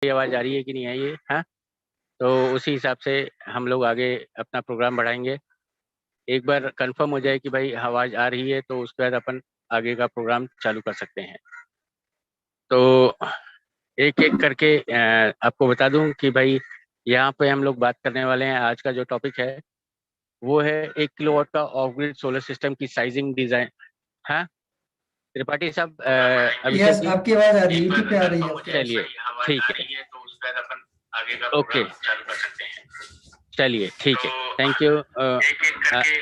आवाज आ रही है कि नहीं आई है? हाँ, तो उसी हिसाब से हम लोग आगे अपना प्रोग्राम बढ़ाएंगे। एक बार कंफर्म हो जाए कि भाई आवाज आ रही है तो उसके बाद अपन आगे का प्रोग्राम चालू कर सकते हैं। तो एक एक करके आपको बता दूं कि भाई यहाँ पे हम लोग बात करने वाले हैं। आज का जो टॉपिक है वो है 1 किलोवाट का ऑफ ग्रिड सोलर सिस्टम की साइजिंग डिजाइन। हाँ त्रिपाठी साहब, अभिषेक यस, जी, आपकी आवाज आ रही है, एक बार यूट्यूब पे आ रही है कंफर्म हो आपकी जाए आवाज। चलिए ठीक है, तो उसके बाद अपन आगे का ओके चालू कर सकते हैं। चलिए ठीक है, थैंक यू। एक एक करके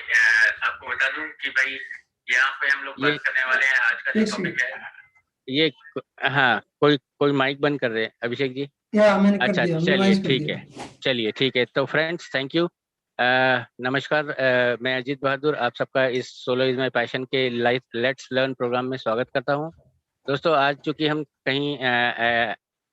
आपको बता दूं कि भाई यहाँ पे हम लोग बात करने वाले हैं। आज का जो एक सेकंड। टॉपिक है ये, हाँ, कोई कोई माइक बंद कर दे अभिषेक जी। या मैंने कर अच्छा दिया, चलिए मिनिमाइज कर ठीक दिया। है, चलिए ठीक है। तो फ्रेंड्स थैंक यू। नमस्कार, मैं अजीत बहादुर आप सबका इस सोलो इज माई पैशन के लाइफ लेट्स लर्न प्रोग्राम में स्वागत करता हूं। दोस्तों आज चूंकि हम कहीं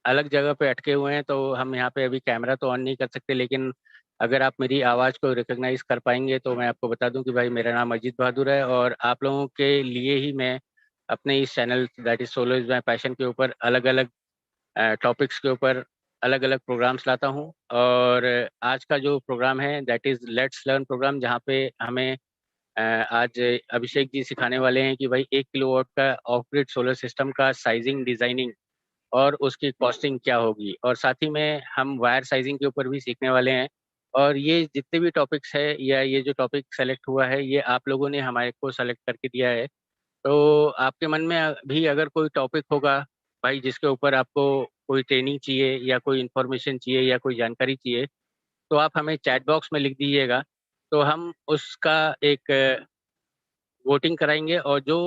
अलग जगह पे अटके हुए हैं तो हम यहाँ पे अभी कैमरा तो ऑन नहीं कर सकते, लेकिन अगर आप मेरी आवाज़ को रिकॉग्नाइज कर पाएंगे तो मैं आपको बता दूं कि भाई मेरा नाम अजीत बहादुर है और आप लोगों के लिए ही मैं अपने इस channel that is solo is my passion के ऊपर अलग अलग टॉपिक्स के ऊपर अलग अलग प्रोग्राम्स लाता हूँ। और आज का जो प्रोग्राम है that is let's learn program, जहाँ पे हमें आज अभिषेक जी सिखाने वाले हैं कि भाई 1 किलोवाट का ऑफ ग्रिड सोलर सिस्टम का साइजिंग डिजाइनिंग और उसकी कॉस्टिंग क्या होगी, और साथ ही में हम वायर साइजिंग के ऊपर भी सीखने वाले हैं। और ये जितने भी टॉपिक्स है या ये जो टॉपिक सेलेक्ट हुआ है ये आप लोगों ने हमारे को सेलेक्ट करके दिया है। तो आपके मन में भी अगर कोई टॉपिक होगा भाई जिसके ऊपर आपको कोई ट्रेनिंग चाहिए या कोई इन्फॉर्मेशन चाहिए या कोई जानकारी चाहिए, तो आप हमें चैट बॉक्स में लिख दीजिएगा। तो हम उसका एक वोटिंग कराएंगे और जो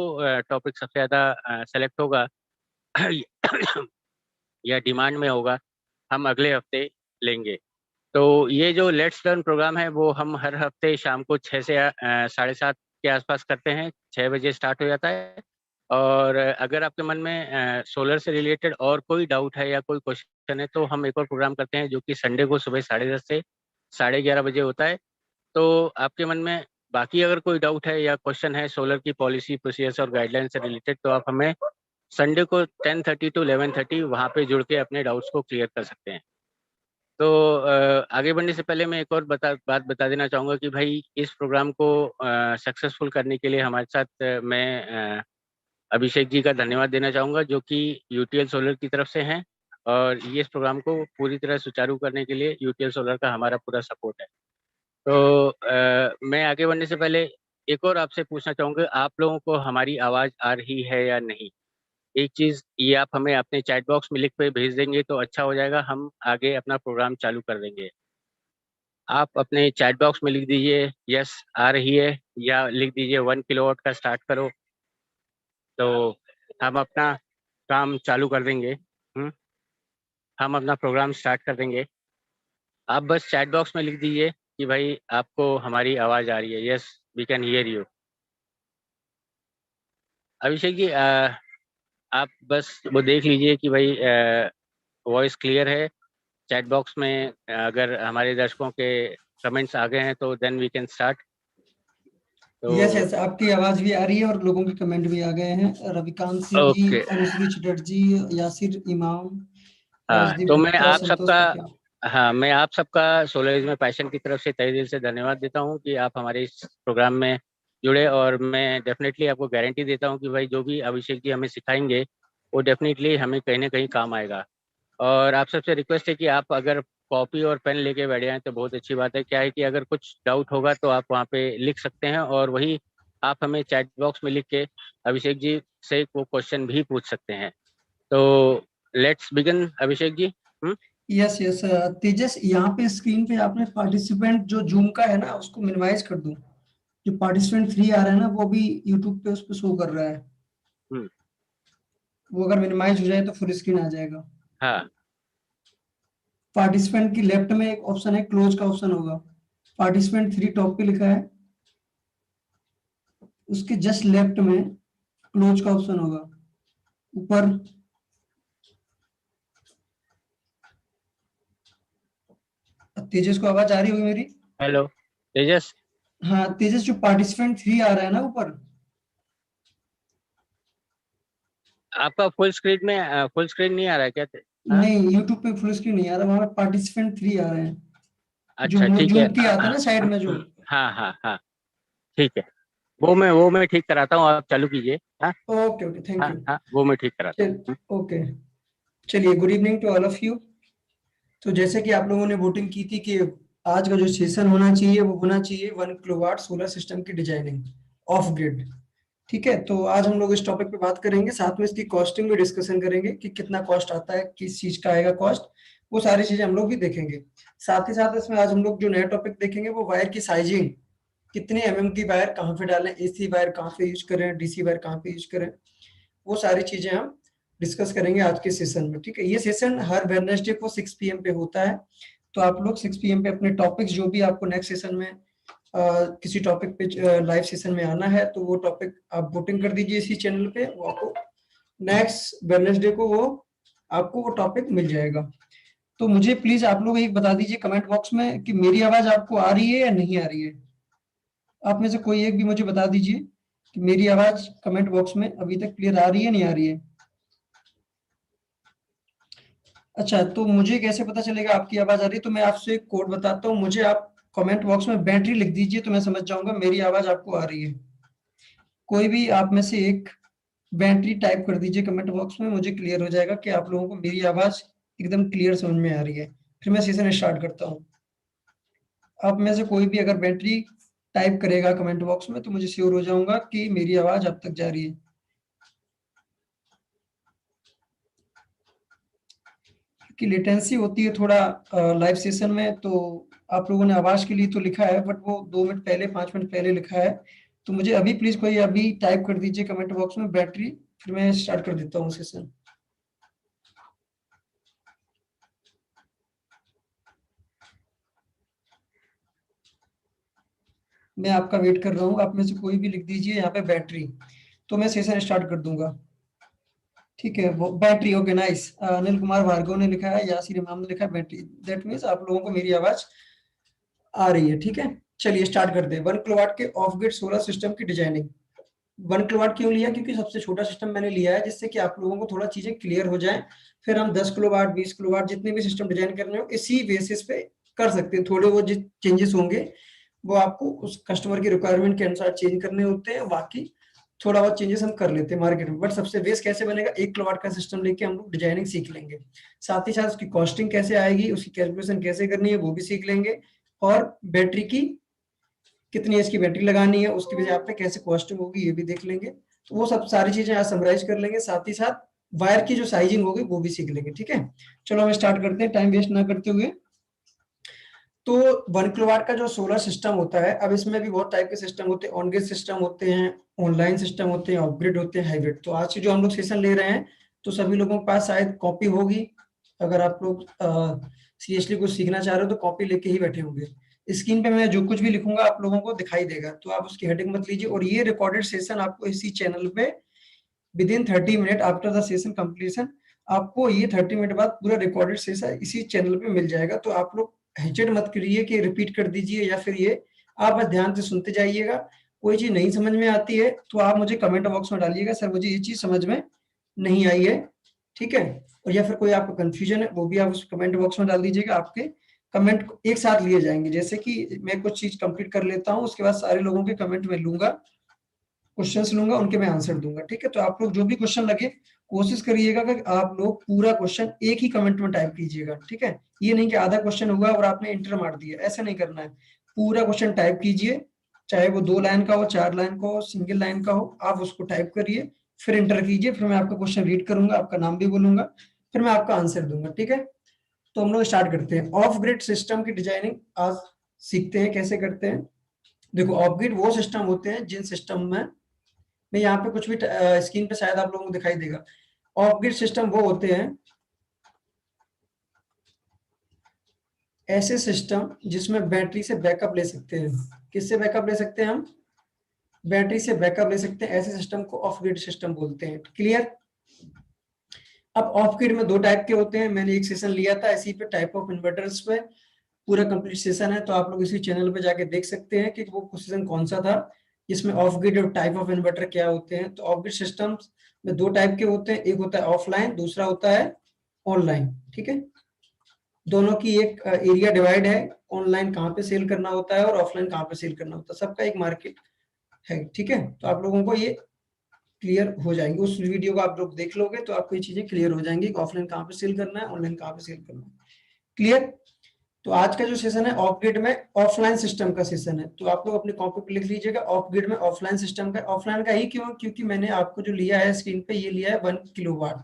टॉपिक सबसे ज़्यादा सेलेक्ट होगा या डिमांड में होगा हम अगले हफ्ते लेंगे। तो ये जो लेट्स लर्न प्रोग्राम है वो हम हर हफ्ते शाम को 6 से 7:30 के आसपास करते हैं। 6 बजे स्टार्ट हो जाता है। और अगर आपके मन में सोलर से रिलेटेड और कोई डाउट है या कोई क्वेश्चन है तो हम एक और प्रोग्राम करते हैं जो कि संडे को सुबह 10:30 से 11:30 बजे होता है। तो आपके मन में बाकी अगर कोई डाउट है या क्वेश्चन है सोलर की पॉलिसी प्रोसीजर्स और गाइडलाइन से रिलेटेड तो आप हमें संडे को 10:30 टू 11:30 वहाँ पे जुड़ के अपने डाउट्स को क्लियर कर सकते हैं। तो आगे बढ़ने से पहले मैं एक और बात बता देना चाहूँगा कि भाई इस प्रोग्राम को सक्सेसफुल करने के लिए हमारे साथ मैं अभिषेक जी का धन्यवाद देना चाहूँगा जो कि यूटीएल सोलर की तरफ से हैं। और ये इस प्रोग्राम को पूरी तरह सुचारू करने के लिए यूटीएल सोलर का हमारा पूरा सपोर्ट है। तो मैं आगे बढ़ने से पहले एक और आपसे पूछना चाहूँगा, आप लोगों को हमारी आवाज़ आ रही है या नहीं? एक चीज़ ये आप हमें अपने चैट बॉक्स में लिख के भेज देंगे तो अच्छा हो जाएगा, हम आगे अपना प्रोग्राम चालू कर देंगे। आप अपने चैट बॉक्स में लिख दीजिए यस आ रही है, या लिख दीजिए 1 किलोवाट का स्टार्ट करो, तो हम अपना काम चालू कर देंगे। हम अपना प्रोग्राम स्टार्ट कर देंगे। आप बस चैट बॉक्स में लिख दीजिए कि भाई आपको हमारी आवाज़ आ रही है, yes we can hear you. Abhishek ji, आप बस वो देख लीजिए कि भाई वॉइस क्लियर है चैट बॉक्स में। अगर हमारे दर्शकों के कमेंट्स आ गए हैं तो देन वी कैन स्टार्ट। तो यस यस, आपकी आवाज भी आ रही है और लोगों के कमेंट भी आ गए हैं। रविकांत सिंह जी, ओके, अनुश्री चटर्जी, यासिर इमाम, हाँ राजदीप तो गुप्ता, संतोष पटिया। मैं आप सबका सोलर में पैशन की तरफ से तहे दिल से धन्यवाद देता हूँ कि आप हमारे इस प्रोग्राम में जुड़े। और मैं डेफिनेटली आपको गारंटी देता हूँ कि भाई जो भी अभिषेक जी हमें सिखाएंगे वो डेफिनेटली हमें कहीं ना कहीं काम आएगा। और आप सबसे रिक्वेस्ट है कि आप अगर कॉपी और पेन लेके बैठ जाएं तो बहुत अच्छी बात है। क्या है कि अगर कुछ डाउट होगा तो आप वहाँ पे लिख सकते हैं और वही आप हमें चैट बॉक्स में लिख के अभिषेक जी से वो क्वेश्चन भी पूछ सकते हैं। तो let's begin Abhishek ji. Yes yes, Tejas, यहाँ पे स्क्रीन पे आपने पार्टिसिपेंट जो जूम का है ना उसको मिनिमाइज कर दो। जो पार्टिसिपेंट 3 आ रहा है ना वो भी यूट्यूब पे उस पे शो कर रहा है। हम्म, वो अगर मिनिमाइज हो जाए तो फुल स्क्रीन आ जाएगा। हाँ पार्टिसिपेंट की लेफ्ट में एक ऑप्शन है, क्लोज का ऑप्शन होगा। पार्टिसिपेंट 3 टॉप पे लिखा है, उसके जस्ट लेफ्ट में क्लोज का ऑप्शन होगा ऊपर। तेजस को आवाज आ रही होगी मेरी? हेलो तेजस, हाँ तेजस, जो पार्टिसिपेंट 3 आ रहा है ना ऊपर। आपका फुल स्क्रीन में फुल स्क्रीन नहीं आ रहा है क्या? हाँ? नहीं, यूट्यूब पे फुल स्क्रीन नहीं आ रहा, वहां पे पार्टिसिपेंट 3 आ रहे हैं, जो अच्छा ठीक है। जूम की आता है ना साइड में जो। हाँ हाँ हाँ, ठीक है। वो मैं ठीक कराता हूँ, आप चालू कीजिए। हाँ ओके ओके, थैंक हाँ यू। हाँ, वो मैं ठीक कराता चल, हूँ। ओके, चलिए, good evening to all of you. तो जैसे कि आप लोगों ने वोटिंग की थी कि आज का जो सेशन होना चाहिए वो होना चाहिए 1 किलोवाट सोलर सिस्टम की डिजाइनिंग ऑफ ग्रिड। ठीक है, तो आज हम लोग इस टॉपिक पे बात करेंगे, साथ में इसकी कॉस्टिंग भी डिस्कशन करेंगे कि कितना कॉस्ट आता है, किस चीज का आएगा कॉस्ट, वो सारी चीजें हम लोग भी देखेंगे। साथ ही साथ इसमें आज हम लोग जो नया टॉपिक देखेंगे वो वायर की साइजिंग, कितने की वायर कहाँ पे डालें, एसी वायर कहाँ पे यूज करें, डीसी वायर कहाँ पे यूज करें, वो सारी चीजें हम डिस्कस करेंगे आज के सेशन में। ठीक है, ये सेशन हर वेडनेसडे को 6 PM पे होता है। तो आप लोग 6 PM पे अपने टॉपिक्स जो भी आपको नेक्स्ट सेशन में किसी टॉपिक पे लाइव सेशन में आना है तो वो टॉपिक आप वोटिंग कर दीजिए इसी चैनल पे, वो आपको नेक्स्ट वेडनेसडे को वो आपको वो टॉपिक मिल जाएगा। तो मुझे प्लीज आप लोग एक बता दीजिए कमेंट बॉक्स में कि मेरी आवाज आपको आ रही है या नहीं आ रही है। आप में से कोई एक भी मुझे बता दीजिए कि मेरी आवाज कमेंट बॉक्स में अभी तक क्लियर आ रही है नहीं आ रही है। अच्छा, तो मुझे कैसे पता चलेगा आपकी आवाज आ रही है? तो मैं आपसे एक कोड बताता हूँ, मुझे आप कमेंट बॉक्स में बैटरी लिख दीजिए तो मैं समझ जाऊंगा मेरी आवाज आपको आ रही है। कोई भी आप में से एक बैटरी टाइप कर दीजिए कमेंट बॉक्स में, मुझे क्लियर हो जाएगा कि आप लोगों को मेरी आवाज एकदम क्लियर समझ में आ रही है। फिर मैं सेशन स्टार्ट करता हूँ। आप में से कोई भी अगर बैटरी टाइप करेगा कमेंट बॉक्स में तो मुझे श्योर हो जाऊंगा कि मेरी आवाज अब तक जा रही है। कि लेटेंसी होती है थोड़ा लाइव सेशन में, तो आप लोगों ने आवाज के लिए तो लिखा है बट वो 2 मिनट पहले 5 मिनट पहले लिखा है। तो मुझे अभी प्लीज कोई अभी टाइप कर दीजिए कमेंट बॉक्स में बैटरी, फिर मैं स्टार्ट कर देता हूँ सेशन। मैं आपका वेट कर रहा हूँ, आप में से कोई भी लिख दीजिए यहाँ पे बैटरी, तो मैं सेशन स्टार्ट कर दूंगा। ठीक है, वो battery, okay nice. Anil Kumar Bhargava ने लिखा है, यासिर इमाम ने लिखा है बैटरी, दैट मीन्स आप लोगों को मेरी आवाज आ रही है। ठीक है, चलिए स्टार्ट करते हैं। 1 किलोवाट के ऑफ ग्रिड सोलर सिस्टम की डिजाइनिंग। 1 किलोवाट क्यों लिया? क्योंकि सबसे छोटा सिस्टम मैंने लिया है जिससे कि आप लोगों को थोड़ा चीजें क्लियर हो जाए। फिर हम 10 किलोवाट 20 किलोवाट जितने भी सिस्टम डिजाइन करने हो इसी बेसिस पे कर सकते हैं। थोड़े वो जो चेंजेस होंगे वो आपको उस कस्टमर की रिक्वायरमेंट के अनुसार चेंज करने होते हैं, बाकी थोड़ा बहुत चेंजेस हम कर लेते हैं मार्केट में। बट सबसे बेस कैसे बनेगा, 1 किलोवाट का सिस्टम लेके हम लोग डिजाइनिंग सीख लेंगे। साथ ही साथ उसकी कॉस्टिंग कैसे आएगी, उसकी कैलकुलेशन कैसे करनी है वो भी सीख लेंगे। और बैटरी की कितनी एच की बैटरी लगानी है उसकी वजह पे कैसे कॉस्टिंग होगी ये भी देख लेंगे। तो वो सब सारी चीजें आज समराइज कर लेंगे, साथ ही साथ वायर की जो साइजिंग होगी वो भी सीख लेंगे। ठीक है, चलो हम स्टार्ट करते हैं टाइम वेस्ट ना करते हुए। तो 1 किलोवाट का जो सोलर सिस्टम होता है, अब इसमें भी बहुत टाइप के सिस्टम होते हैं, ऑन ग्रिड सिस्टम होते हैं, ऑनलाइन सिस्टम होते हैं, ऑफ ग्रिड होते हैं, हाइब्रिड। तो आज से जो हम लोग सेशन ले रहे हैं तो सभी लोगों के पास शायद कॉपी होगी। अगर आप लोग सीरियसली कुछ सीखना चाह रहे हो तो कॉपी लेके ही बैठे होंगे। स्क्रीन पे मैं जो कुछ भी लिखूंगा आप लोगों को दिखाई देगा, तो आप उसकी हेडिंग मत लीजिए। और ये रिकॉर्डेड सेशन आपको इसी चैनल पे with in 30 minute after the session completion, आपको ये 30 मिनट बाद पूरा रिकॉर्डेड सेशन इसी चैनल पे मिल जाएगा। तो आप लोग हिचक मत करिए कि रिपीट कर दीजिए या फिर ये, आप बस ध्यान से सुनते जाइएगा। कोई चीज नहीं समझ में आती है तो आप मुझे कमेंट बॉक्स में डालिएगा, सर मुझे ये चीज समझ में नहीं आई है। ठीक है, और या फिर कोई आपको कंफ्यूजन है वो भी आप उस कमेंट बॉक्स में डाल दीजिएगा। आपके कमेंट एक साथ लिए जाएंगे, जैसे कि मैं कुछ चीज कंप्लीट कर लेता हूँ उसके बाद सारे लोगों के कमेंट में लूंगा, क्वेश्चंस लूंगा, उनके मैं आंसर दूंगा। ठीक है, तो आप लोग जो भी क्वेश्चन लगे कोशिश करिएगा कि आप लोग पूरा क्वेश्चन एक ही कमेंट में टाइप कीजिएगा। ठीक है, ये नहीं कि आधा क्वेश्चन हुआ और आपने इंटर मार दिया, ऐसा नहीं करना है। पूरा क्वेश्चन टाइप कीजिए, चाहे वो 2 लाइन का हो, 4 लाइन का हो, सिंगल लाइन का हो, आप उसको टाइप करिए, फिर इंटर कीजिए, फिर मैं आपका क्वेश्चन रीड करूंगा, आपका नाम भी बोलूंगा, फिर मैं आपका आंसर दूंगा। ठीक है, तो हम लोग स्टार्ट करते हैं। ऑफ ग्रिड सिस्टम की डिजाइनिंग आज सीखते हैं कैसे करते हैं। देखो, ऑफ ग्रिड वो सिस्टम होते हैं जिन सिस्टम में, मैं यहाँ पे कुछ भी स्क्रीन पे शायद आप लोगों को दिखाई देगा, ऑफ ग्रिड सिस्टम वो होते हैं ऐसे सिस्टम जिसमें बैटरी से बैकअप ले सकते हैं। किससे बैकअप ले सकते हैं हम? बैटरी से बैकअप ले सकते हैं, ऐसे सिस्टम को ऑफ ग्रिड सिस्टम बोलते हैं। क्लियर? अब ऑफ ग्रिड में 2 टाइप के होते हैं, मैंने एक सेशन लिया था इसी पे, टाइप ऑफ इन्वर्टर्स पे, पूरा कंप्लीट सेशन है, तो आप लोग इसी चैनल पे जाके देख सकते हैं कि वो सेशन कौन सा था, इसमें ऑफ ग्रिड और टाइप ऑफ इन्वर्टर क्या होते हैं। तो ऑफ ग्रिड सिस्टम में 2 टाइप के होते हैं, एक होता है ऑफलाइन, दूसरा होता है ऑनलाइन, ठीक है। दोनों की एक एरिया डिवाइड है, ऑनलाइन कहाँ पे सेल करना होता है और ऑफलाइन कहाँ पे सेल करना होता है, सबका एक मार्केट है, ठीक है। तो आप लोगों को ये क्लियर हो जाएंगे, उस वीडियो को आप लोग देख लोगे तो आपको ये चीजें क्लियर हो जाएंगी, ऑफलाइन कहाँ पे सेल करना है, ऑनलाइन कहाँ पे सेल करना है, क्लियर। तो आज का जो सेशन है ऑफ ग्रिड में ऑफलाइन सिस्टम का सेशन है, तो आप लोग अपनी कॉपी पे लिख लीजिएगा ऑफ ग्रिड में ऑफलाइन सिस्टम का। ऑफलाइन का ही क्यों, क्योंकि मैंने आपको जो लिया है स्क्रीन पे, ये लिया है 1 किलोवाट।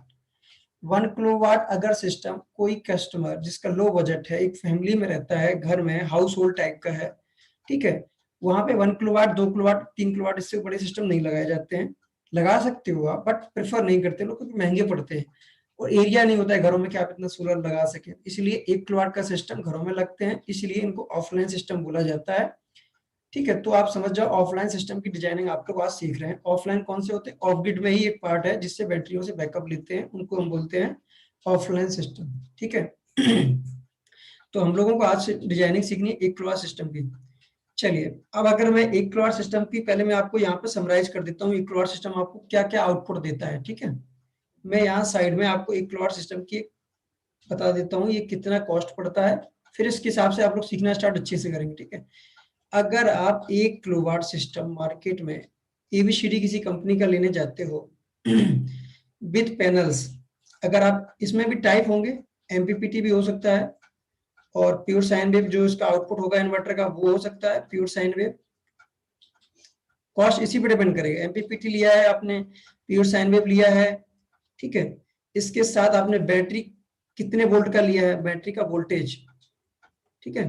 1 किलोवाट अगर सिस्टम कोई कस्टमर जिसका लो बजट है, एक फैमिली में रहता है, घर में हाउस होल्ड टाइप का है, ठीक है, वहां पे 1 किलोवाट 2 किलोवाट 3 किलोवाट इससे बड़े सिस्टम नहीं लगाए जाते हैं। लगा सकते हो आप, बट प्रेफर नहीं करते लोग क्योंकि महंगे पड़ते हैं और एरिया नहीं होता है घरों में कि आप इतना सोलर लगा सके, इसलिए 1 किलोवाट का सिस्टम घरों में लगते हैं, इसलिए इनको ऑफलाइन सिस्टम बोला जाता है, ठीक है। तो आप समझ जाओ ऑफलाइन सिस्टम की डिजाइनिंग आपके पास सीख रहे हैं। ऑफलाइन कौन से होते हैं, ऑफ ग्रिड में ही एक पार्ट है जिससे बैटरियों से बैकअप लेते हैं, उनको हम बोलते हैं ऑफलाइन सिस्टम, ठीक है। तो हम लोगों को आज से डिजाइनिंग सीखनी है 1 किलोवाट सिस्टम की। चलिए, अब अगर मैं 1 किलोवाट सिस्टम की, पहले मैं आपको यहाँ पे समराइज कर देता हूँ 1 किलोवाट सिस्टम आपको क्या क्या आउटपुट देता है, ठीक है। मैं यहाँ साइड में आपको 1 किलोवाट सिस्टम की बता देता हूँ ये कितना कॉस्ट पड़ता है, फिर इसके हिसाब से आप लोग सीखना स्टार्ट अच्छे से करेंगे, ठीक है। अगर आप 1 किलोवाट सिस्टम मार्केट में एबीसीडी किसी कंपनी का लेने जाते हो विद पैनल्स, अगर आप, इसमें भी टाइप होंगे, एमपीपीटी भी हो सकता है और प्योर साइन वेव जो इसका आउटपुट होगा इन्वर्टर का वो हो सकता है प्योर साइन वेव। कॉस्ट इसी पे डिपेंड करेगा, एमपीपीटी लिया है आपने, प्योर साइन वेव लिया है, ठीक है। इसके साथ आपने बैटरी कितने वोल्ट का लिया है, बैटरी का वोल्टेज, ठीक है,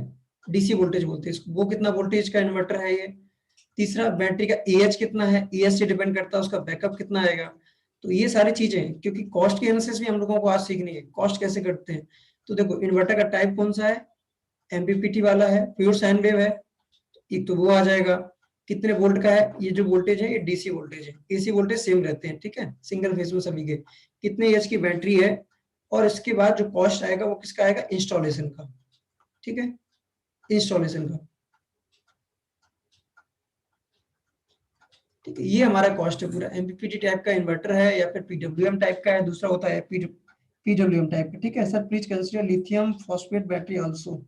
डीसी वोल्टेज बोलते हैं इसको, वो कितना वोल्टेज का इन्वर्टर है ये। तीसरा, बैटरी का एएच कितना है, एएच से डिपेंड करता है उसका बैकअप कितना आएगा। तो ये सारी चीजें हैं, क्योंकि कॉस्ट की एनालिसिस भी हम लोगों को आज सीखनी है, कॉस्ट कैसे करते हैं। तो देखो इन्वर्टर का टाइप कौन सा है, एमपीपीटी वाला है, प्योर साइन वेव है, एक तो वो आ जाएगा। कितने वोल्ट का है, ये जो वोल्टेज है ये डीसी वोल्टेज है, एसी वोल्टेज सेम रहते हैं, ठीक है, सिंगल फेज में सभी के। कितने एच की बैटरी है, और इसके बाद जो कॉस्ट आएगा वो किसका आएगा, इंस्टॉलेशन का, ठीक है, इंस्टॉलेशन का, ठीक है। ये हमारा कॉस्ट है पूरा, एमपीपीटी टाइप का इन्वर्टर है या फिर पीडब्ल्यूएम टाइप का है, दूसरा होता है पीडब्ल्यूएम टाइप का, ठीक है। Sir please consider lithium phosphate battery also.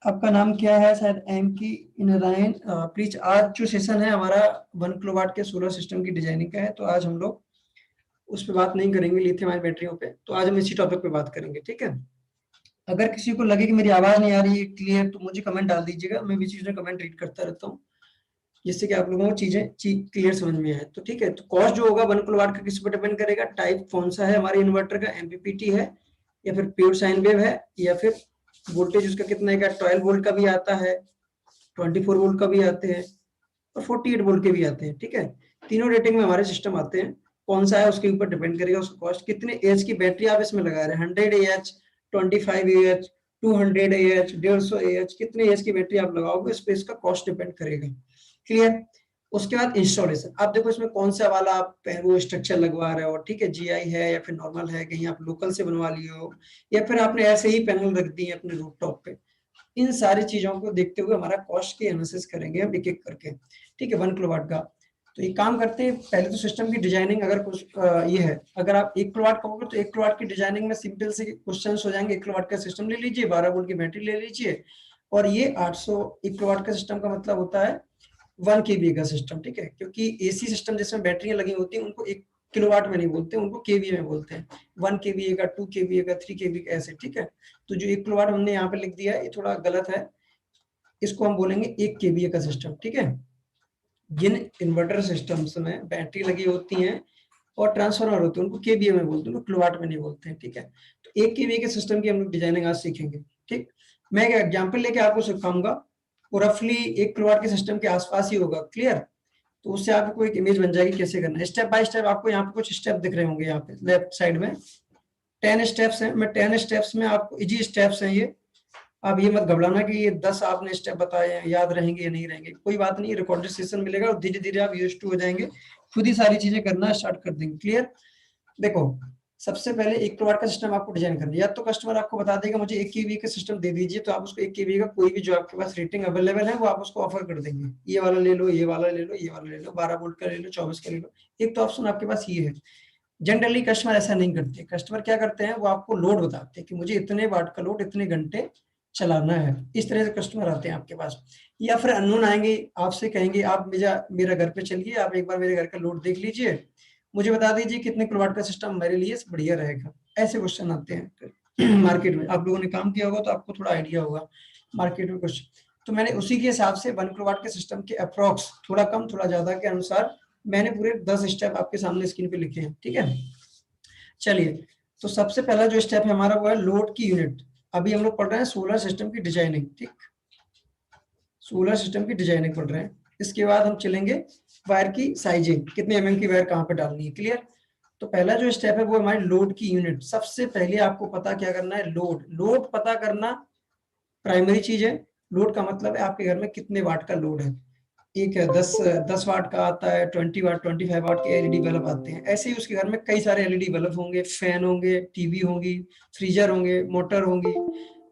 आपका नाम क्या है, शायद एम की नारायण। प्लीज, आज जो सेशन है हमारा 1 किलोवाट के सोलर सिस्टम की डिजाइनिंग का है, तो आज हम लोग उस पर बात नहीं करेंगे लिथियम आयन बैटरियों पे, तो आज हम इसी टॉपिक पे बात करेंगे, ठीक है। अगर किसी को लगे कि मेरी आवाज नहीं आ रही है क्लियर, तो मुझे कमेंट डाल दीजिएगा, मैं भी चीजें कमेंट रीड करता रहता हूँ, जिससे कि आप लोगों को चीजें क्लियर समझ में आए, तो ठीक है। तो कॉस्ट जो होगा 1 किलोवाट का किस पर डिपेंड करेगा, टाइप कौन सा है हमारे इन्वर्टर का, एमपीपीटी है या फिर प्योर साइन वेव है, या फिर वोल्टेज उसका कितना है, 12 वोल्ट का भी आता है, 24 वोल्ट का भी आते हैं और 48 वोल्ट के भी आते हैं, ठीक है। तीनों रेटिंग में हमारे सिस्टम आते हैं, कौन सा है उसके ऊपर डिपेंड करेगा उसका कॉस्ट। कितने एच की बैटरी आप इसमें लगा रहे हैं, 100 एच, 25 एच, 200 एच, 150 एच, कितने एच की बैटरी आप लगाओगे इस पे इसका कॉस्ट डिपेंड करेगा, क्लियर। उसके बाद इंस्टॉलेशन, आप देखो इसमें कौन सा वाला आप वो स्ट्रक्चर लगवा रहे हो, ठीक है, जीआई है या फिर नॉर्मल है, कहीं आप लोकल से बनवा लिए हो या फिर आपने ऐसे ही पैनल रख दिए अपने रूफटॉप पे। इन सारी चीजों को देखते हुए हमारा कॉस्ट की एनालिसिस करेंगे हम एक एक करके, ठीक है, 1 किलोवाट का। तो एक काम करते हैं, पहले तो सिस्टम की डिजाइनिंग अगर कुछ ये है, अगर आप 1 किलोवाट कहोगे तो 1 किलोवाट की डिजाइनिंग में सिंपल से क्वेश्चन हो जाएंगे। 1 किलोवाट का सिस्टम ले लीजिए, 12 वोल्ट की बैटरी ले लीजिए, और ये 800, 1 किलोवाट का सिस्टम का मतलब होता है 1 kVA का सिस्टम, ठीक है, क्योंकि एसी सिस्टम जिसमें बैटरियां लगी होती हैं उनको 1 किलोवाट में नहीं बोलते, उनको केवीए में बोलते हैं। 1 kVA का, 2 kVA का, 3 kVA का, ऐसे, ठीक है। तो जो 1 किलोवाट हमने यहाँ पे लिख दिया है ये थोड़ा गलत है, इसको हम बोलेंगे 1 kVA का सिस्टम, ठीक है। जिन इन्वर्टर सिस्टम्स में बैटरी लगी होती हैं और ट्रांसफार्मर होते हैं उनको केवीए में बोलते हैं, उनको किलोवाट में नहीं बोलते हैं, ठीक है। तो 1 kVA के सिस्टम की हम लोग डिजाइनिंग आज सीखेंगे, ठीक। मैं एक एग्जाम्पल लेके आपको सिखाऊंगा, वो रफली 1 किलोवाट के सिस्टम के आसपास ही होगा, क्लियर। तो उससे आपको एक इमेज बन जाएगी कैसे करना है, स्टेप बाय स्टेप। आपको यहाँ पे कुछ स्टेप दिख रहे होंगे, यहाँ पे लेफ्ट साइड में 10 स्टेप्स हैं, मैं 10 स्टेप्स में आपको इजी स्टेप्स हैं ये। आप ये मत घबराना कि ये 10 आपने स्टेप बताए हैं याद रहेंगे या नहीं रहेंगे, कोई बात नहीं, रिकॉर्डेड सेशन मिलेगा और धीरे धीरे आप यूज्ड टू हो जाएंगे, खुद ही सारी चीजें करना स्टार्ट कर देंगे, क्लियर। देखो, सबसे पहले 1 किलोवाट का सिस्टम आपको डिजाइन करना है, या तो कस्टमर आपको बता देगा मुझे 1 kVA का सिस्टम दे दीजिए, तो आप उसको 1 kVA का कोई भी जो आपके पास रेटिंग अवेलेबल है वो आप उसको ऑफर कर देंगे, ये वाला ले लो, ये वाला ले लो, ये वाला ले लो, 12 वोल्ट का ले लो, 24 का ले लो, एक तो ऑप्शन आपके पास ये है। जनरली कस्टमर ऐसा नहीं करते। कस्टमर क्या करते हैं, वो आपको लोड बताते हैं कि मुझे इतने वाट का लोड इतने घंटे चलाना है। इस तरह से कस्टमर आते हैं आपके पास। या फिर अननोन आएंगे, आपसे कहेंगे आप मेरा घर पे चलिए, आप एक बार मेरे घर का लोड देख लीजिए, मुझे बता दीजिए कितने किलोवाट का सिस्टम मेरे लिए बढ़िया रहेगा। ऐसे क्वेश्चन आते हैं मार्केट में। आप लोगों ने काम किया होगा तो आपको थोड़ा आइडिया होगा मार्केट में कुछ। तो मैंने उसी के हिसाब से 1 किलोवाट के सिस्टम के अप्रोक्स, थोड़ा कम थोड़ा ज्यादा के अनुसार मैंने पूरे 10 स्टेप आपके सामने स्क्रीन पे लिखे हैं। ठीक है, चलिए। तो सबसे पहला जो स्टेप है हमारा वो है लोड की यूनिट। अभी हम लोग पढ़ रहे हैं सोलर सिस्टम की डिजाइनिंग। ठीक, सोलर सिस्टम की डिजाइनिंग पढ़ रहे हैं। इसके बाद हम चलेंगे वायर की साइजिंग, कितने एमएम की वायर कहाँ पे डालनी है। क्लियर। तो पहला जो स्टेप है वो हमारी लोड की यूनिट। सबसे पहले आपको पता क्या करना है, लोड। लोड पता करना प्राइमरी चीज है। लोड का मतलब है आपके घर में कितने वाट का लोड है। एक है 10 वाट का आता है, 20 वाट 25 वाट के एलईडी बल्ब आते हैं। ऐसे ही उसके घर में कई सारे एलईडी बल्ब होंगे, फैन होंगे, टीवी होंगी, फ्रीजर होंगे, मोटर होंगी।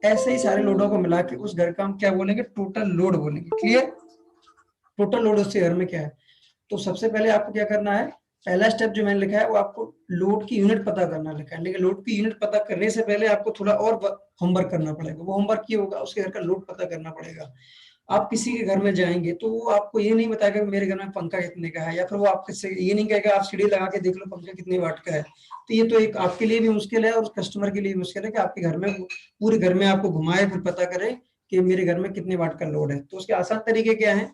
ऐसे ही सारे लोडों को मिला के उस घर का हम क्या बोलेंगे, टोटल लोड बोलेंगे। क्लियर। टोटल लोड उसके घर में क्या है। तो सबसे पहले आपको क्या करना है, पहला स्टेप जो मैंने लिखा है वो आपको लोड की यूनिट पता करना लिखा है। लेकिन लोड की यूनिट पता करने से पहले आपको थोड़ा और होमवर्क करना पड़ेगा। वो होमवर्क ये होगा, उसके घर का लोड पता करना पड़ेगा। आप किसी के घर में जाएंगे तो वो आपको ये नहीं बताएगा कि मेरे घर में पंखा कितने का है, या फिर वो आपके से ये नहीं कहेगा आप सीढ़ी लगा के देख लो पंखा कितने वाट का है। तो ये तो एक आपके लिए भी मुश्किल है और उस कस्टमर के लिए भी मुश्किल है कि आपके घर में पूरे घर में आपको घुमाए फिर पता करे कि मेरे घर में कितने वाट का लोड है। तो उसके आसान तरीके क्या है,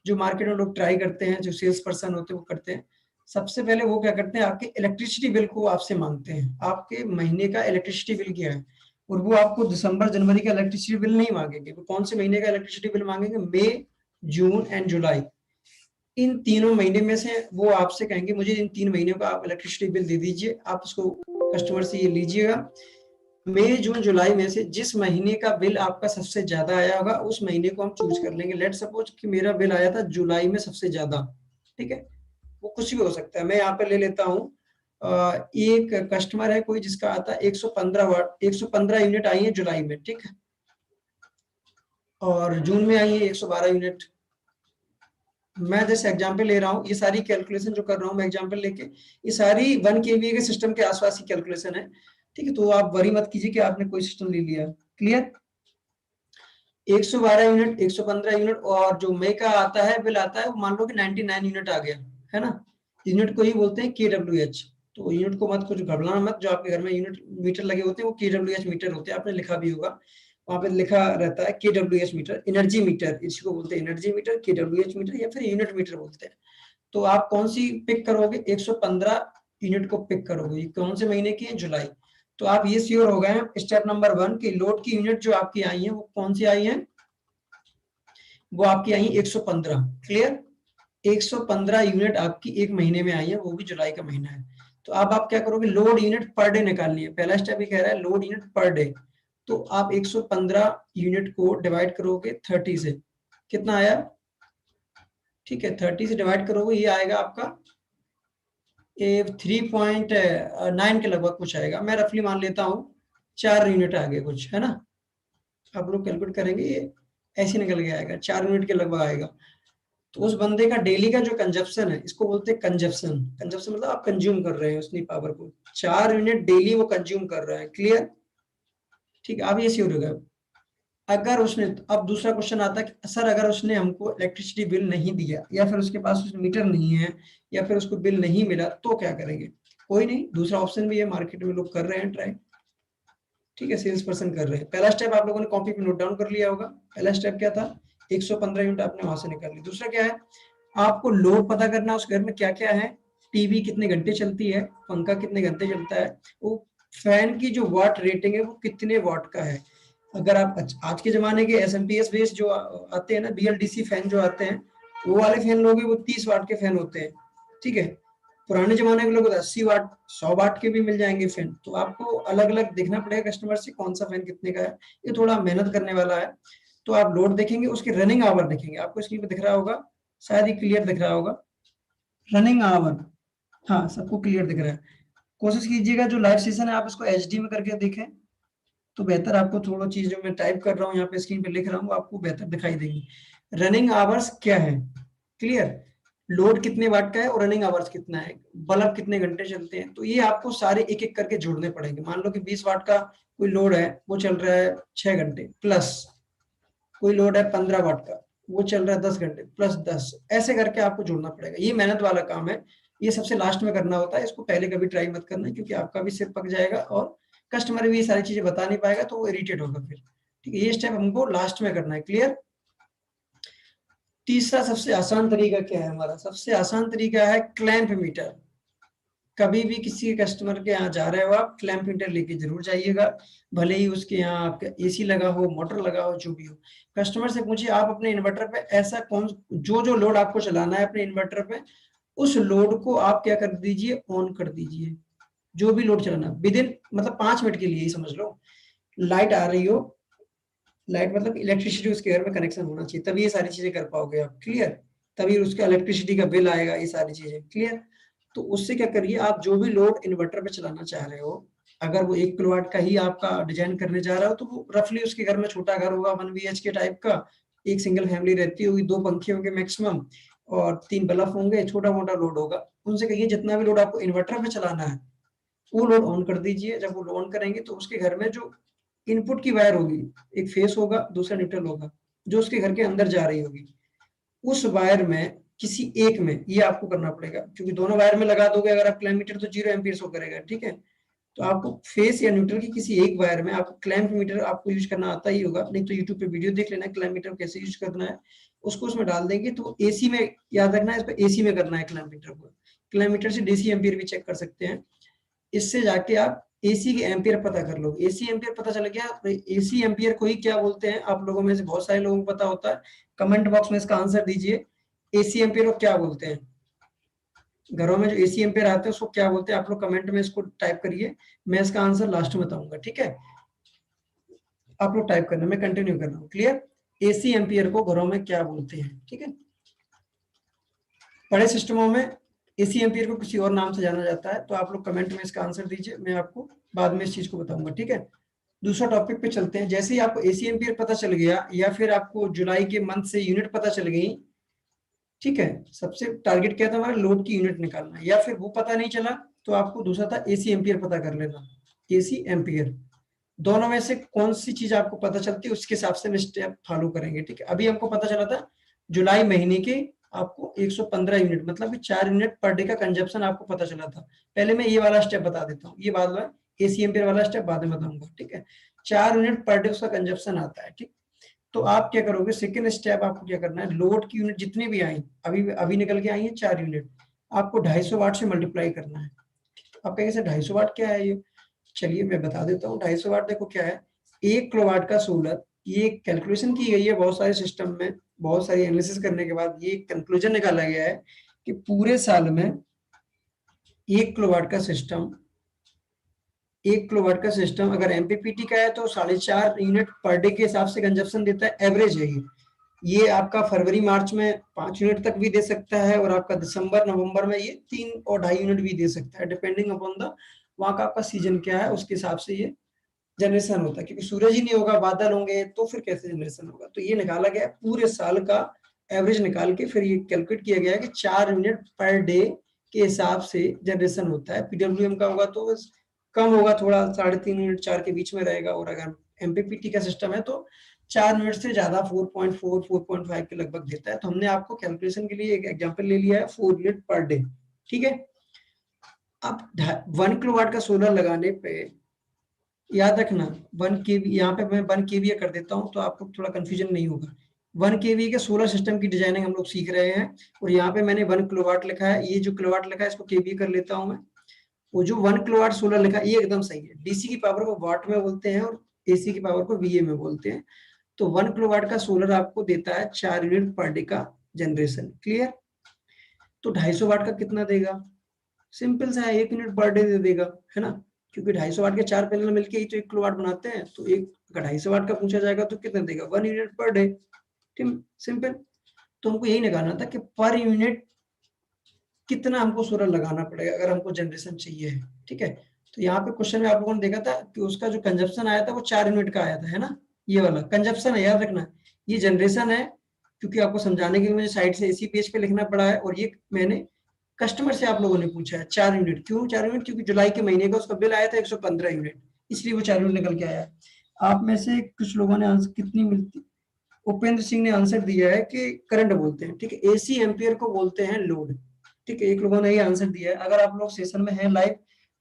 जो मार्केट में लोग ट्राई करते हैं, जो सेल्स पर्सन होते हैं वो करते हैं। सबसे पहले वो क्या करते हैं, आपके इलेक्ट्रिसिटी बिल को आपसे मांगते हैं, आपके महीने का इलेक्ट्रिसिटी बिल क्या है। और वो आपको दिसंबर जनवरी का इलेक्ट्रिसिटी बिल नहीं मांगेंगे। वो कौन से महीने का इलेक्ट्रिसिटी बिल मांगेंगे, मई, जून एंड जुलाई। इन तीनों महीने में से वो आपसे कहेंगे मुझे इन 3 महीनों का आप इलेक्ट्रिसिटी बिल दे दीजिए। आप उसको कस्टमर से ये लीजिएगा, मई जून जुलाई में से जिस महीने का बिल आपका सबसे ज्यादा आया होगा उस महीने को हम चूज कर लेंगे। लेट सपोज कि मेरा बिल आया था जुलाई में सबसे ज्यादा। ठीक है, वो कुछ भी हो सकता है। मैं यहाँ पे ले लेता हूँ, एक कस्टमर है कोई जिसका आता है 115 वाट, 115 यूनिट आई है जुलाई में। ठीक है, और जून में आई है 112 यूनिट। मैं जैसे एग्जांपल ले रहा हूँ, ये सारी कैलकुलेशन जो कर रहा हूँ मैं एग्जांपल लेके, ये सारी 1 केवीए के सिस्टम के आसपास की कैलकुलेशन है। ठीक है, तो आप वरी मत कीजिए कि आपने कोई सिस्टम ले लिया। क्लियर। 112 यूनिट, 115 यूनिट, और जो मई का आता है बिल आता है वो मान लो कि 99 यूनिट आ गया है ना। यूनिट को ही बोलते हैं KWH। तो यूनिट को मत कुछ घबराना मत, जो आपके घर में यूनिट मीटर लगे होते हैं वो KWH मीटर होते हैं। आपने लिखा भी होगा, वहां पे लिखा रहता है KWH मीटर, एनर्जी मीटर, इसको बोलते हैं एनर्जी मीटर, KWH मीटर या फिर यूनिट मीटर बोलते हैं। तो आप कौन सी पिक करोगे, 115 यूनिट को पिक करोगे। कौन से महीने की है, जुलाई। तो आप ये श्योर हो गए स्टेप नंबर 1 की लोड की यूनिट जो आपकी आई है वो कौन सी आई है, वो आपकी आई 115। क्लियर। 115 यूनिट आपकी एक महीने में आई है, वो भी जुलाई का महीना है। तो अब आप क्या करोगे, लोड यूनिट पर डे निकालनी है। पहला स्टेप ये कह रहा है लोड यूनिट पर डे। तो आप 115 यूनिट को डिवाइड करोगे 30 से, कितना आया, ठीक है 30 से डिवाइड करोगे, ये आएगा आपका 3.9 के लगभग कुछ आएगा। मैं रफली मान लेता हूँ 4 यूनिट आ गए कुछ, है ना। आप लोग कैलकुलेट करेंगे, ये ऐसे निकल के आएगा 4 यूनिट के लगभग आएगा। तो उस बंदे का डेली का जो कंजप्शन है, इसको बोलते हैं कंजप्शन। कंजप्शन मतलब आप कंज्यूम कर रहे हैं उसकी पावर को, 4 यूनिट डेली वो कंज्यूम कर रहा है। क्लियर। ठीक है, अब ये श्योर होगा। अगर उसने, अब दूसरा क्वेश्चन आता है कि सर अगर उसने हमको इलेक्ट्रिसिटी बिल नहीं दिया, या फिर उसके पास मीटर नहीं है, या फिर उसको बिल नहीं मिला, तो क्या करेंगे। कोई नहीं, दूसरा ऑप्शन भी है, मार्केट में लोग कर रहे हैं ट्राई। ठीक है, सेल्स पर्सन कर रहे हैं। पहला स्टेप आप लोगों ने कॉपी पे नोट डाउन कर लिया होगा। पहला स्टेप क्या था, 115 यूनिट आपने वहां से निकाल ली। दूसरा क्या है, आपको लोड पता करना, उस घर में क्या क्या है, टीवी कितने घंटे चलती है, पंखा कितने घंटे चलता है, वो फैन की जो वाट रेटिंग है वो कितने वाट का है। अगर आप आज के जमाने के SMPS बेस जो आते हैं ना, BLDC फैन जो आते हैं, वो वाले फैन लोगे वो 30 वाट के फैन होते हैं। ठीक है, पुराने जमाने के लोग 80 वाट 100 वाट के भी मिल जाएंगे फैन। तो आपको अलग अलग देखना पड़ेगा कस्टमर से कौन सा फैन कितने का है। ये थोड़ा मेहनत करने वाला है। तो आप लोड देखेंगे, उसके रनिंग आवर देखेंगे, आपको स्क्रीन पे दिख रहा होगा, शायद ही क्लियर दिख रहा होगा रनिंग आवर। हाँ, सबको क्लियर दिख रहा है। कोशिश कीजिएगा जो लाइव सेशन है आप इसको HD में करके देखें तो बेहतर, आपको थोड़ा चीज जो मैं टाइप कर रहा हूँ यहाँ पे स्क्रीन पे लिख रहा हूँ आपको बेहतर दिखाई देगी। रनिंग आवर्स क्या है, क्लियर। लोड कितने वाट का है और रनिंग आवर्स कितना है, बल्ब कितने घंटे चलते हैं। तो ये आपको सारे एक एक करके जोड़ने पड़ेंगे। मान लो कि 20 वाट का कोई लोड है, वो चल रहा है 6 घंटे, प्लस कोई लोड है 15 वाट का, वो चल रहा है 10 घंटे, प्लस 10, ऐसे करके आपको जोड़ना पड़ेगा। ये मेहनत वाला काम है, ये सबसे लास्ट में करना होता है। इसको पहले कभी ट्राई मत करना, क्योंकि आपका भी सिर पक जाएगा और कस्टमर भी ये सारी चीजें बता नहीं पाएगा, तो वो इरिटेट होगा फिर। ठीक है, ये स्टेप हमको लास्ट में करना है। क्लियर। तीसरा सबसे आसान तरीका क्या है हमारा? सबसे आसान तरीका है क्लैंप मीटर। कभी भी किसी कस्टमर के यहाँ जा रहे हो आप, क्लैंप मीटर लेके जरूर जाइएगा। भले ही उसके यहाँ आपका एसी लगा हो, मोटर लगा हो, जो भी हो। कस्टमर से पूछिए आप अपने इन्वर्टर पे ऐसा कौन, जो जो लोड आपको चलाना है अपने इन्वर्टर पे, उस लोड को आप क्या कर दीजिए, ऑन कर दीजिए। जो भी लोड चलाना विद इन, मतलब 5 मिनट के लिए ही समझ लो। लाइट आ रही हो, लाइट मतलब इलेक्ट्रिसिटी उसके घर में कनेक्शन होना चाहिए, तभी ये सारी चीजें कर पाओगे आप। क्लियर। तभी उसका इलेक्ट्रिसिटी का बिल आएगा, ये सारी चीजें। क्लियर। तो उससे क्या करिए, आप जो भी लोड इन्वर्टर पे चलाना चाह रहे हो, अगर वो 1 किलोवाट का ही आपका डिजाइन करने जा रहा हो, तो वो रफली उसके घर में छोटा घर होगा, 1 BHK टाइप का, एक सिंगल फैमिली रहती होगी, 2 पंखे होंगे मैक्सिमम, और 3 बल्ब होंगे, छोटा मोटा लोड होगा। उनसे कहिए जितना भी लोड आपको इन्वर्टर पे चलाना है, वो लोड ऑन कर दीजिए। जब वो ऑन करेंगे तो उसके घर में जो इनपुट की वायर होगी, एक फेस होगा, दूसरा न्यूट्रल होगा, जो उसके घर के अंदर जा रही होगी, उस वायर में किसी एक में, ये आपको करना पड़ेगा, क्योंकि दोनों वायर में लगा दोगे अगर आप क्लैंप मीटर, तो 0 एम्पीयर शो करेगा। ठीक है, तो आपको फेस या न्यूट्रल की किसी एक वायर में आपको क्लैंप मीटर आपको यूज करना आता ही होगा, नहीं तो यूट्यूब पे वीडियो देख लेना क्लैंप मीटर कैसे यूज करना है। उसको उसमें डाल देंगे तो एसी में, याद रखना है इस पर एसी में करना है क्लैंप मीटर को। क्लैंप मीटर से डीसी एम्पीयर भी चेक कर सकते हैं। इससे जाके आप एसी के एम्पियर पता कर लोगे। एसी एम्पियर पता चल गया, एसी एम्पियर को ही क्या बोलते हैं, आप लोगों में से बहुत सारे लोगों को पता होता है। कमेंट बॉक्स में इसका आंसर दीजिए, एसी एम्पियर को क्या बोलते हैं। घरों में जो एसी एम्पियर आते हैं उसको क्या बोलते हैं, आप लोग कमेंट में इसको टाइप करिए, मैं इसका आंसर लास्ट में बताऊंगा। ठीक है, आप लोग टाइप करना, मैं कंटिन्यू कर रहा हूँ। क्लियर। एसी एम्पियर को घरों में क्या बोलते हैं। ठीक है, बड़े सिस्टमों में एसी एम्पियर को किसी और नाम से जाना जाता है, तो आप लोग कमेंट में इसका आंसर दीजिए, मैं आपको बाद में इस चीज को बताऊंगा। ठीक है, दूसरा टॉपिक पे चलते हैं। जैसे ही आपको एसी एम्पियर पता चल गया, या फिर आपको जुलाई के मंथ से यूनिट पता चल गई, ठीक है, सबसे टारगेट क्या था हमारा, लोड की यूनिट निकालना। या फिर वो पता नहीं चला, तो आपको दूसरा था एसी एम्पियर पता कर लेना। एसी एम्पियर, दोनों में से कौन सी चीज आपको पता चलती है, उसके हिसाब से हम स्टेप फॉलो करेंगे। ठीक है, अभी हमको पता चला था जुलाई महीने के आपको 115 यूनिट, मतलब कि 4 यूनिट पर डे का कंजप्शन आपको पता चला था। पहले मैं ये वाला स्टेप बता देता हूँ, ये बाद में एसी एम्पियर वाला स्टेप बाद में बताऊंगा। ठीक है, 4 यूनिट पर डे उसका कंजप्शन आता है। ठीक, तो आप क्या करोगे, सेकेंड स्टेप आपको क्या करना है, लोड की यूनिट जितनी भी आई, अभी अभी निकल के आई है 4 यूनिट, आपको 250 वाट से मल्टीप्लाई करना है। आप कहेंगे सर 250 वाट क्या है ये, चलिए मैं बता देता हूँ। 250 वाट देखो क्या है, 1 किलोवाट का सोलर, ये कैलकुलेशन की गई है बहुत सारे सिस्टम में, बहुत सारी एनालिसिस करने के बाद ये कंक्लूजन निकाला गया है कि पूरे साल में 1 किलोवाट का सिस्टम, 1 किलोवाट का सिस्टम अगर एमपीपीटी का है तो 4.5 यूनिट पर डे के हिसाब से कंजप्शन देता है, एवरेज है ये आपका फरवरी मार्च में 5 यूनिट तक भी दे सकता है, और आपका दिसंबर नवंबर में ये 3 और 2.5 यूनिट भी दे सकता है, डिपेंडिंग अपॉन द वहाँ का आपका सीजन क्या है, उसके हिसाब से ये जनरेशन होता है। क्योंकि सूरज ही नहीं होगा, बादल होंगे, तो फिर कैसे जनरेशन होगा। तो ये निकाला गया है पूरे साल का एवरेज निकाल के, फिर ये कैलकुलेट किया गया है कि 4 यूनिट पर डे के हिसाब से जनरेशन होता है। पीडब्ल्यूएम का होगा तो कम होगा थोड़ा, 3.5 यूनिट 4 के बीच में रहेगा, और अगर एमपीपीटी का सिस्टम है तो 4 यूनिट से ज्यादा 4.4 4.5 के लगभग देता है। तो हमने आपको कैलकुलेशन के लिए एक एग्जांपल ले लिया है 4 यूनिट पर डे। ठीक है, अब 1 किलोवाट का सोलर लगाने पे याद रखना 1 kV, यहाँ पे मैं 1 kVA कर देता हूँ तो आपको थोड़ा कंफ्यूजन नहीं होगा। 1 kVA के सोलर सिस्टम की डिजाइनिंग हम लोग सीख रहे हैं, और यहाँ पे मैंने 1 किलोवाट लिखा है, ये जो किलोवाट लिखा है इसको केवी कर लेता हूँ मैं। वो जो 1 किलोवाट सोलर लिखा है ये एकदम सही है। डीसी की पावर को वाट में बोलते हैं और एसी की पावर को वीए में बोलते हैं। तो 1 किलोवाट का सोलर आपको देता है 4 यूनिट पर डे का जनरेशन। क्लियर। तो 250 वाट का कितना देगा, सिंपल सा है, 1 यूनिट पर डे दे देगा, है ना, क्योंकि 250 वाट के 4 पैनल मिलके ही तो 1 किलोवाट बनाते हैं। तो एक अगर 250 वाट का पूछा जाएगा तो कितना देगा, 1 यूनिट पर डे। ठीक, सिंपल। तो हमको यही निकालना था कि पर यूनिट कितना हमको सोलर लगाना पड़ेगा अगर हमको जनरेशन चाहिए है। ठीक है, तो यहाँ पे क्वेश्चन में आप लोगों ने देखा था कि उसका जो कंजप्शन आया था वो 4 यूनिट का आया था, है ना, ये वाला कंजप्शन है, याद रखना। ये जनरेशन है, क्योंकि आपको समझाने के लिए मुझे साइड से इसी पेज पे लिखना पड़ा है, और ये मैंने कस्टमर से आप लोगों ने पूछा है 4 यूनिट। क्यों 4 यूनिट? क्योंकि जुलाई के महीने का उसका बिल आया था 115 यूनिट, इसलिए वो 4 यूनिट निकल के आया। आप में से कुछ लोगों ने आंसर कितनी मिलती, उपेंद्र सिंह ने आंसर दिया है कि करंट बोलते हैं, ठीक है। एसी एम्पियर को बोलते हैं लोड, ठीक है। एक लोगों ने ये आंसर दिया है। अगर आप लोग सेशन में हैं लाइव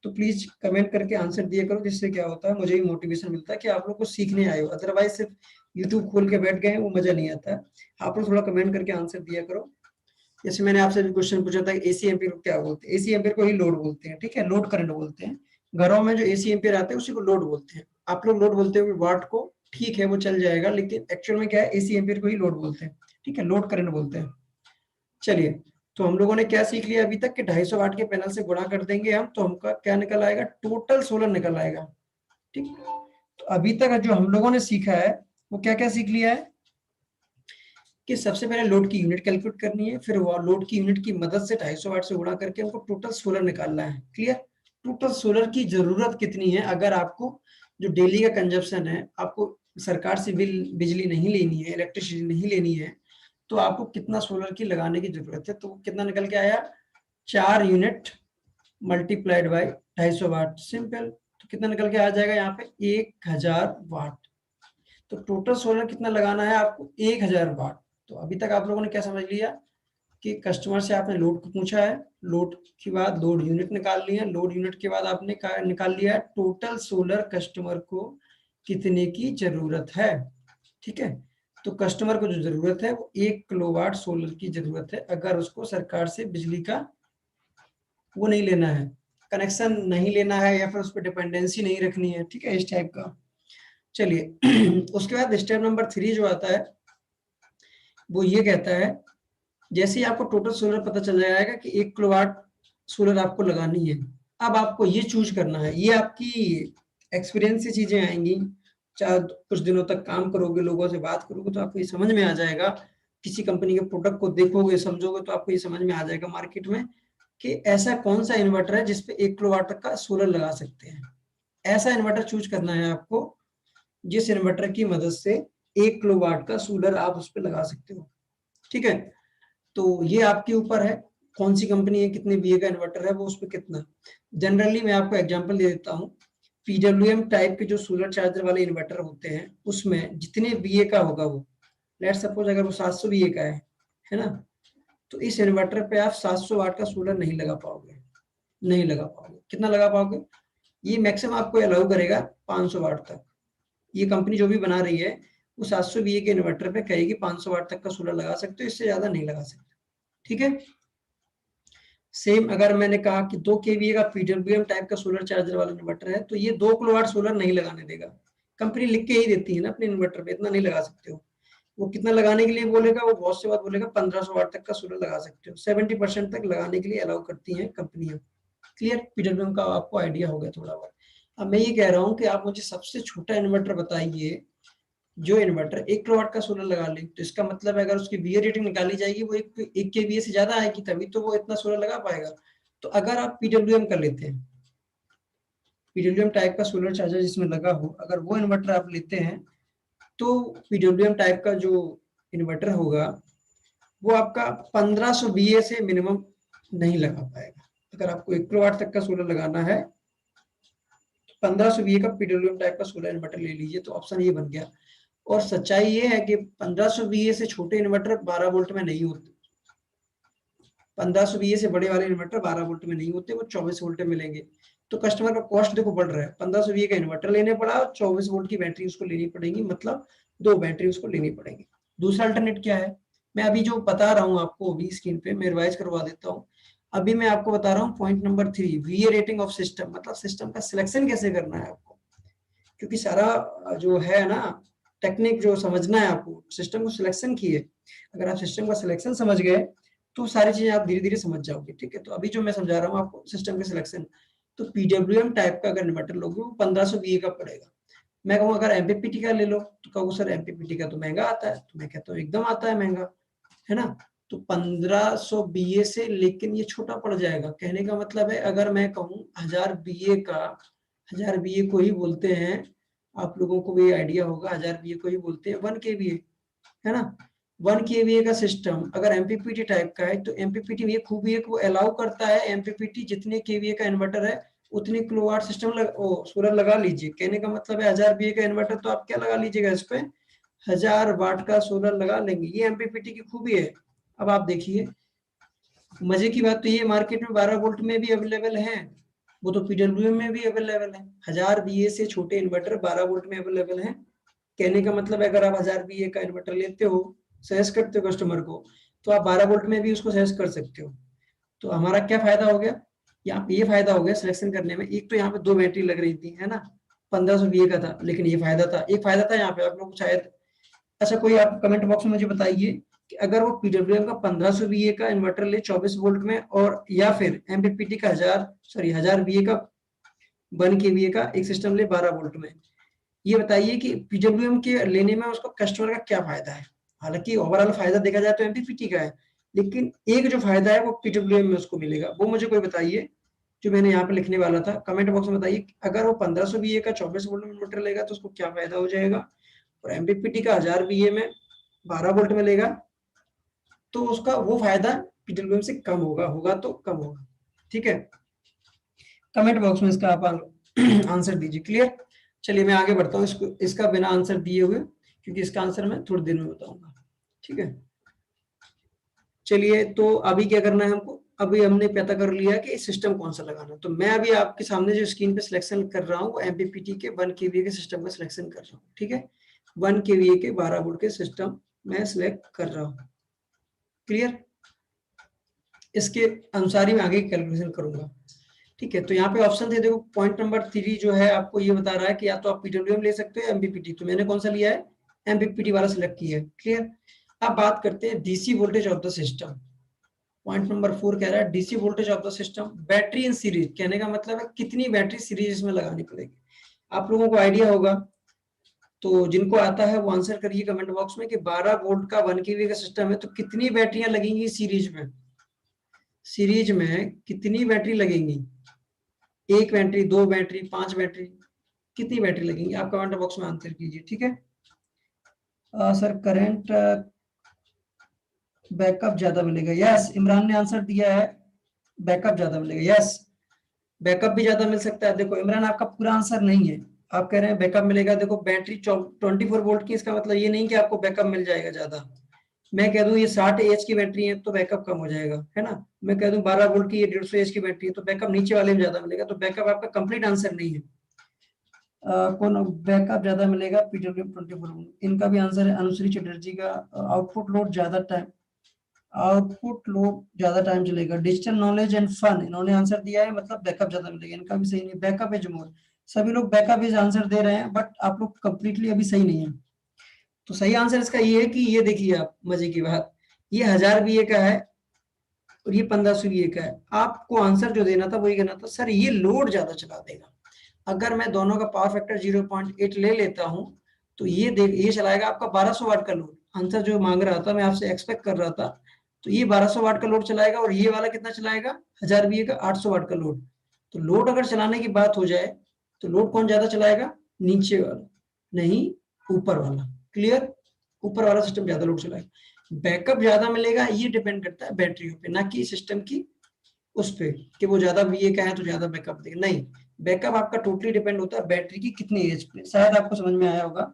तो प्लीज कमेंट करके आंसर दिया करो, जिससे क्या होता है मुझे ही मोटिवेशन मिलता है कि आप लोग को सीखने आए हो। अदरवाइज सिर्फ यूट्यूब खोल के बैठ गए वो मजा नहीं आता है। आप लोग थोड़ा कमेंट करके आंसर दिया करो। जैसे मैंने आपसे भी क्वेश्चन पूछा था एसी एम्पियर को क्या बोलते हैं, एसी एम्पियर को ही लोड बोलते हैं, ठीक है। लोड करंट बोलते हैं। घरों में जो एसी एम्पियर आते हैं उसी को लोड बोलते हैं। आप लोग लोड बोलते हो वाट को, ठीक है वो चल जाएगा, लेकिन एक्चुअल में क्या है, एसी एम्पियर को ही लोड बोलते हैं, ठीक है। लोड करंट बोलते हैं। चलिए, तो हम लोगों ने क्या सीख लिया अभी तक कि 250 वाट के पैनल से गुणा कर देंगे हम, तो हमका क्या निकल आएगा, टोटल सोलर निकल आएगा, ठीक। तो अभी तक जो हम लोगों ने सीखा है वो क्या क्या सीख लिया है कि सबसे पहले लोड की यूनिट कैलकुलेट करनी है, फिर वो लोड की यूनिट की मदद से 250 वाट से गुणा करके हमको टोटल सोलर निकालना है। क्लियर? टोटल सोलर की जरूरत कितनी है, अगर आपको जो डेली का कंजप्शन है, आपको सरकार से बिजली नहीं लेनी है, इलेक्ट्रिसिटी नहीं लेनी है, तो आपको कितना सोलर की लगाने की जरूरत है। तो कितना निकल के आया, 4 unit multiplied by 250 watt, simple. तो कितना निकल के आ जाएगा यहाँ पे, 1000 वाट। तो टोटल सोलर कितना लगाना है आपको, 1000 वाट। तो अभी तक आप लोगों ने क्या समझ लिया कि कस्टमर से आपने लोड को पूछा है, लोड के बाद लोड यूनिट निकाल लिया, लोड यूनिट के बाद आपने निकाल लिया टोटल सोलर कस्टमर को कितने की जरूरत है, ठीक है। तो कस्टमर को जो जरूरत है वो 1 किलोवाट सोलर की जरूरत है, अगर उसको सरकार से बिजली का वो नहीं लेना है, कनेक्शन नहीं लेना है, या फिर उस पर डिपेंडेंसी नहीं रखनी है, ठीक है, इस टाइप का। चलिए उसके बाद स्टेप नंबर 3 जो आता है वो ये कहता है, जैसे ही आपको टोटल सोलर पता चल जाएगा कि 1 किलोवाट सोलर आपको लगानी है, अब आपको ये चूज करना है। ये आपकी एक्सपीरियंस से चीजें आएंगी, चाहे कुछ दिनों तक काम करोगे, लोगों से बात करोगे, तो आपको ये समझ में आ जाएगा। किसी कंपनी के प्रोडक्ट को देखोगे, समझोगे, तो आपको ये समझ में आ जाएगा मार्केट में कि ऐसा कौन सा इन्वर्टर है जिसपे 1 किलोवाट तक का सोलर लगा सकते हैं। ऐसा इन्वर्टर चूज करना है आपको जिस इन्वर्टर की मदद से 1 किलोवाट का सोलर आप उस पर लगा सकते हो, ठीक है। तो ये आपके ऊपर है, कौन सी कंपनी है, कितने बीए का इन्वर्टर है, वो उस पर कितना। जनरली मैं आपको एग्जांपल दे देता हूँ, पीडब्ल्यूएम टाइप के जो सोलर चार्जर वाले इन्वर्टर होते हैं उसमें जितने बीए का होगा वो, लेट सपोज अगर वो 700 बीए का है ना, तो इस इन्वर्टर पे आप 700 वाट का सोलर नहीं लगा पाओगे, नहीं लगा पाओगे। कितना लगा पाओगे, ये मैक्सिमम आपको अलाउ करेगा 500 वाट तक। ये कंपनी जो भी बना रही है वो 700 बीए के इन्वर्टर पे कहेगी 500 वाट तक का सोलर लगा सकते हो, इससे ज्यादा नहीं लगा सकते, ठीक है। सेम अगर मैंने कहा कि 2 केवीए का पीडब्ल्यूएम टाइप का सोलर चार्जर वाला इन्वर्टर है, तो ये 2 किलोवाट सोलर नहीं लगाने देगा। कंपनी लिख के ही देती है ना अपने इन्वर्टर पे, इतना नहीं लगा सकते हो। वो कितना लगाने के लिए बोलेगा, वो बहुत से बात बोलेगा 1500 वाट तक का सोलर लगा सकते हो। 70% तक लगाने के लिए अलाउ करती हैं कंपनियां। क्लियर? पीडब्ल्यूएम का आपको आइडिया हो गया थोड़ा बहुत। अब मैं ये कह रहा हूँ कि आप मुझे सबसे छोटा इन्वर्टर बताइए जो इन्वर्टर 1 किलोवाट का सोलर लगा ले। तो इसका मतलब है अगर उसकी वीए रेटिंग निकाली जाएगी वो एक केवीए से ज्यादा आएगी, तभी तो वो इतना सोलर लगा पाएगा। तो अगर आप पीडब्ल्यूएम कर लेते हैं, पीडब्ल्यूएम टाइप का सोलर चार्जर जिसमें लगा हो, अगर वो इन्वर्टर आप लेते हैं, तो पीडब्ल्यूएम टाइप का जो इन्वर्टर होगा वो आपका 1500 बीए से मिनिमम नहीं लगा पाएगा। अगर आपको 1 किलोवाट तक का सोलर लगाना है, 1500 बीए का पीडब्ल्यूएम टाइप का सोलर इन्वर्टर ले लीजिए। तो ऑप्शन ये बन गया। और सच्चाई ये है कि 1500 बीए से छोटे इन्वर्टर 12 वोल्ट में नहीं होते, 1500 बीए से बड़े वाले इन्वर्टर 12 वोल्ट में नहीं होते, वो 24 वोल्ट में मिलेंगे। तो कस्टमर का कॉस्ट देखो बढ़ रहा है, 1500 बीए का इन्वर्टर लेने पड़ा और 24 वोल्ट की बैटरी उसको लेनी पड़ेगी, मतलब 2 बैटरी उसको लेनी पड़ेगी। दूसरा अल्टरनेट क्या है, मैं अभी जो बता रहा हूँ आपको अभी स्क्रीन पे मैं रिवाइज करवा देता हूँ। अभी मैं आपको बता रहा हूँ point number 3, वीए rating of system, मतलब सिस्टम का सिलेक्शन कैसे करना है आपको। क्योंकि सारा जो है ना टेक्निक जो समझना है आपको, सिस्टम को सिलेक्शन की है। अगर आप सिस्टम का सिलेक्शन समझ गए तो सारी चीजें आप धीरे धीरे समझ जाओगे, ठीक है। तो अभी जो मैं समझा रहा हूँ आपको सिस्टम के सिलेक्शन, तो पीडब्ल्यूएम टाइप का अगर इन्वर्टर लोगे वो 1500 बीए का पड़ेगा। मैं कहूँ अगर एमपीपीटी का ले लो, तो कहूँ सर एमपीपीटी का तो महंगा आता है, तो मैं कहता हूँ एकदम आता है महंगा, है ना। तो 1500 बीए से, लेकिन ये छोटा पड़ जाएगा। कहने का मतलब है अगर मैं कहूँ 1000 बीए का, 1000 बीए को ही बोलते हैं, आप लोगों को भी आइडिया होगा 1000 बीए को ही बोलते हैं 1 केवीए, है ना। 1 kVA का सिस्टम अगर एमपीपीटी टाइप का है तो एमपीपीटी में ये खूबी है कि वो अलाउ करता है एमपीपीटी जितने केवीए का इन्वर्टर है उतने किलोवाट सिस्टम सोलर लगा लीजिए। कहने का मतलब है 1000 VA का इन्वर्टर तो आप क्या लगा लीजिएगा, इस पे 1000 वाट का सोलर लगा लेंगे। ये एमपीपीटी की खूबी है। अब आप देखिए मजे की बात तो ये मार्केट में 12 वोल्ट में भी अवेलेबल है, वो तो पीडब्ल्यूएम में भी अवेलेबल है। 1000 VA से छोटे इन्वर्टर 12 वोल्ट में अवेलेबल है। कहने का मतलब है अगर आप 1000 VA का इन्वर्टर लेते हो, सजेस्ट करते हो कस्टमर को, तो आप 12 वोल्ट में भी उसको सजेस्ट कर सकते हो। तो हमारा क्या फायदा हो गया यहाँ पे, ये फायदा हो गया सिलेक्शन करने में। एक तो यहाँ पे 2 बैटरी लग रही थी, है ना, 1500 VA का था, लेकिन ये फायदा था, एक फायदा था यहाँ पे आप लोग शायद। अच्छा कोई आप कमेंट बॉक्स में मुझे बताइए कि अगर वो पीडब्ल्यूएम का 1500 VA का इन्वर्टर ले 24 वोल्ट में, और या फिर एमपीपीटी का 1000 VA का 1 kVA का एक सिस्टम ले 12 वोल्ट में, ये बताइए कि पीडब्ल्यूएम के लेने में उसको कस्टमर का क्या फायदा है। हालांकि ओवरऑल फायदा देखा जाए तो एमपीपीटी का है, लेकिन एक जो फायदा है वो पीडब्ल्यूएम में उसको मिलेगा, वो मुझे कोई बताइए जो मैंने यहाँ पे लिखने वाला था। कमेंट बॉक्स में बताइए अगर वो 1500 VA का 24 वोल्ट में इन्वर्टर लेगा तो उसको क्या फायदा हो जाएगा, और एमपीपीटी का 1000 VA में 12 वोल्ट में लेगा तो उसका वो फायदा पीडब्ल्यूएम से कम होगा, होगा तो कम होगा। ठीक है, कमेंट बॉक्स में इसका आप आंसर दीजिए। क्लियर, चलिए मैं आगे बढ़ता हूँ इसको, इसका बिना आंसर दिए हुए, क्योंकि इसका आंसर मैं थोड़ी देर में बताऊंगा। ठीक है, चलिए तो अभी क्या करना है हमको, अभी हमने पता कर लिया कि सिस्टम कौन सा लगाना है। तो मैं अभी आपके सामने जो स्क्रीन पे सिलेक्शन कर रहा हूँ वो एमपीपीटी के 1 kVA के सिस्टम का सिलेक्शन कर रहा हूँ। ठीक है, 1 kVA के 12 वोल्ट के सिस्टम मैं सिलेक्ट कर रहा हूँ। क्लियर, इसके अनुसार ही मैं आगे कैलकुलेशन करूंगा। ठीक है, तो यहाँ पे ऑप्शन थे देखो, पॉइंट नंबर 3 जो है आपको ये बता रहा है कि या तो आप पीडब्ल्यूएम ले सकते हो एमपीपीटी, तो मैंने कौन सा लिया है, एमपीपीटी वाला सिलेक्ट किया है। क्लियर, अब बात करते हैं DC voltage of the system. Point number 4 कह रहा है DC voltage of the system battery in series, कहने का मतलब है कितनी बैटरी सीरीज में लगानी पड़ेगी। आप लोगों को आइडिया होगा, तो जिनको आता है वो आंसर करिए कमेंट बॉक्स में कि 12 वोल्ट का 1 kVA का सिस्टम है तो कितनी बैटरियां लगेंगी सीरीज में, सीरीज में कितनी बैटरी लगेंगी, 1 बैटरी, 2 बैटरी, 5 बैटरी, कितनी बैटरी लगेंगी, आप कमेंट बॉक्स में आंसर कीजिए। ठीक है, सर करंट बैकअप ज्यादा मिलेगा, यस इमरान ने आंसर दिया है, बैकअप ज्यादा मिलेगा, यस बैकअप भी ज्यादा मिल सकता है। देखो इमरान आपका पूरा आंसर नहीं है, आप कह रहे हैं बैकअप मिलेगा, देखो बैटरी 24 वोल्ट की, इसका मतलब ये नहीं कि आपको बैकअप मिल जाएगा ज्यादा। मैं कह दूं ये 60 एच की बैटरी है तो बैकअप कम हो जाएगा, है ना। मैं कह दूं 12 वोल्ट की ये 150 एच की बैटरी है तो बैकअप नीचे वाले में ज्यादा मिलेगा, तो बैकअप आपका कंप्लीट आंसर नहीं है। कौन बैकअप ज्यादा मिलेगा, पीडब्ल्यूएम 24, इनका भी आंसर है अनुश्री चटर्जी का। आउटपुट लोड ज्यादा टाइम, आउटपुट लोड ज्यादा टाइम चलेगा। डिजिटल नॉलेज एंड फन इन्होंने आंसर दिया है, मतलब बैकअप ज्यादा मिलेगा, इनका भी सही नहीं, बैकअप इज मोर। सभी लोग बैकअप इज आंसर दे रहे हैं, बट आप लोग कंप्लीटली अभी सही नहीं है। तो सही आंसर इसका ये है कि ये देखिए आप मजे की बात, ये 1000 VA का है और ये 1500 VA का है। आपको आंसर जो देना था वही कहना था सर ये लोड ज्यादा चला देगा। अगर मैं दोनों का पावर फैक्टर 0.8 ले लेता हूं तो ये चलाएगा आपका 1200 वाट का लोड। आंसर जो मांग रहा था, मैं आपसे एक्सपेक्ट कर रहा था, तो ये 1200 वाट का लोड चलाएगा, और ये वाला कितना चलाएगा 1000 VA का 800 वाट का लोड। तो लोड अगर चलाने की बात हो जाए तो लोड कौन ज्यादा चलाएगा, नीचे वाला नहीं, ऊपर वाला। क्लियर, ऊपर वाला सिस्टम ज्यादा लोड चलाएगा। बैकअप ज्यादा मिलेगा ये डिपेंड करता है बैटरियों पे, ना कि सिस्टम की उस पे कि वो ज्यादा VA का है तो ज्यादा बैकअप देगा, नहीं। बैकअप आपका टोटली डिपेंड होता है बैटरी की कितनी एज पे। शायद आपको समझ में आया होगा।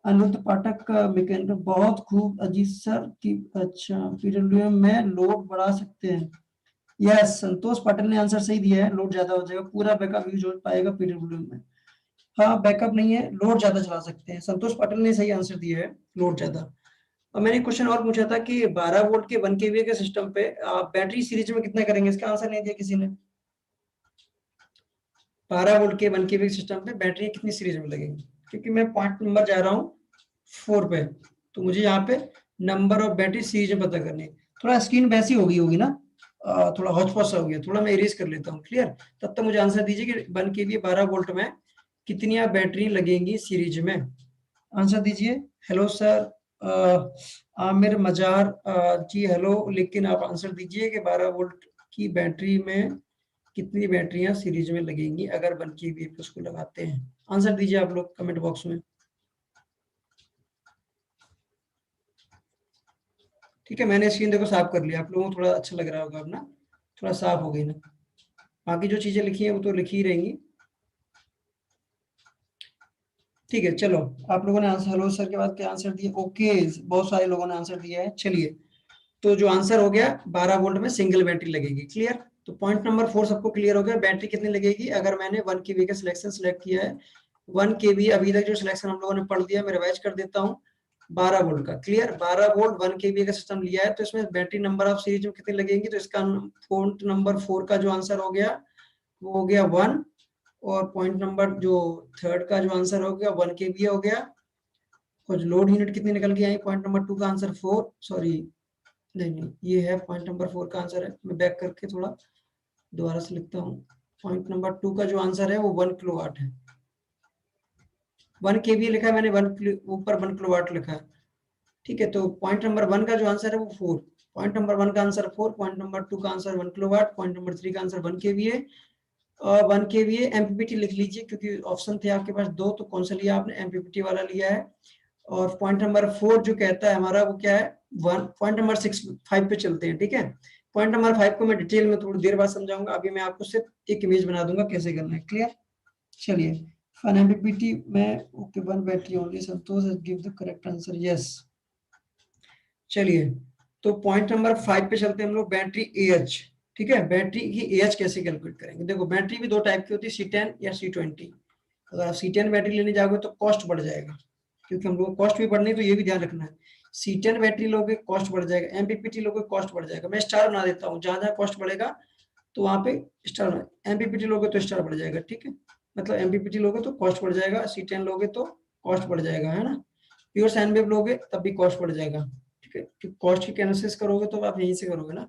अनिरुद्ध पाठक का मैकेनिक बहुत खूब, अजीत सर की, अच्छा पीडब्ल्यूएम में लोड बढ़ा सकते हैं। यस संतोष पाटिल ने आंसर सही दिया है, लोड ज्यादा हो जाएगा, पूरा बैकअप यूज हो पाएगा पीडब्ल्यूएम में। हाँ बैकअप नहीं है, लोड ज्यादा चला सकते हैं, संतोष पाटिल ने सही आंसर दिया है, लोड ज्यादा। और मैंने क्वेश्चन और पूछा था कि 12 वोल्ट के 1 kVA के सिस्टम पे आप बैटरी सीरीज में कितना करेंगे, इसका आंसर नहीं दिया किसी ने। 12 वोल्ट के 1 kVA के सिस्टम पे बैटरी कितनी सीरीज में लगेंगी, क्योंकि मैं पॉइंट नंबर जा रहा हूँ 4 पे, तो मुझे यहाँ पे नंबर ऑफ बैटरी सीरीज में पता करनी है। थोड़ा स्क्रीन वैसी हो गई होगी ना, थोड़ा हौच पौच हो गया, थोड़ा मैं इरेज कर लेता हूँ। क्लियर, तब तक मुझे आंसर दीजिए कि 1 kVA 12 वोल्ट में कितनी बैटरी लगेंगी सीरीज में, आंसर दीजिए। हेलो सर, आमिर मजार जी हेलो, लेकिन आप आंसर दीजिए कि 12 वोल्ट की बैटरी में कितनी बैटरियां सीरीज में लगेंगी अगर 1 kVA पे उसको लगाते हैं। आंसर दीजिए आप लोग कमेंट बॉक्स में। ठीक है, मैंने स्क्रीन देखो साफ कर लिया, आप लोगों को थोड़ा अच्छा लग रहा होगा अब ना, थोड़ा साफ हो गई ना। बाकी जो चीजें लिखी है वो तो लिखी ही रहेंगी। ठीक है, चलो आप लोगों ने आंसर, हेलो सर के बाद क्या आंसर दिया, ओके, बहुत सारे लोगों ने आंसर दिया है। चलिए, तो जो आंसर हो गया 12 वोल्ट में सिंगल बैटरी लगेगी, क्लियर। तो पॉइंट नंबर 4 सबको क्लियर हो गया। बैटरी कितनी लगेगी, अगर मैंने 1 केवी का सिलेक्शन सिलेक्ट किया है, 1 केवी अभी तक जो सिलेक्शन हम लोगों ने पढ़ दिया, मैं रिवाइज कर देता हूँ। 12 वोल्ट का, क्लियर, 12 वोल्ट 1 केवी का सिस्टम लिया है, तो इसमें बैटरी नंबर ऑफ सीरीज में कितनी लगेंगी, तो इसका पॉइंट नंबर 4 का जो आंसर हो गया वो हो गया 1, और पॉइंट नंबर जो थर्ड का जो आंसर हो गया 1 केवी हो गया। कुछ लोड यूनिट कितनी निकल के आई, पॉइंट नंबर 2 का आंसर 4, सॉरी नहीं नहीं, ये है पॉइंट नंबर 4 का आंसर है। मैं बैक करके थोड़ा दोबारा से लिखता हूँ। पॉइंट नंबर 2 का जो आंसर है वो 1 किलोवाट है। 1 केवी लिखा है मैंने, ऊपर 1 किलोवाट लिखा है, ठीक है। तो पॉइंट नंबर 1 का जो आंसर है वो 4, पॉइंट नंबर 1 का आंसर 4, पॉइंट नंबर 2 का आंसर 1 किलोवाट, पॉइंट नंबर 3 का आंसर 1 केवी है। 1 केवी एमपीपीटी लिख लीजिए, क्योंकि ऑप्शन थे आपके पास दो, तो कौन सा लिया आपने, एमपीपीटी वाला लिया है। और पॉइंट नंबर 4 जो कहता है हमारा वो क्या है, 1। पॉइंट नंबर 6 5 पे चलते हैं, ठीक है। पॉइंट नंबर 5 को मैं डिटेल में थोड़ी देर बाद समझाऊंगा, अभी मैं आपको सिर्फ एक इमेज बना दूंगा कैसे करना है, क्लियर। चलिए, फन एमपीपीटी में okay, 1 battery only, Santosh give the correct answer, yes. चलिए, तो पॉइंट नंबर 5 पे चलते हैं हम लोग, बैटरी एएच, ठीक है। बैटरी की एएच कैसे कैलकुलेट करेंगे, देखो बैटरी भी दो टाइप की होती है, C10 या C20। अगर आप C10 बैटरी लेने जाओगे तो कॉस्ट बढ़ जाएगा, क्योंकि हम लोग कॉस्ट भी बढ़नी है, तो ये भी ध्यान रखना है। C10 बैटरी लोगे कॉस्ट बढ़ जाएगा, एमपीपीटी लोगे कॉस्ट बढ़ जाएगा। मैं स्टार बना देता हूँ, जहां जहां कॉस्ट बढ़ेगा तो वहां पे स्टार, एमपीपीटी लोगे तो स्टार बढ़ जाएगा, ठीक है। मतलब एमपीपीटी लोगे तो कॉस्ट बढ़ जाएगा, C10 लोगे तो कॉस्ट बढ़ जाएगा, है ना। प्योर साइन वेव लोगे तब भी कॉस्ट बढ़ जाएगा, ठीक है। कॉस्ट की कैलकुलेशन करोगे तो आप यहीं से करोगे ना।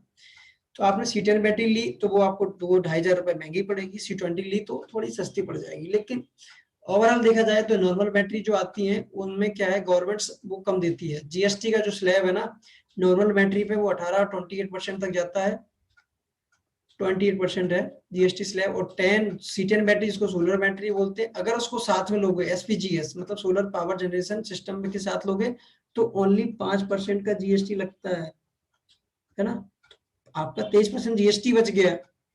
तो आपने C10 बैटरी ली तो वो आपको 2-2,500 रुपए महंगी पड़ेगी, C20 ली तो थोड़ी सस्ती पड़ जाएगी। लेकिन ओवरऑल देखा जाए तो नॉर्मल बैटरी जो आती है उनमें क्या है, गवर्नमेंट वो कम देती है। जीएसटी का जो स्लैब है ना, नॉर्मल बैटरी पे वो 28% तक जाता है, 28% है जीएसटी स्लैब। और 10 बैटरी, जिसको सोलर बैटरी बोलते हैं, अगर उसको साथ में लोगे एसपीजीएस मतलब सोलर पावर जनरेशन सिस्टम में के साथ लोगे तो ओनली 5% का जीएसटी लगता है ना। आपका 23% जीएसटी बच गया,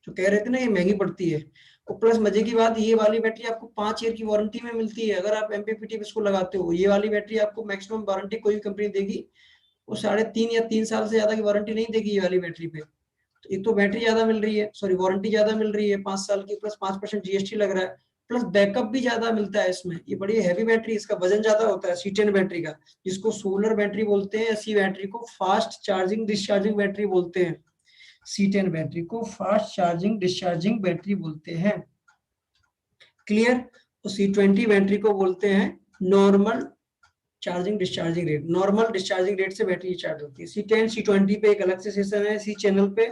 जो कह रहे थे ना ये महंगी पड़ती है। और प्लस मजे की बात, ये वाली बैटरी आपको 5 ईयर की वारंटी में मिलती है, अगर आप एमपीपीटी पे इसको लगाते हो। ये वाली बैटरी आपको मैक्सिमम वारंटी कोई भी कंपनी देगी, वो 3.5 या 3 साल से ज्यादा की वारंटी नहीं देगी ये वाली बैटरी पे। तो एक तो बैटरी ज्यादा मिल रही है, सॉरी वारंटी ज्यादा मिल रही है 5 साल की, प्लस 5% जीएसटी लग रहा है, प्लस बैकअप भी ज्यादा मिलता है इसमें। ये बड़ी हैवी बैटरी, इसका वजन ज्यादा होता है C10 बैटरी का, जिसको सोलर बैटरी बोलते हैं। ऐसी बैटरी को फास्ट चार्जिंग डिस्चार्जिंग बैटरी बोलते हैं। C10 बैटरी को फास्ट चार्जिंग डिस्चार्जिंग बैटरी बोलते हैं, क्लियर। तो C20 बैटरी को बोलते हैं normal charging discharging rate. Normal discharging rate से बैटरी चार्ज होती है। C10 C20 पे एक अलग से सेशन है C चैनल पे,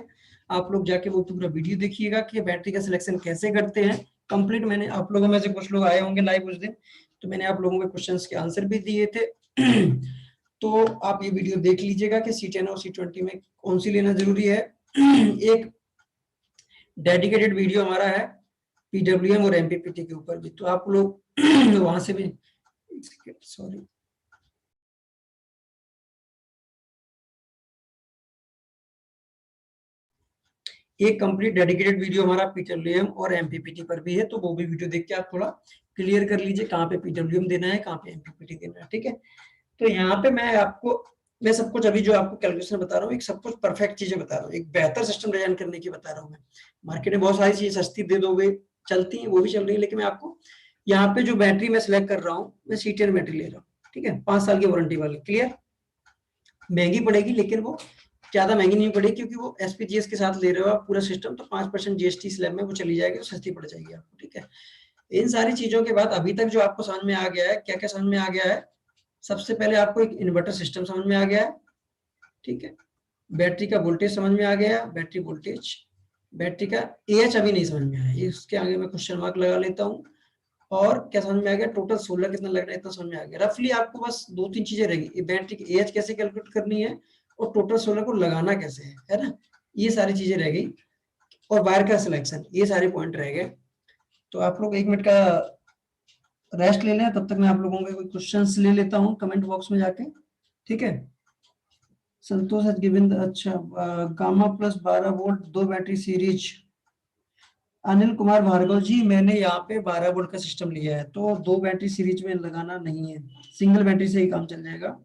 आप लोग जाके वो पूरा वीडियो देखिएगा कि बैटरी का सिलेक्शन कैसे करते हैं कंप्लीट। मैंने आप लोगों में से कुछ लोग आए होंगे लाइव उस दिन, तो मैंने आप लोगों के क्वेश्चंस के आंसर भी दिए थे। तो आप ये वीडियो देख लीजिएगा कि C10 और C20 में कौन सी लेना जरूरी है। एक डेडिकेटेड वीडियो हमारा है पीडब्ल्यूएम और एमपीपीटी के ऊपर भी, तो आप लोग वहां से भी, सॉरी एक कंप्लीट डेडिकेटेड वीडियो हमारा पीडब्ल्यूएम और एमपीपीटी पर भी है, तो वो भी वीडियो देख के आप थोड़ा क्लियर कर लीजिए कहाँ पे पीडब्ल्यूएम देना है, कहाँ पे एमपीपीटी देना है, ठीक है। तो यहाँ पे मैं सब कुछ अभी जो आपको कैलकुलेशन बता रहा हूँ, एक सब कुछ परफेक्ट चीजें बता रहा हूँ, एक बेहतर सिस्टम डिजाइन करने की बता रहा हूँ मैं। मार्केट में बहुत सारी चीजें सस्ती दे दोगे, चलती है, वो भी चल रही है, लेकिन मैं आपको यहाँ पे जो बैटरी मैं सिलेक्ट कर रहा हूँ, मैं C10 बैटरी ले रहा हूँ, ठीक है, 5 साल की वारंटी वाली, क्लियर। महंगी पड़ेगी, लेकिन वो ज्यादा महंगी नहीं पड़ेगी, क्योंकि वो एसपीजीएस के साथ ले रहे हो आप पूरा सिस्टम, तो 5% जीएसटी स्लैब में वो चली जाएगी, तो सस्ती पड़ जाएगी आपको, ठीक है। इन सारी चीजों के बाद अभी तक जो आपको समझ में आ गया है, क्या क्या समझ में आ गया है, सबसे पहले आपको एक इन्वर्टर सिस्टम समझ में आ गया है, ठीक है। बैटरी का वोल्टेज समझ में आ गया, बैटरी वोल्टेज, बैटरी का एएच अभी नहीं समझ में आया, इसके आगे मैं क्वेश्चन मार्क लगा लेता हूँ। और क्या समझ में आ गया, टोटल सोलर कितना लग रहा है, इतना समझ में आ गया। रफली आपको बस 2-3 चीजें रहेगी, बैटरी की एएच कैसे कैलकुलेट करनी है और टोटल सोलर को लगाना कैसे है ना, ये सारी चीजें रह गई। और वायर का सिलेक्शन, ये सारे पॉइंट रह गए। तो आप लोग 1 मिनट का रेस्ट ले लें, तब तक मैं आप लोगों के कोई क्वेश्चंस ले लेता हूँ कमेंट बॉक्स में जाके, ठीक है। संतोष has given the, अच्छा gamma plus 12 volt 2 battery series. Anil Kumar Bhargava ji, मैंने यहाँ पे 12 वोल्ट का सिस्टम लिया है, तो 2 बैटरी सीरीज में लगाना नहीं है, सिंगल बैटरी से ही काम चल जाएगा।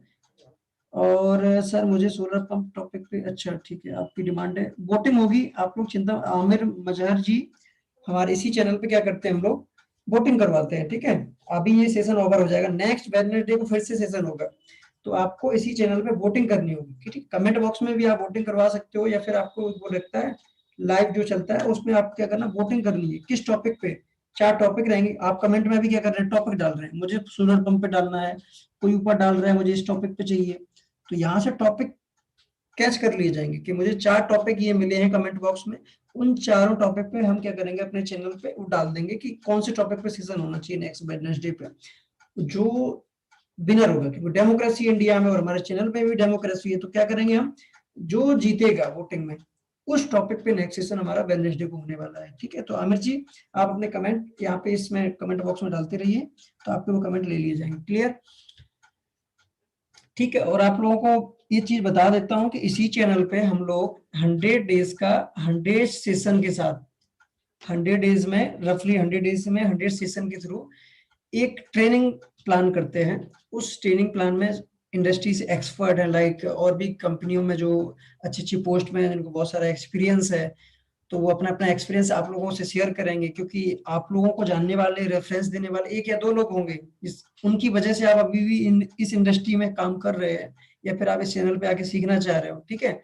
और सर मुझे सोलर पंप टॉपिक पे, अच्छा ठीक है आपकी डिमांड है, वोटिंग होगी, आप लोग चिंता, आमिर मजहर जी, हमारे इसी चैनल पे क्या करते हैं हम लोग, वोटिंग करवाते हैं, ठीक है। अभी ये सेशन ओवर हो जाएगा, नेक्स्ट वेडनेसडे को फिर से सेशन होगा, तो आपको इसी चैनल पे वोटिंग करनी होगी, ठीक है। कमेंट बॉक्स में भी आप वोटिंग करवा सकते हो, या फिर आपको वो लगता है लाइव जो चलता है उसमें आप क्या करना, वोटिंग करनी है किस टॉपिक पे। 4 टॉपिक रहेंगे, आप कमेंट में भी क्या कर रहे हैं, टॉपिक डाल रहे हैं, मुझे सोलर पंप पे डालना है, कोई ऊपर डाल रहा है मुझे इस टॉपिक पे चाहिए, तो यहाँ से टॉपिक कैच कर लिए जाएंगे कि मुझे 4 टॉपिक ये मिले हैं कमेंट बॉक्स में, उन चारों टॉपिक पे हम क्या करेंगे, अपने चैनल पे वो डाल देंगे कि कौन से टॉपिक पे सेशन होना चाहिए नेक्स्ट वेडनेसडे पे। जो विनर होगा, क्योंकि डेमोक्रेसी इंडिया में और हमारे चैनल पे भी डेमोक्रेसी है, तो क्या करेंगे हम, जो जीतेगा वोटिंग में उस टॉपिक पे नेक्स्ट सेशन हमारा वेडनेसडे को होने वाला है, ठीक है। तो आमिर जी आप अपने कमेंट यहाँ पे इसमें कमेंट बॉक्स में डालते रहिए, तो आपके वो कमेंट ले लिए जाएंगे, क्लियर, ठीक है। और आप लोगों को ये चीज बता देता हूँ कि इसी चैनल पे हम लोग 100 डेज का 100 सेशन के साथ, 100 डेज में रफली 100 डेज में 100 सेशन के थ्रू एक ट्रेनिंग प्लान करते हैं। उस ट्रेनिंग प्लान में इंडस्ट्री से एक्सपर्ट है, लाइक और भी कंपनियों में जो अच्छी अच्छी पोस्ट में जिनको बहुत सारा एक्सपीरियंस है, तो वो अपना अपना एक्सपीरियंस आप लोगों से शेयर करेंगे, क्योंकि आप लोगों को जानने वाले, रेफरेंस देने वाले 1 या 2 लोग होंगे, उनकी वजह से आप अभी भी इस इंडस्ट्री में काम कर रहे हैं, या फिर आप इस चैनल पे आके सीखना चाह रहे हो, ठीक है।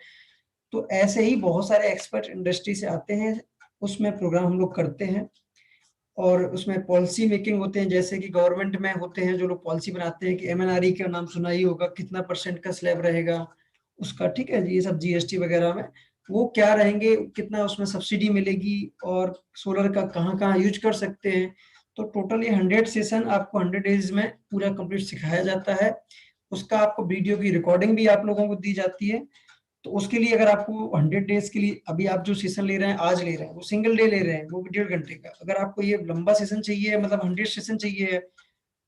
तो ऐसे ही बहुत सारे एक्सपर्ट इंडस्ट्री से आते हैं, उसमें प्रोग्राम हम लोग करते हैं, और उसमें पॉलिसी मेकिंग होते हैं, जैसे कि गवर्नमेंट में होते हैं जो लोग पॉलिसी बनाते हैं, कि एमएनआरई का नाम सुना ही होगा, कितना % का स्लैब रहेगा उसका, ठीक है, ये सब जीएसटी वगैरह में वो क्या रहेंगे, कितना उसमें सब्सिडी मिलेगी, और सोलर का कहाँ कहाँ यूज कर सकते हैं। तो टोटल ये 100 सेशन आपको 100 डेज में पूरा कंप्लीट सिखाया जाता है, उसका आपको वीडियो की रिकॉर्डिंग भी आप लोगों को दी जाती है। तो उसके लिए अगर आपको 100 डेज के लिए, अभी आप जो सेशन ले रहे हैं, आज ले रहे हैं, वो सिंगल डे ले रहे हैं, वो भी 1.5 घंटे का, अगर आपको ये लंबा सेशन चाहिए, मतलब 100 सेशन चाहिए,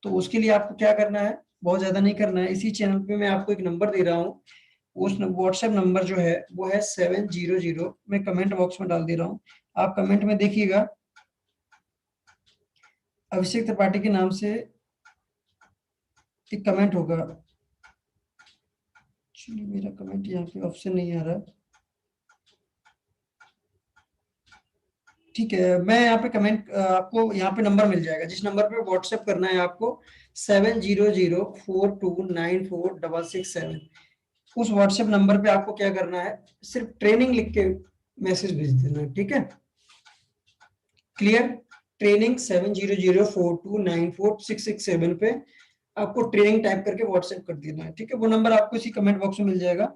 तो उसके लिए आपको क्या करना है, बहुत ज्यादा नहीं करना है, इसी चैनल पे मैं आपको एक नंबर दे रहा हूँ, उस व्हाट्सएप नंबर जो है वो है 700, मैं कमेंट बॉक्स में डाल दे रहा हूँ, आप कमेंट में देखिएगा, अभिषेक त्रिपाठी के नाम से एक कमेंट होगा, चलिए मेरा कमेंट यहाँ पे ऑप्शन नहीं आ रहा, ठीक है, मैं यहाँ पे कमेंट, आपको यहाँ पे नंबर मिल जाएगा, जिस नंबर पे व्हाट्सएप करना है आपको 7004294667, उस व्हाट्सएप नंबर पे आपको क्या करना है, सिर्फ ट्रेनिंग लिख के मैसेज भेज देना है, ठीक है, क्लियर। ट्रेनिंग 7004294667 पे आपको ट्रेनिंग टाइप करके व्हाट्सएप कर देना है, ठीक है, वो नंबर आपको इसी कमेंट बॉक्स में मिल जाएगा।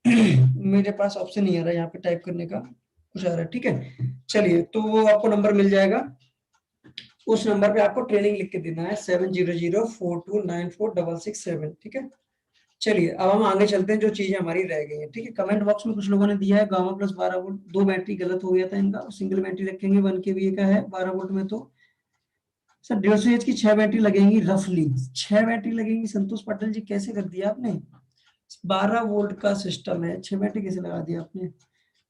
मेरे पास ऑप्शन नहीं आ रहा यहाँ पे टाइप करने का, कुछ आ रहा है, ठीक है, चलिए, तो वो आपको नंबर मिल जाएगा, उस नंबर पे आपको ट्रेनिंग लिख के देना है 7004294667, ठीक है। चलिए अब हम आगे चलते हैं, जो चीजें हमारी रह गई हैं, ठीक है। कमेंट बॉक्स में कुछ लोगों ने दिया है गामा प्लस 12 वोल्ट 2 बैटरी गलत हो गया था इनका, सिंगल बैटरी रखेंगे 1 kVA का है 12 वोल्ट में, तो सर 150 एच की 6 बैटरी लगेंगी, रफली 6 बैटरी लगेंगी, संतोष पाटिल जी कैसे कर दिया आपने, 12 वोल्ट का सिस्टम है, 6 बैटरी कैसे लगा दिया आपने।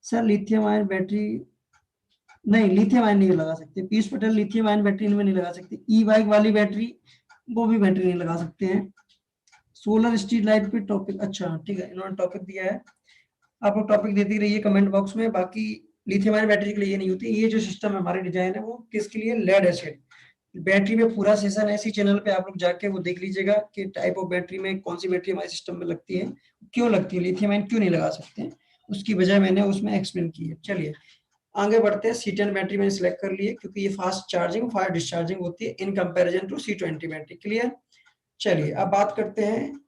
सर लिथियम आयन बैटरी, नहीं लिथियम आयन नहीं लगा सकते, Piyush Patel lithium ion battery इनमें नहीं लगा सकते, ई बाइक वाली बैटरी वो भी बैटरी नहीं लगा सकते हैं। सोलर स्ट्रीट लाइट पे टॉपिक, अच्छा ठीक है, इन्होंने टॉपिक दिया है, आप लोग टॉपिक देते रहिए कमेंट बॉक्स में। बाकी लिथियम आयन बैटरी के लिए ये नहीं होती, ये जो सिस्टम है हमारे डिजाइन है वो किसके लिए, लेड एसिड बैटरी में पूरा सेशन है, इसी चैनल पे आप लोग जाके वो देख लीजिएगा कि टाइप ऑफ बैटरी में कौन सी बैटरी हमारे सिस्टम में लगती है, क्यों लगती है, लिथियम आयन क्यों नहीं लगा सकते हैं, उसकी वजह मैंने उसमें एक्सप्लेन की है। चलिए आगे बढ़ते हैं, C10 बैटरी मैंने सिलेक्ट कर ली है, क्योंकि ये फास्ट चार्जिंग फास्ट डिस्चार्जिंग होती है in comparison to C20 battery, clear. चलिए अब बात करते हैं,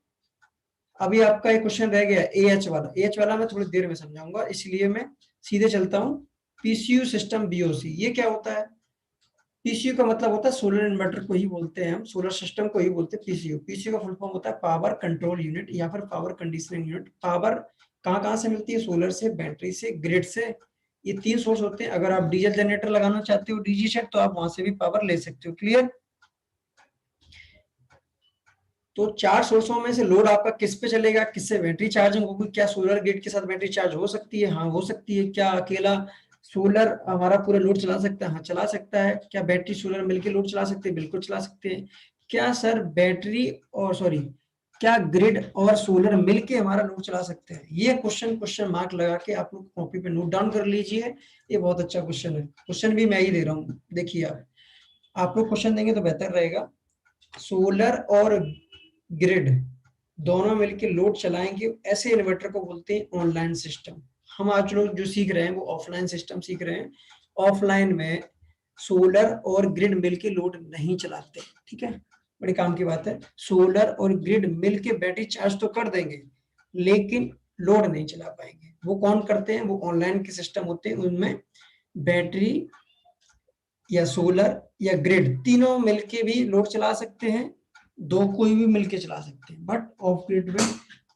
अभी आपका एक क्वेश्चन रह गया AH वाला, AH वाला मैं थोड़ी देर में समझाऊंगा, इसलिए मैं सीधे चलता हूँ। पीसीयू सिस्टम BOC, ये क्या होता है, पीसीयू का मतलब होता है सोलर इन्वर्टर को ही बोलते हैं हम, सोलर सिस्टम को ही बोलते हैं पीसीयू। पीसीयू का फुल फॉर्म होता है पावर कंट्रोल यूनिट या फिर पावर कंडीशनिंग यूनिट। पावर कहाँ कहाँ से मिलती है, सोलर से, बैटरी से, ग्रिड से, ये 3 सोर्स होते हैं। अगर आप डीजल जनरेटर लगाना चाहते हो डीजी सेट, तो आप वहां से भी पावर ले सकते हो, क्लियर। तो 4 सोर्सों में से लोड आपका किस पे चलेगा, किससे बैटरी चार्जिंग होगी, क्या सोलर ग्रिड के साथ बैटरी चार्ज हो सकती है, हाँ हो सकती है। क्या अकेला सोलर हमारा पूरा लोड चला सकता है, हाँ चला सकता है। क्या बैटरी सोलर मिलकर लोड चला सकते हैं, बिल्कुल चला सकते हैं। क्या सर बैटरी और सॉरी क्या ग्रिड और सोलर मिलके हमारा लोड चला सकते हैं, ये क्वेश्चन मार्क लगा के आप लोग कॉपी पे नोट डाउन कर लीजिए। ये बहुत अच्छा क्वेश्चन है, क्वेश्चन भी मैं ही दे रहा हूँ। देखिए आप लोग क्वेश्चन देंगे तो बेहतर रहेगा। सोलर और ग्रिड दोनों मिलकर लोड चलाएंगे, ऐसे इन्वर्टर को बोलते हैं ऑनलाइन सिस्टम। हम आज लोग जो सीख रहे हैं वो ऑफलाइन सिस्टम सीख रहे हैं। ऑफलाइन में सोलर और ग्रिड मिलके लोड नहीं चलाते, ठीक है, बड़े काम की बात है। सोलर और ग्रिड मिलके बैटरी चार्ज तो कर देंगे लेकिन लोड नहीं चला पाएंगे। वो कौन करते हैं, वो ऑनलाइन के सिस्टम होते हैं, उनमें बैटरी या सोलर या ग्रिड तीनों मिलके भी लोड चला सकते हैं, दो कोई भी मिलके चला सकते हैं। बट ऑफ ग्रिड में,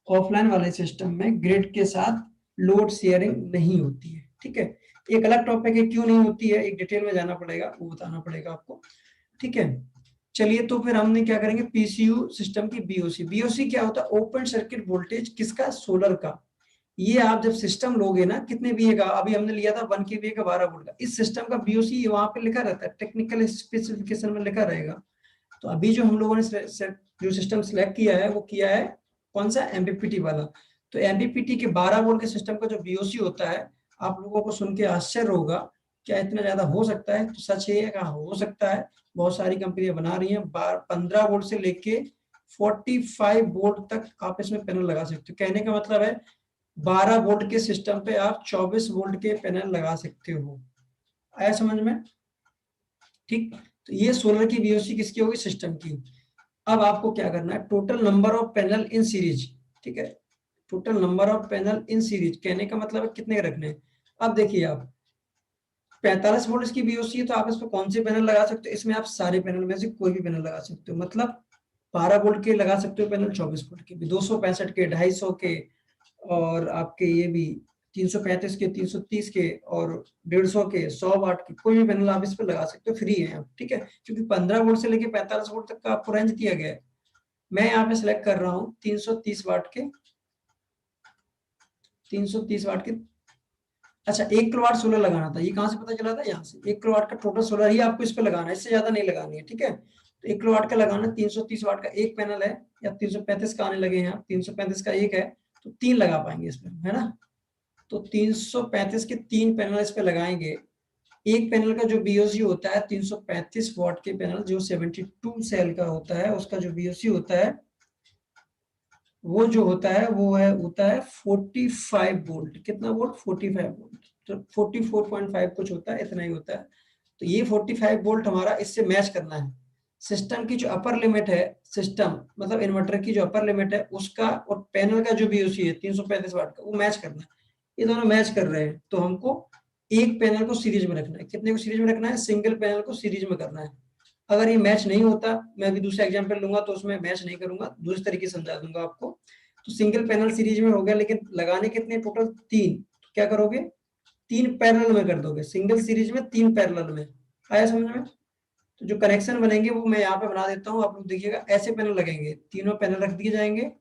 ऑफलाइन वाले सिस्टम में ग्रिड के साथ लोड शेयरिंग नहीं होती है, ठीक है। एक अलग टॉपिक है क्यों नहीं होती है, एक डिटेल में जाना पड़ेगा, वो बताना पड़ेगा आपको, ठीक है। चलिए तो फिर हमने क्या करेंगे, पीसीयू सिस्टम की बीओसी। बीओसी क्या होता है, ओपन सर्किट वोल्टेज किसका, सोलर का। ये आप जब सिस्टम लोगे ना, कितने वीए का, अभी हमने लिया था 1 केवीए का 12 वोल्ट का, इस सिस्टम का बीओसी वहां पे लिखा रहता है, टेक्निकल स्पेसिफिकेशन में लिखा रहेगा। तो अभी जो हम लोगों ने जो सिस्टम सिलेक्ट किया है वो किया है कौन सा, एमपीपीटी वाला। तो एमपीपीटी के 12 वोल्ट के सिस्टम का जो बीओसी होता है, आप लोगों को सुन के आश्चर्य होगा, क्या इतना ज्यादा हो सकता है, तो सच ये है कि हो सकता है। बहुत सारी कंपनियां बना रही हैं, 15 वोल्ट से लेके 45 वोल्ट तक आप इसमें पैनल लगा सकते हो। कहने का मतलब है 12 वोल्ट के सिस्टम पे आप 24 वोल्ट के पैनल लगा सकते हो। आया समझ में, ठीक। तो ये सोलर की बीओसी किसकी होगी, सिस्टम की। अब आपको क्या करना है, total number of panel in series, ठीक है, total number of panel in series, कहने का मतलब है कितने रखने हैं। अब देखिए आप 45 वोल्ट की बीओसी है तो आप इस पर कौन से पैनल लगा सकते हो, इसमें आप सारे पैनल में से कोई भी पैनल लगा सकते हो। मतलब 12 वोल्ट के लगा सकते हो पैनल, 24 वोल्ट के भी, 265 के, 250 के, और आपके ये भी 335 के, 330 के, और 150 के, 100 वाट के, कोई भी पैनल आप इस पर लगा सकते हो, फ्री है आप, ठीक है। क्योंकि 15 वोल्ट से लेके 45 वोल्ट तक का आपको रेंज दिया गया है। मैं यहाँ पे सिलेक्ट कर रहा हूँ 330 वाट के, 330 वाट के। अच्छा 1 किलोवाट सोलर लगाना था, ये कहाँ से पता चला था, यहाँ से। 1 किलोवाट का टोटल सोलर ही आपको इस पे लगाना है, इससे ज्यादा नहीं लगानी है, ठीक है। तो 1 किलोवाट का लगाना, 330 वाट का एक पैनल है, या 335 का आने लगे हैं, 335 का एक है, तो 3 लगा पाएंगे इसमें, है ना। तो 335 के 3 पैनल इस पे लगाएंगे। एक पैनल का जो बीओसी होता है 335 वाट के पैनल जो 72 सेल का होता है, उसका जो बीओसी होता है वो जो होता है वो है होता है 45 वोल्ट। कितना वोल्ट, 45 वोल्ट, तो 44.5 कुछ होता है, इतना ही होता है। तो ये 45 वोल्ट हमारा इससे मैच करना है। सिस्टम की जो अपर लिमिट है, सिस्टम मतलब इन्वर्टर की जो अपर लिमिट है उसका, और पैनल का जो बीओसी है 335 वाट का, वो मैच करना है। ये दोनों मैच कर रहे हैं तो हमको एक पैनल को सीरीज में रखना है। कितने को सीरीज में रखना है, सिंगल पैनल को सीरीज में करना है। अगर ये मैच नहीं होता, मैं अभी दूसरा एग्जांपल लूंगा तो उसमें मैच नहीं करूंगा, दूसरे तरीके से समझा दूंगा आपको। तो सिंगल पैनल सीरीज में हो गया, लेकिन लगाने कितने, टोटल 3। तो क्या करोगे, 3 पैरेलल में कर दोगे, सिंगल सीरीज में 3 पैरेलल में। आया समझ में। तो जो कनेक्शन बनेंगे वो मैं यहाँ पे बना देता हूँ, आप लोग देखिएगा। ऐसे पैनल लगेंगे, तीनों पैनल रख दिए जाएंगे,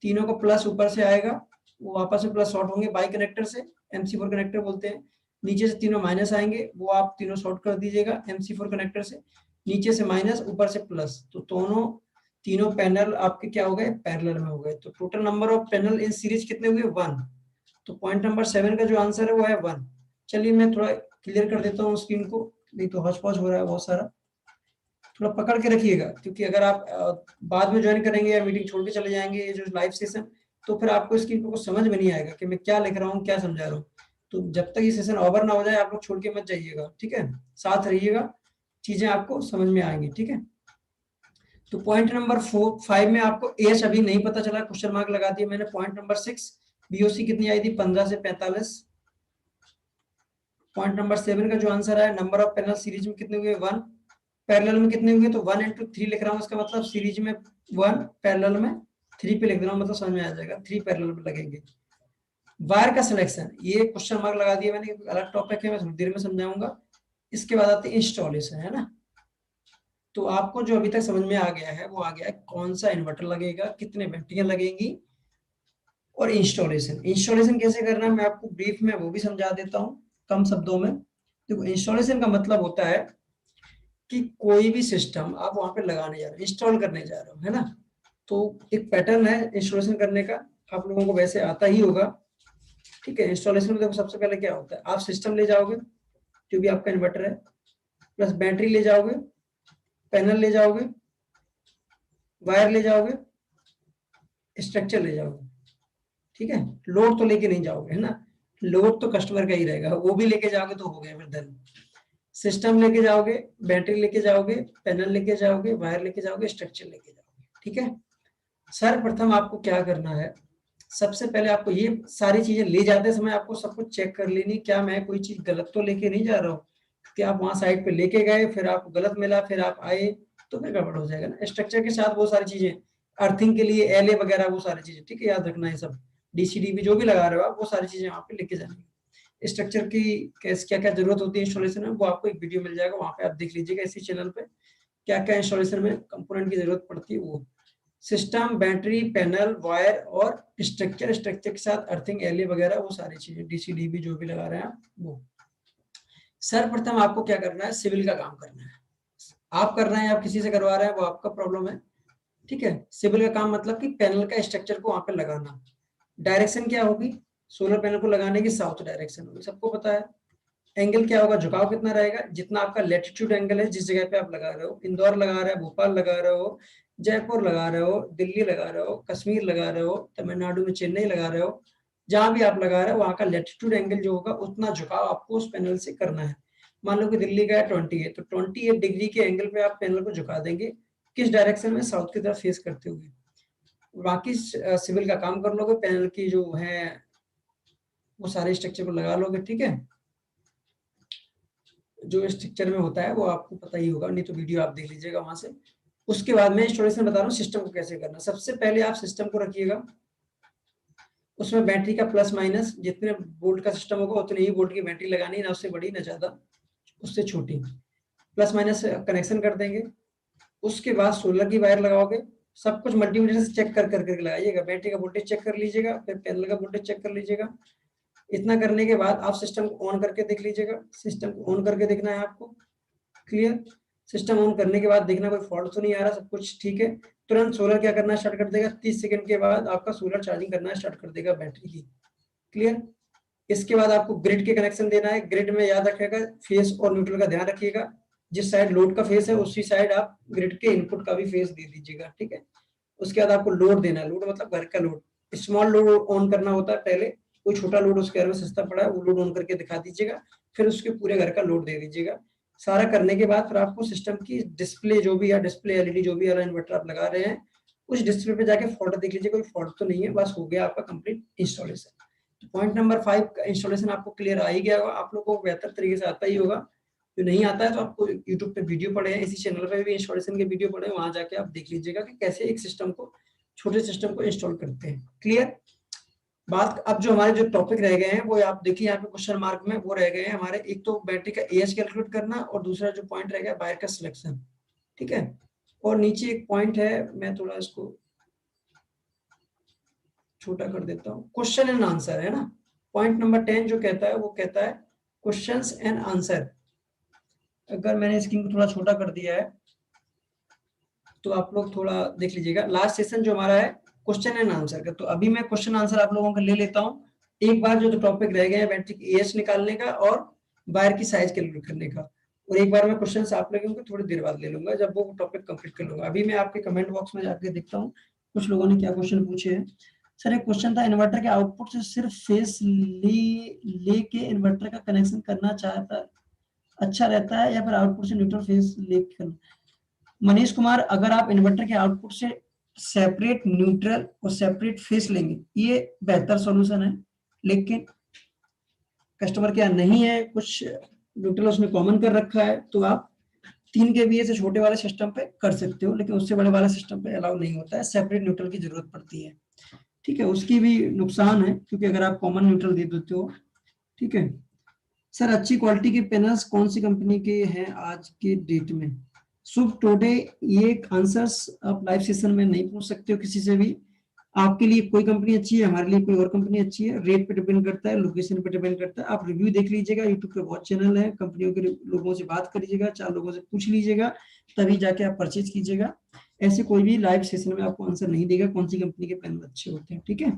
तीनों को प्लस ऊपर से आएगा, वो आपस में प्लस शॉर्ट होंगे बाई कनेक्टर से, MC4 कनेक्टर बोलते हैं। नीचे से तीनों माइनस आएंगे, वो आप तीनों शॉर्ट कर दीजिएगा MC4 कनेक्टर से। नीचे से माइनस, ऊपर से प्लस, तो दोनों तीनों पैनल आपके क्या हो गए, पैरेलल में हो गए। तो total number of panel in series कितने हुए, 1। तो पॉइंट नंबर 7 का जो आंसर है वो है 1। चलिए मैं थोड़ा क्लियर कर देता हूँ स्क्रीन को, नहीं तो हौच पौच हो रहा है बहुत सारा। थोड़ा पकड़ के रखिएगा, क्योंकि अगर आप बाद में ज्वाइन करेंगे या मीटिंग छोड़ के चले जाएंगे ये जो लाइव सेशन, तो फिर आपको इसकी कुछ समझ में नहीं आएगा कि मैं क्या लिख रहा हूँ, क्या समझा रहा हूँ। तो जब तक ये सेशन ओवर ना हो जाए आप लोग छोड़ के मत जाइएगा, ठीक है, साथ रहिएगा, चीजें आपको समझ में आएंगी, ठीक है। तो पॉइंट नंबर 5 में आपको एच अभी नहीं पता चला, क्वेश्चन मार्क लगा दिया मैंने। पॉइंट नंबर 6 बीओसी कितनी आई थी, 15 से 45। पॉइंट नंबर 7 का जो आंसर है, नंबर ऑफ पैनल सीरीज में कितने हुए, 1। पैरेलल में कितने हुए, तो 1 into 3 लिख रहा हूँ, इसका मतलब सीरीज में 1, पैरेलल में 3 पे लिख रहा हूँ, मतलब समझ में आ जाएगा, 3 पैरेलल में लगेंगे। वायर का सिलेक्शन, ये क्वेश्चन मार्क लगा दिया मैंने, अलग टॉपिक है, मैं थोड़ी देर में समझाऊंगा। इसके बाद आते हैं इंस्टॉलेशन, है ना। तो आपको जो अभी तक समझ में आ गया है वो आ गया है कौन सा इन्वर्टर लगेगा, कितने बैटरियां लगेंगी, और इंस्टॉलेशन कैसे करना है मैं आपको ब्रीफ में वो भी समझा देता हूँ कम शब्दों में। देखो इंस्टॉलेशन का मतलब होता है कि कोई भी सिस्टम आप वहां पे लगाने जा रहे हो, इंस्टॉल करने जा रहे हो, है ना। तो एक पैटर्न है इंस्टॉलेशन करने का, आप लोगों को वैसे आता ही होगा। ठीक है, इंस्टॉलेशन में देखो सबसे पहले क्या होता है, आप सिस्टम ले जाओगे जो भी आपका इन्वर्टर है, प्लस बैटरी ले जाओगे, पैनल ले जाओगे, वायर ले जाओगे, स्ट्रक्चर ले जाओगे। ठीक है, लोड तो लेके नहीं जाओगे, है ना, लोड तो कस्टमर का ही रहेगा, वो भी लेके जाओगे तो हो गया फिर धन। सिस्टम लेके जाओगे, बैटरी लेके जाओगे, पैनल लेके जाओगे, वायर लेके जाओगे, स्ट्रक्चर लेके जाओगे। ठीक है, सर्वप्रथम आपको क्या करना है, सबसे पहले आपको ये सारी चीजें ले जाते समय आपको सब कुछ चेक कर लेनी, क्या मैं कोई चीज गलत तो लेके नहीं जा रहा हूँ, कि आप वहां साइड पे लेके गए फिर आपको गलत मिला फिर आप आए तो फिर गड़बड़ हो जाएगा ना। स्ट्रक्चर के साथ वो सारी चीजें, अर्थिंग के लिए एलए वगैरह वो सारी चीजें, ठीक है, याद रखना है सब, डीसीडीबी जो भी लगा रहे हो आप वो सारी चीजें वहां पे लेके जानी। स्ट्रक्चर की क्या क्या जरूरत होती है इंस्टॉलेशन में, वो आपको एक वीडियो मिल जाएगा, वहां पे आप देख लीजिएगा इसी चैनल पे, क्या क्या इंस्टॉलेशन में कंपोनेंट की जरूरत पड़ती है वो। सिस्टम, बैटरी, पैनल, वायर और स्ट्रक्चर के साथ अर्थिंग, एलए वगैरह वो सारी चीजें, डीसीडीबी जो भी लगा रहे हैं आप वो। सर्वप्रथम आपको क्या करना है, सिविल का काम करना है। आप कर रहे हैं, आप किसी से करवा रहे हैं, वो आपका प्रॉब्लम है। ठीक है, सिविल का काम मतलब कि पैनल का स्ट्रक्चर को वहां पे लगाना। डायरेक्शन क्या होगी, सोलर पैनल को लगाने की साउथ डायरेक्शन होगी, सबको पता है। एंगल क्या होगा, झुकाव कितना रहेगा, जितना आपका लेटिट्यूड एंगल है, जिस जगह पे आप लगा रहे हो, इंदौर लगा रहे हो, भोपाल लगा रहे हो, जयपुर लगा रहे हो, दिल्ली लगा रहे हो, कश्मीर लगा रहे हो, तमिलनाडु में चेन्नई लगा रहे हो, जहां भी आप लगा रहे हो वहां का लेटिट्यूड एंगल जो होगा उतना झुकाव आपको उस पैनल से करना है। मान लो कि दिल्ली का है 28, तो 28 डिग्री के एंगल पे आप पैनल को झुका देंगे, किस डायरेक्शन में, साउथ की तरफ फेस करते हुए। बाकी सिविल का काम कर लोगे, पैनल की जो है वो सारे स्ट्रक्चर को लगा लोगे। ठीक है, जो स्ट्रक्चर में होता है वो आपको पता ही होगा, नहीं तो वीडियो आप देख लीजिएगा वहां से। उसके बाद में इंस्टॉलेशन बता रहा हूँ सिस्टम को कैसे करना। सबसे पहले आप सिस्टम को रखिएगा, उसमें बैटरी का प्लस माइनस, जितने वोल्ट का सिस्टम होगा उतने ही वोल्ट की बैटरी लगानी, ना उससे बड़ी ना ज्यादा, उससे छोटी, प्लस माइनस कनेक्शन कर देंगे। उसके बाद सोलर की वायर लगाओगे, सब कुछ मल्टीमीटर से चेक कर करके लगाइएगा, बैटरी का वोल्टेज चेक कर लीजिएगा, फिर पैनल का वोल्टेज चेक कर लीजिएगा। इतना करने के बाद आप सिस्टम को ऑन करके देख लीजिएगा, सिस्टम को ऑन करके देखना है आपको। क्लियर, सिस्टम ऑन करने के बाद देखना कोई फॉल्ट तो नहीं आ रहा, सब कुछ ठीक है। तुरंत सोलर क्या करना स्टार्ट कर देगा, 30 सेकंड के बाद आपका सोलर चार्जिंग करना स्टार्ट कर देगा बैटरी की। क्लियर, इसके बाद आपको ग्रिड के कनेक्शन देना है। ग्रिड में याद रखिएगा फेस और न्यूट्रल का ध्यान रखिएगा, जिस साइड लोड का फेस है उसी साइड आप ग्रिड के इनपुट का भी फेस दे दीजिएगा। ठीक है, उसके बाद आपको लोड देना है, लोड मतलब घर का लोड, स्मॉल लोड ऑन करना होता है पहले, कोई छोटा लोड उसके घर में सस्ता पड़ा है वो लोड ऑन करके दिखा दीजिएगा, फिर उसके पूरे घर का लोड दे दीजिएगा। सारा करने के बाद फिर आपको सिस्टम की डिस्प्ले जो भी है, डिस्प्ले एलईडी जो भी वाला इन्वर्टर आप लगा रहे हैं, उस डिस्प्ले पे जाके फॉल्ट देख लीजिए, कोई फॉल्ट तो नहीं है, बस हो गया आपका कंप्लीट इंस्टॉलेशन। पॉइंट नंबर 5 का इंस्टॉलेशन आपको क्लियर आ ही गया होगा, आप लोगों को बेहतर तरीके से आता ही होगा। जो नहीं आता है तो आपको यूट्यूब पे वीडियो पड़े हैं, इसी चैनल पे भी इंस्टॉलेशन के वीडियो पड़े हैं, वहां जाके आप देख लीजिएगा कि कैसे एक सिस्टम को, छोटे सिस्टम को इंस्टॉल करते हैं। क्लियर बात। अब जो हमारे जो टॉपिक रह गए हैं वो आप देखिए यहाँ पे क्वेश्चन मार्क में वो रह गए हैं हमारे, एक तो बैटरी का एएच कैलकुलेट करना और दूसरा जो पॉइंट रह गया वायर का सिलेक्शन। ठीक है, और नीचे एक पॉइंट है, मैं थोड़ा इसको छोटा कर देता हूँ, क्वेश्चन एंड आंसर है ना। पॉइंट नंबर 10 जो कहता है वो कहता है क्वेश्चंस एंड आंसर। अगर मैंने स्क्रीन को थोड़ा छोटा कर दिया है तो आप लोग थोड़ा देख लीजिएगा। लास्ट सेशन जो हमारा है क्वेश्चन एंड आंसर का, तो अभी मैं क्वेश्चन आंसर आप लोगों का ले लेता हूँ। एक बार जो टॉपिक रह गए हैं बैटरी की एएच निकालने का और वायर की साइज कैलकुलेट करने का, और एक बार मैं क्वेश्चन आप लोगों को थोड़ी देर बाद ले लूंगा जब वो टॉपिक कंप्लीट कर लूंगा। अभी मैं आपके कमेंट बॉक्स में जाके देखता हूँ कुछ लोगों ने क्या क्वेश्चन पूछे हैं। सर एक क्वेश्चन था, इन्वर्टर के आउटपुट से सिर्फ फेस लेके इन्वर्टर का कनेक्शन करना चाहता अच्छा रहता है या फिर आउटपुट से न्यूट्रल फेस लेके करना। मनीष कुमार, अगर आप इन्वर्टर के आउटपुट से सेपरेट न्यूट्रल और सेपरेट फेस लेंगे ये बेहतर सॉल्यूशन है, लेकिन कस्टमर के यहाँ नहीं है, कुछ न्यूट्रल उसमें कॉमन कर रखा है, तो आप 3 kVA से छोटे वाले सिस्टम पे कर सकते हो, लेकिन उससे बड़े वाले सिस्टम पे अलाउ नहीं होता है, सेपरेट न्यूट्रल की जरूरत पड़ती है। ठीक है, उसकी भी नुकसान है क्योंकि अगर आप कॉमन न्यूट्रल दे देते हो। ठीक है सर, अच्छी क्वालिटी के पैनल्स कौन सी कंपनी के हैं आज के डेट में। शुभ टुडे, ये आंसर्स आप लाइव सेशन में नहीं पूछ सकते हो किसी से भी। आपके लिए कोई कंपनी अच्छी है, हमारे लिए कोई और कंपनी अच्छी है, रेट पे डिपेंड करता है, लोकेशन पे डिपेंड करता है। आप रिव्यू देख लीजिएगा, यूट्यूब पे बहुत चैनल है, कंपनियों के लोगों से बात करिएगा, 4 लोगों से पूछ लीजिएगा, तभी जाके आप परचेज कीजिएगा। ऐसे कोई भी लाइव सेशन में आपको आंसर नहीं देगा कौन सी कंपनी के पेन अच्छे होते हैं, ठीक है।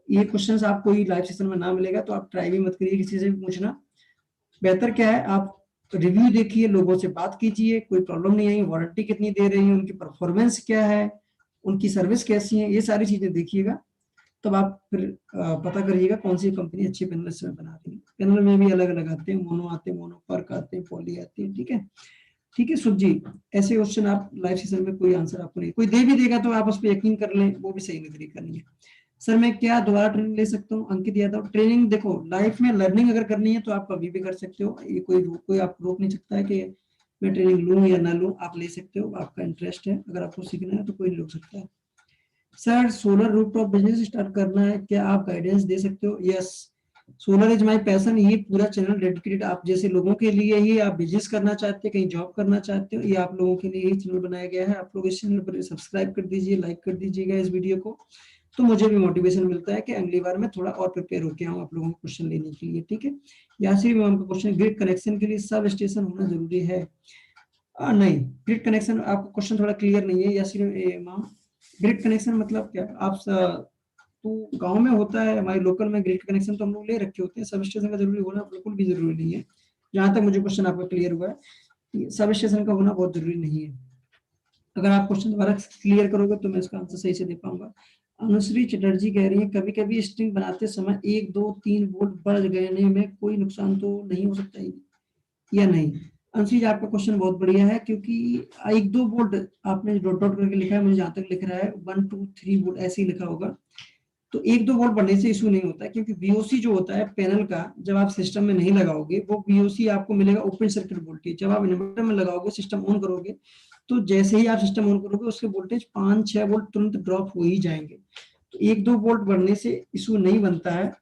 ये क्वेश्चंस आपको लाइव सेशन में ना मिलेगा तो आप ट्राई भी मत करिए किसी से भी पूछना। बेहतर क्या है, आप रिव्यू देखिए, लोगों से बात कीजिए, कोई प्रॉब्लम नहीं आई, वारंटी कितनी दे रही है, उनकी परफॉर्मेंस क्या है, उनकी सर्विस कैसी है, ये सारी चीजें देखिएगा। तब आप फिर पता करिएगा कौन सी कंपनी अच्छे पैनल इस समय बना रही है। पैनल में भी अलग अलग आते हैं, मोनो आते हैं, मोनो पर्क आते हैं, पॉली आते हैं, ठीक है। ठीक है शुभ जी, ऐसे क्वेश्चन आप लाइव सेशन में कोई आंसर आपको नहीं, कोई दे भी देगा तो आप उस पर यकीन कर लें, वो भी सही नहीं तरीका नहीं है। सर मैं क्या दोबारा ट्रेनिंग ले सकता हूँ? अंकित यादव, ट्रेनिंग देखो लाइफ में लर्निंग अगर करनी है तो आप कभी भी कर सकते हो, ये कोई आप रोक नहीं सकता है कि मैं ट्रेनिंग लूँ या ना लूँ, आप ले सकते हो, आपका इंटरेस्ट है, अगर आपको सीखना है तो कोई नहीं रोक सकता है। Sir solar rooftop business start करना है, क्या आप गाइडेंस दे सकते हो? Yes, solar is my passion, ये पूरा चैनल डेडिकेटेड आप जैसे लोगों के लिए ही, आप बिजनेस करना चाहते हैं, कहीं जॉब करना चाहते हो, ये आप लोगों के लिए ही चैनल बनाया गया है। आप लोग इस चैनल पर सब्सक्राइब कर दीजिए, लाइक कर दीजिएगा इस वीडियो को, तो मुझे भी मोटिवेशन मिलता है कि अगली बार मैं थोड़ा और प्रिपेयर होके आऊँ आप लोगों को क्वेश्चन लेने के लिए, ठीक है। यासिर मैम का क्वेश्चन, ग्रिड कनेक्शन के लिए सब स्टेशन होना जरूरी है? नहीं, ग्रिड कनेक्शन आपका क्वेश्चन थोड़ा क्लियर नहीं है यासिर मैम। ग्रिड कनेक्शन मतलब क्या? आप तो गांव में होता है, हमारे लोकल में ग्रिड कनेक्शन तो हम लोग ले रखे होते हैं, सब स्टेशन का जरूरी होना बिल्कुल भी जरूरी नहीं है। जहां तक मुझे क्वेश्चन आपका क्लियर हुआ है, सब स्टेशन का होना बहुत जरूरी नहीं है। अगर आप क्वेश्चन दोबारा क्लियर करोगे तो मैं इसका आंसर सही से दे पाऊंगा। अनुश्री चटर्जी कह रही है कभी कभी स्ट्रिंग बनाते समय 1 2 3 वोल्ट बढ़ गए में कोई नुकसान तो नहीं हो सकता या नहीं? अनुश्री जी आपका क्वेश्चन बहुत बढ़िया है, क्योंकि 1 2 वोल्ट आपने डॉट डॉट करके लिखा है, मुझे जहां तक लिख रहा है 1 2 3 वोल्ट ऐसे ही लिखा होगा, तो 1 2 वोल्ट बढ़ने से इशू नहीं होता है, क्योंकि बीओसी जो होता है पैनल का, जब आप सिस्टम में नहीं लगाओगे वो बीओसी आपको मिलेगा ओपन सर्किट वोल्टेज। जब आप इन्वर्टर में लगाओगे, सिस्टम ऑन करोगे, तो जैसे ही आप सिस्टम ऑन करोगे उसके वोल्टेज 5-6 वोल्ट तुरंत ड्रॉप हो ही जाएंगे। तो 1 2 वोल्ट बढ़ने से इशू नहीं बनता है।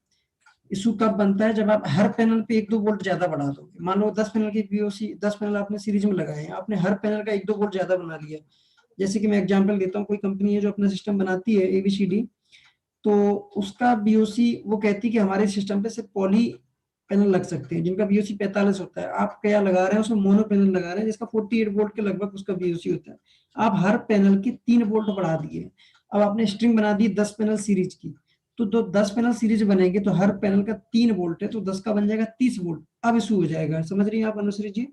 इशू कब बनता है? जब आप हर पैनल पे 1 2 वोल्ट ज्यादा बढ़ा दोगे। मान लो 10 पैनल की बीओसी, 10 पैनल आपने सीरीज में लगाए हैं, आपने हर पैनल का 1 2 वोल्ट ज्यादा बना लिया। जैसे कि मैं एग्जांपल देता हूँ, कोई कंपनी है जो अपना सिस्टम बनाती है एबीसीडी, तो उसका बीओसी वो कहती है कि हमारे सिस्टम पे सिर्फ पॉली पैनल लग सकते हैं जिनका बीओसी 45 होता है। आप क्या लगा रहे हैं उसमें? मोनो पैनल लगा रहे हैं जिसका 48 वोल्ट के लगभग उसका बीओसी होता है। आप हर पैनल की 3 वोल्ट बढ़ा दिए। अब आपने स्ट्रिंग बना दी 10 पैनल सीरीज की, तो 10 पैनल सीरीज बनेंगे तो हर पैनल का 3 वोल्ट है, तो 10 का बन जाएगा 30 वोल्ट। अब इशू हो जाएगा। समझ रही हैं आप अनुश्री जी?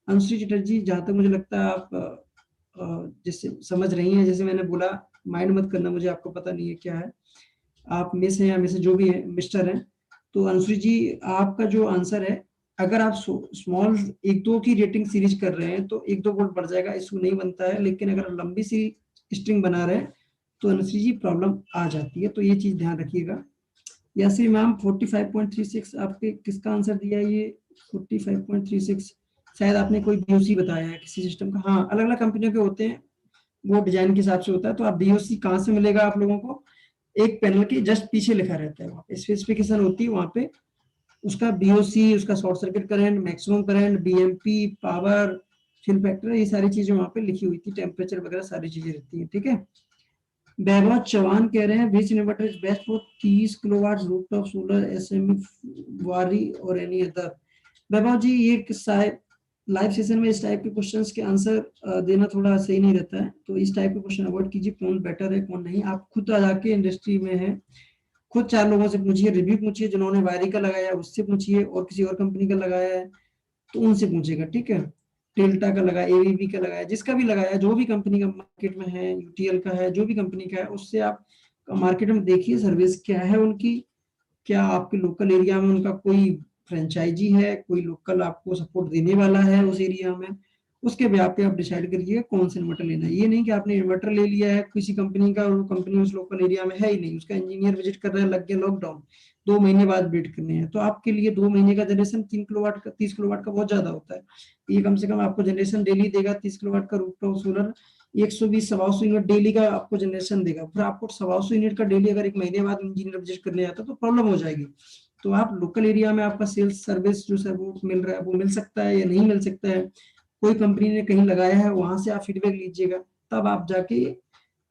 अनुश्री चटर्जी, जहां तक मुझे लगता है आप जैसे समझ रही हैं, जैसे मैंने बोला, माइंड मत करना, मुझे आपको पता नहीं है क्या है, आप मिस हैं या मिस जो भी है, मिस्टर हैं। तो अंशु जी आपका जो आंसर है, अगर आप स्मॉल 1 2 की रेटिंग सीरीज कर रहे हैं तो 1 2 वोल्ट बढ़ जाएगा, इशू नहीं बनता है। लेकिन अगर लंबी सी स्ट्रिंग बना रहे हैं तो अनुश्री जी प्रॉब्लम आ जाती है, तो ये चीज ध्यान रखिएगा। यासी मैम 45.36 आपके किसका आंसर दिया है? ये 45.36 शायद आपने कोई बीओसी बताया है किसी सिस्टम का। हाँ, अलग अलग कंपनियों के होते हैं, वो डिजाइन के हिसाब से होता है। तो आप बीओसी कहाँ से मिलेगा आप लोगों को? एक पैनल के जस्ट पीछे लिखा रहता है, वहाँ पे स्पेसिफिकेशन होती है, वहाँ पे उसका बीओसी, उसका short circuit current, maximum current, VMP, power, fill factor, ये सारी चीजें वहाँ पे लिखी हुई थी, टेम्परेचर वगैरह सारी चीजें रहती हैं, ठीक है। वैभव चौहान कह रहे हैं which inverter is best for 30 kilowatt rooftop solar SME Waaree और एनी अदर? वैभव जी ये लाइव सेशन में इस टाइप के क्वेश्चंस के आंसर देना थोड़ा सही नहीं रहता है, तो इस टाइप के क्वेश्चन अवॉइड कीजिए। कौन बेटर है कौन नहीं, आप खुद जाके इंडस्ट्री में है, खुद 4 लोगों से पूछिए, रिव्यू पूछिए, जिन्होंने वायरी का लगाया उससे पूछिए, और किसी और कंपनी का लगाया है तो उनसे पूछेगा, ठीक है। डेल्टा का लगाया, एवीबी का लगाया, जिसका भी लगाया, जो भी कंपनी का मार्केट में है, यूटीएल का है, जो भी कंपनी का है, उससे आप मार्केट में देखिए सर्विस क्या है उनकी, क्या आपके लोकल एरिया में उनका कोई फ्रेंचाइजी है, कोई लोकल आपको सपोर्ट देने वाला है उस एरिया में, उसके ब्याह पे आप डिसाइड करिए कौन सा इन्वर्टर लेना है। ये नहीं कि आपने इन्वर्टर ले लिया है किसी कंपनी का और वो कंपनी उस लोकल एरिया में है ही नहीं, उसका इंजीनियर विजिट कर रहा है, लग गया लॉकडाउन, 2 महीने बाद वेट करने हैं, तो आपके लिए 2 महीने का जनरेशन 3 किलोवाट का, 30 किलोवाट का बहुत ज्यादा होता है। ये कम से कम आपको जनरेशन डेली देगा 30 किलोवाट का रूफटॉप सोलर, 120 125 यूनिट डेली का आपको जनरेशन देगा। फिर आपको 125 यूनिट का डेली अगर 1 महीने बाद इंजीनियर विजिट करने आता तो प्रॉब्लम हो जाएगी। तो आप लोकल एरिया में आपका सेल्स सर्विस जो सर वो मिल रहा है, वो मिल सकता है या नहीं मिल सकता है, कोई कंपनी ने कहीं लगाया है, वहां से आप फीडबैक लीजिएगा, तब आप जाके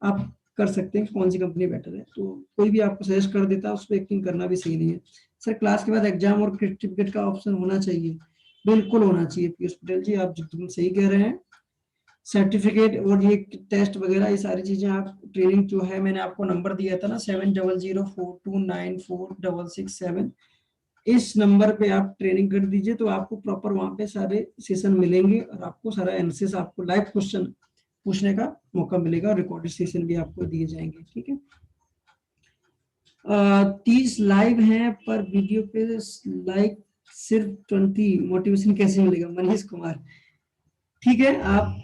आप कर सकते हैं कौन सी कंपनी बेटर है। तो कोई भी आपको सजेस्ट कर देता है उस पर यकीन करना भी सही नहीं है। सर क्लास के बाद एग्जाम और सर्टिफिकेट का ऑप्शन होना चाहिए, बिल्कुल होना चाहिए पीयूष पटेल जी, आप बिल्कुल सही कह रहे हैं। सर्टिफिकेट और ये टेस्ट वगैरह ये सारी चीजें आप ट्रेनिंग जो है, मैंने आपको नंबर दिया था ना 7004294667, इस नंबर पे आप ट्रेनिंग कर दीजिए, तो आपको प्रॉपर वहां पे सारे सेशन मिलेंगे और आपको सारा एनालिसिस, आपको लाइव क्वेश्चन पूछने का मौका मिलेगा और रिकॉर्डेड सेशन भी आपको दिए जाएंगे। ठीक है, 30 लाइव हैं पर वीडियो पे लाइक सिर्फ 20, मोटिवेशन कैसे मिलेगा? मनीष कुमार, ठीक है, आप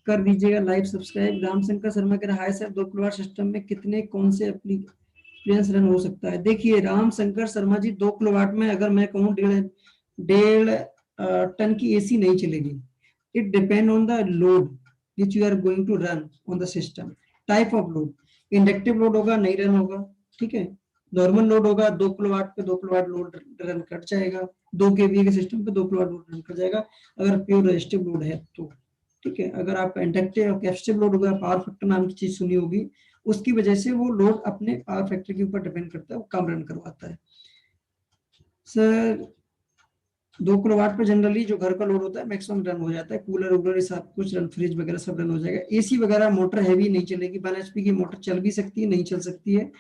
कर दीजिएगा लाइव सब्सक्राइब। रामशंकर शर्मा कह रहा है, हाय सर, 2 किलोवाट सिस्टम में कितने कौन से एप्लीकेशन रन हो सकता है? देखिए रामशंकर शर्मा जी, 2 किलोवाट में अगर मैं कहूँ 1.5 टन की एसी नहीं चलेगी। It depend on the load which you are going to run on the system, type of load. Inductive load होगा नहीं रन होगा, ठीक है। नॉर्मल लोड होगा 2 किलोवाट पे 2 किलोवाट लोड रन कर जाएगा, 2 केवीए के सिस्टम पे 2 किलोवाट लोड रन कर जाएगा अगर प्योर रेजिस्टिव लोड है तो, ठीक है। अगर आप इंडक्टिव और कैपेसिटिव लोड होगा, पावर फैक्टर नाम की चीज सुनी होगी, उसकी वजह से वो लोड अपने पावर फैक्टर के ऊपर डिपेंड करता है, वो कम रन करवाता है। सर 2 किलोवाट पे जनरली जो घर का लोड होता है मैक्सिमम रन हो जाता है, कूलर वूलर सब कुछ रन, फ्रिज वगैरह सब रन हो जाएगा। एसी वगैरह मोटर हैवी नहीं चलेगी, 1 HP की मोटर चल भी सकती है, नहीं चल सकती है।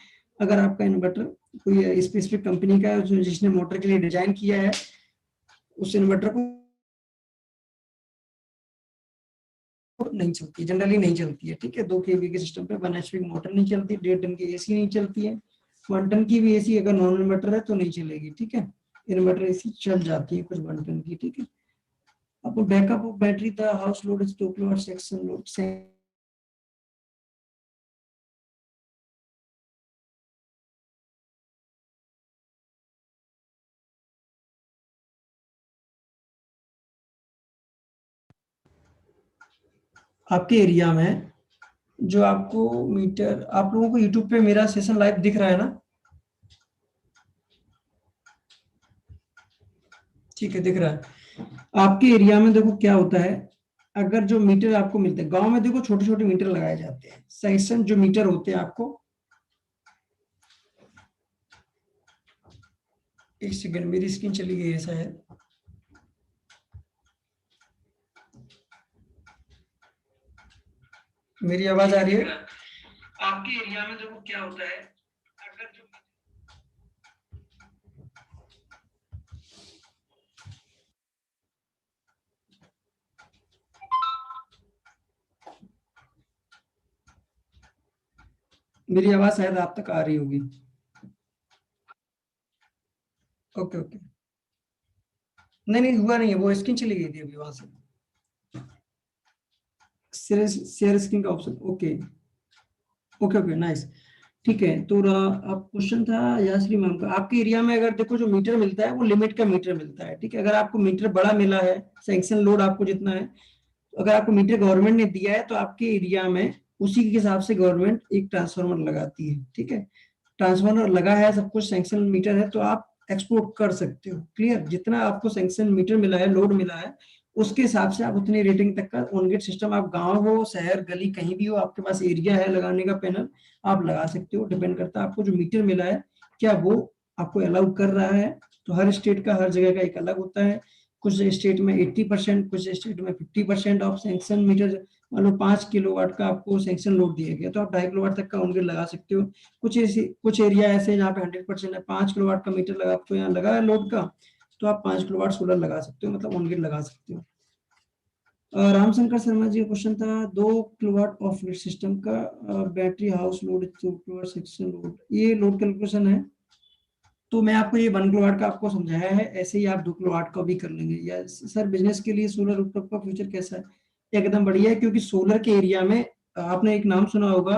अगर आपका इन्वर्टर कोई स्पेसिफिक कंपनी का है जिसने मोटर के लिए डिजाइन किया है, उस इन्वर्टर को नहीं चलती, जनरली नहीं चलती है, ठीक है। 2 kV के सिस्टम पे 1 HP की मोटर नहीं चलती, 1.5 टन की एसी नहीं चलती है, 1 टन की भी एसी अगर नॉन इन्वर्टर है तो नहीं चलेगी, ठीक है। इन्वर्टर एसी चल जाती है कुछ 1 टन की, ठीक है। अब backup of battery the house load is 2 kilowatt section load से आपके एरिया में जो आपको मीटर, आप लोगों को यूट्यूब पे मेरा सेशन लाइव दिख रहा है ना? ठीक है, दिख रहा है। आपके एरिया में देखो क्या होता है, अगर जो मीटर आपको मिलते हैं गांव में, देखो छोटे छोटे मीटर लगाए जाते हैं, सेक्शन जो मीटर होते हैं आपको, एक सेकंड मेरी स्क्रीन चली गई है शायद, मेरी आवाज आ रही है? आपके एरिया में देखो क्या होता है, अगर जो मेरी आवाज शायद आप तक आ रही होगी। ओके ओके, नहीं नहीं हुआ नहीं है, वो स्क्रीन चली गई थी अभी वहां से, शेयर स्क्रीन का option, okay okay okay nice, ठीक है। तो आप क्वेश्चन था याश्री मैम का, आपके एरिया में अगर देखो जो मीटर मिलता है वो लिमिट का मीटर मिलता है, ठीक है। अगर आपको मीटर बड़ा मिला है, सैंक्शन लोड आपको जितना है, अगर आपको मीटर गवर्नमेंट ने दिया है तो आपके एरिया में उसी के हिसाब से गवर्नमेंट एक ट्रांसफार्मर लगाती है, ठीक है। ट्रांसफार्मर लगा है, सब कुछ सैंक्शन मीटर है, तो आप एक्सपोर्ट कर सकते हो, क्लियर। जितना आपको सैंक्शन मीटर मिला है, लोड मिला है, उसके हिसाब से आप उतनी रेटिंग तक का ऑन ग्रिड सिस्टम, आप गांव हो शहर गली कहीं भी हो, आपके पास एरिया है लगाने का पैनल, आप लगा सकते हो। डिपेंड करता है आपको जो मीटर मिला है क्या वो आपको अलाउ कर रहा है। तो हर स्टेट का हर जगह का एक अलग होता है, कुछ स्टेट में 80%, कुछ स्टेट में 50% ऑफ सैंक्शन मीटर। मान लो 5 किलोवाट का आपको सैंक्शन लोड दिया गया तो आप 2.5 किलोवाट तक का ऑन ग्रिड लगा सकते हो। कुछ एरिया ऐसे जहाँ पे 100% है, 5 किलोवाट का मीटर लगा, आपको यहाँ लगा है लोड का, तो आप 5 किलोवाट सोलर लगा सकते हो, मतलब ऑन ग्रिड लगा सकते हो। रामशंकर शर्मा जी का क्वेश्चन था 2 किलोवाट ऑफ ग्रिड सिस्टम का battery house load 2 kilowatt section load, ये लोड कैलकुलेशन है। तो मैं आपको ये 1 किलोवाट का आपको समझाया है, ऐसे ही आप 2 किलोवाट का भी कर लेंगे। या सर बिजनेस के लिए सोलर रूफटॉप का फ्यूचर कैसा है? एकदम बढ़िया है, क्योंकि सोलर के एरिया में आपने एक नाम सुना होगा,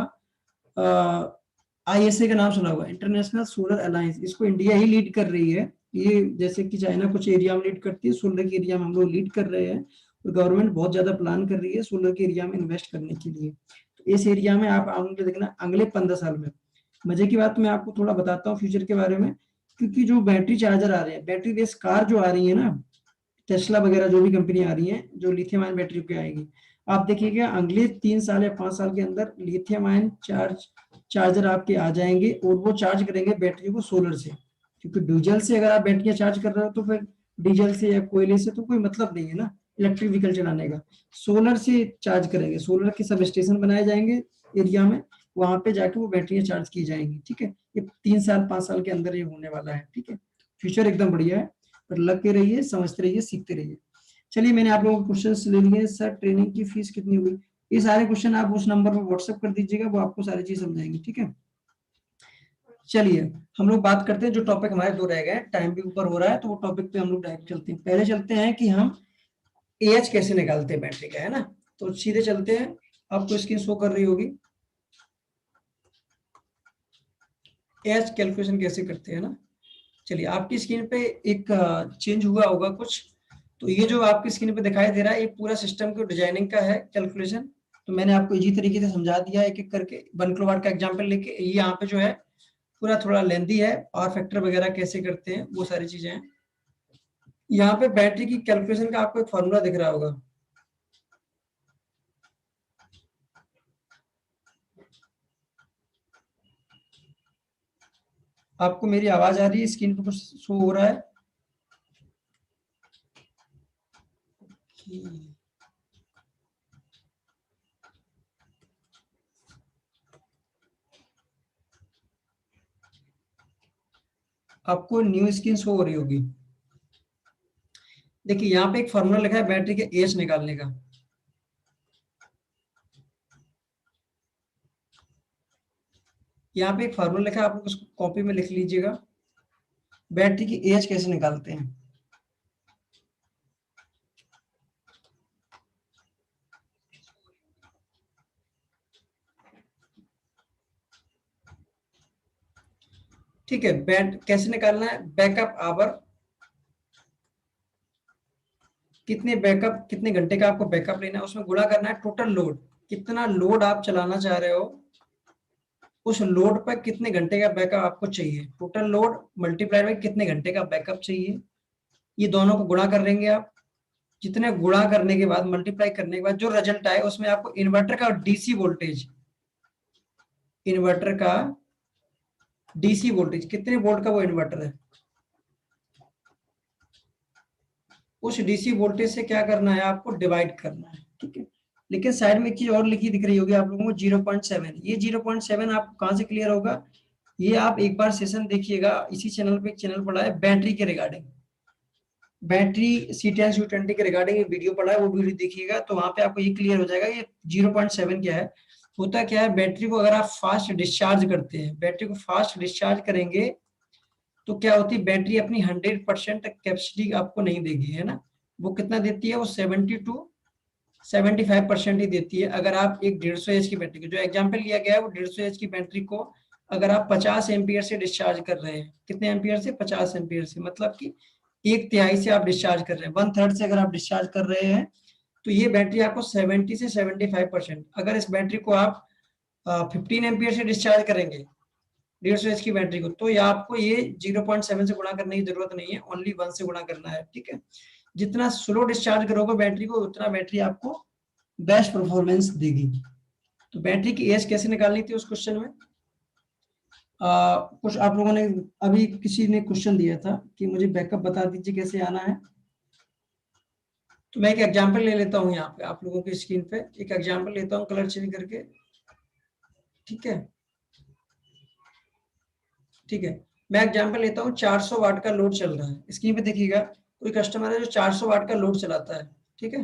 ISA का नाम सुना होगा, इंटरनेशनल सोलर अलायंस, इसको इंडिया ही लीड कर रही है। ये जैसे कि चाइना कुछ एरिया में लीड करती है, सोलर के एरिया में हम लोग लीड कर रहे हैं, और गवर्नमेंट बहुत ज्यादा प्लान कर रही है सोलर के एरिया में इन्वेस्ट करने के लिए। तो इस एरिया में आप आगे देखना अगले 15 साल में, मजे की बात मैं आपको थोड़ा बताता हूँ फ्यूचर के बारे में, क्योंकि जो बैटरी चार्जर आ रहे हैं, बैटरी बेस्ड कार जो आ रही है ना, टेस्ला वगैरह जो भी कंपनी आ रही हैं जो लिथियम आयन बैटरी पे आएगी, आप देखिएगा अगले 3 साल या 5 साल के अंदर लिथियम आयन चार्जर आपके आ जाएंगे और वो चार्ज करेंगे बैटरी को सोलर से, क्योंकि डीजल से अगर आप बैटरियां चार्ज कर रहे हो तो फिर डीजल से या कोयले से तो कोई मतलब नहीं है ना इलेक्ट्रिक व्हीकल चलाने का। सोलर से चार्ज करेंगे, सोलर के सब स्टेशन बनाए जाएंगे एरिया में, वहां पे जाके वो बैटरियां चार्ज की जाएंगी। ठीक है, ये 3 साल 5 साल के अंदर ये होने वाला है। ठीक है, फ्यूचर एकदम बढ़िया है, पर लग के रहिए, समझते रहिए, सीखते रहिए। चलिए, मैंने आप लोगों को क्वेश्चन ले लिए। सर ट्रेनिंग की फीस कितनी हुई? ये सारे क्वेश्चन आप उस नंबर पर व्हाट्सएप कर दीजिएगा, वो आपको सारी चीज समझाएंगे। ठीक है, चलिए हम लोग बात करते हैं, जो टॉपिक हमारे 2 रह गए, टाइम भी ऊपर हो रहा है तो वो टॉपिक पे हम लोग डायरेक्ट चलते हैं। पहले चलते हैं कि हम एच कैसे निकालते हैं बैटरी का, है ना। तो सीधे चलते हैं, आपको स्क्रीन शो कर रही होगी, एच कैलकुलेशन कैसे करते हैं ना। चलिए, आपकी स्क्रीन पे एक चेंज हुआ होगा कुछ, तो ये जो आपकी स्क्रीन पे दिखाई दे रहा है ये पूरा सिस्टम की डिजाइनिंग का है कैलकुलेशन। तो मैंने आपको इजी तरीके से समझा दिया एक एक करके, 1 किलोवाट का एग्जांपल लेके। ये यहाँ पे जो है पूरा थोड़ा लेंदी है, और फैक्टर वगैरह कैसे करते हैं वो सारी चीजें हैं। यहाँ पे बैटरी की कैलकुलेशन का आपको एक फॉर्मूला दिख रहा होगा, आपको मेरी आवाज आ रही है? स्क्रीन पे कुछ शो हो रहा है? आपको न्यू स्क्रीन शो हो रही होगी। देखिए, यहाँ पे एक फॉर्मूला लिखा है बैटरी के एच निकालने का। यहाँ पे एक फॉर्मूला लिखा है, आप लोग उसको कॉपी में लिख लीजिएगा, बैटरी की एज कैसे निकालते हैं। ठीक है, कैसे निकालना है, बैकअप आवर, कितने घंटे का आपको बैकअप लेना है, उसमें गुणा करना है टोटल लोड, कितना लोड आप चलाना चाह रहे हो, उस लोड पर कितने घंटे का बैकअप आपको चाहिए, टोटल लोड मल्टीप्लाई में कितने घंटे का बैकअप चाहिए, ये दोनों को गुणा कर लेंगे आप। जितने गुणा करने के बाद, मल्टीप्लाई करने के बाद जो रिजल्ट आए, उसमें आपको इन्वर्टर का डीसी वोल्टेज, इन्वर्टर का डीसी वोल्टेज कितने वोल्ट का वो इन्वर्टर है, उस डीसी वोल्टेज से क्या करना है, आपको डिवाइड करना है। ठीक है, लेकिन साइड में एक चीज और लिखी दिख रही होगी आप लोगों को, 0.7। ये 0.7 आपको कहां से क्लियर होगा, ये आप एक बार सेशन देखिएगा, इसी चैनल पे एक चैनल पड़ा है बैटरी के रिगार्डिंग, बैटरी C10 U20 के रिगार्डिंग एक वीडियो पड़ा है, वो वीडियो देखिएगा तो वहां पे आपको ये क्लियर हो जाएगा ये 0.7 क्या है। होता क्या है, बैटरी को अगर आप फास्ट डिस्चार्ज करते हैं, बैटरी को फास्ट डिस्चार्ज करेंगे तो क्या होती है, बैटरी अपनी 100% कैपेसिटी आपको नहीं देगी, है ना। वो कितना देती है, वो 70 to 75% ही देती है। अगर आप एक 150 एच की बैटरी को, जो एग्जांपल लिया गया है वो 150 एच की बैटरी को अगर आप 50 एम्पियर से डिस्चार्ज कर रहे हैं, कितने एम्पियर से, 50 एम्पियर से, मतलब कि 1/3 से आप डिस्चार्ज कर रहे हैं, 1/3 से अगर आप डिस्चार्ज कर रहे हैं, तो ये बैटरी आपको 70 से 75%। अगर इस बैटरी को आप 15 एम्पियर से डिस्चार्ज करेंगे 150 एच की बैटरी को, तो ये आपको ये 0.7 से गुणा करने की जरूरत नहीं है, ओनली 1 से गुणा करना है। ठीक है, जितना स्लो डिस्चार्ज करोगे बैटरी को, उतना बैटरी आपको बेस्ट परफॉर्मेंस देगी। तो बैटरी की एज कैसे निकालनी थी उस क्वेश्चन में, कुछ आप लोगों ने, अभी किसी ने क्वेश्चन दिया था कि मुझे बैकअप बता दीजिए कैसे आना है। तो मैं एक एग्जांपल ले लेता हूं, यहाँ पे आप लोगों की स्क्रीन पे एक एग्जांपल लेता हूं कलर चेंज करके। ठीक है, ठीक है, मैं एग्जांपल लेता हूँ, 400 वाट का लोड चल रहा है, स्क्रीन पे देखिएगा, कोई कस्टमर है जो 400 वाट का लोड चलाता है। ठीक है,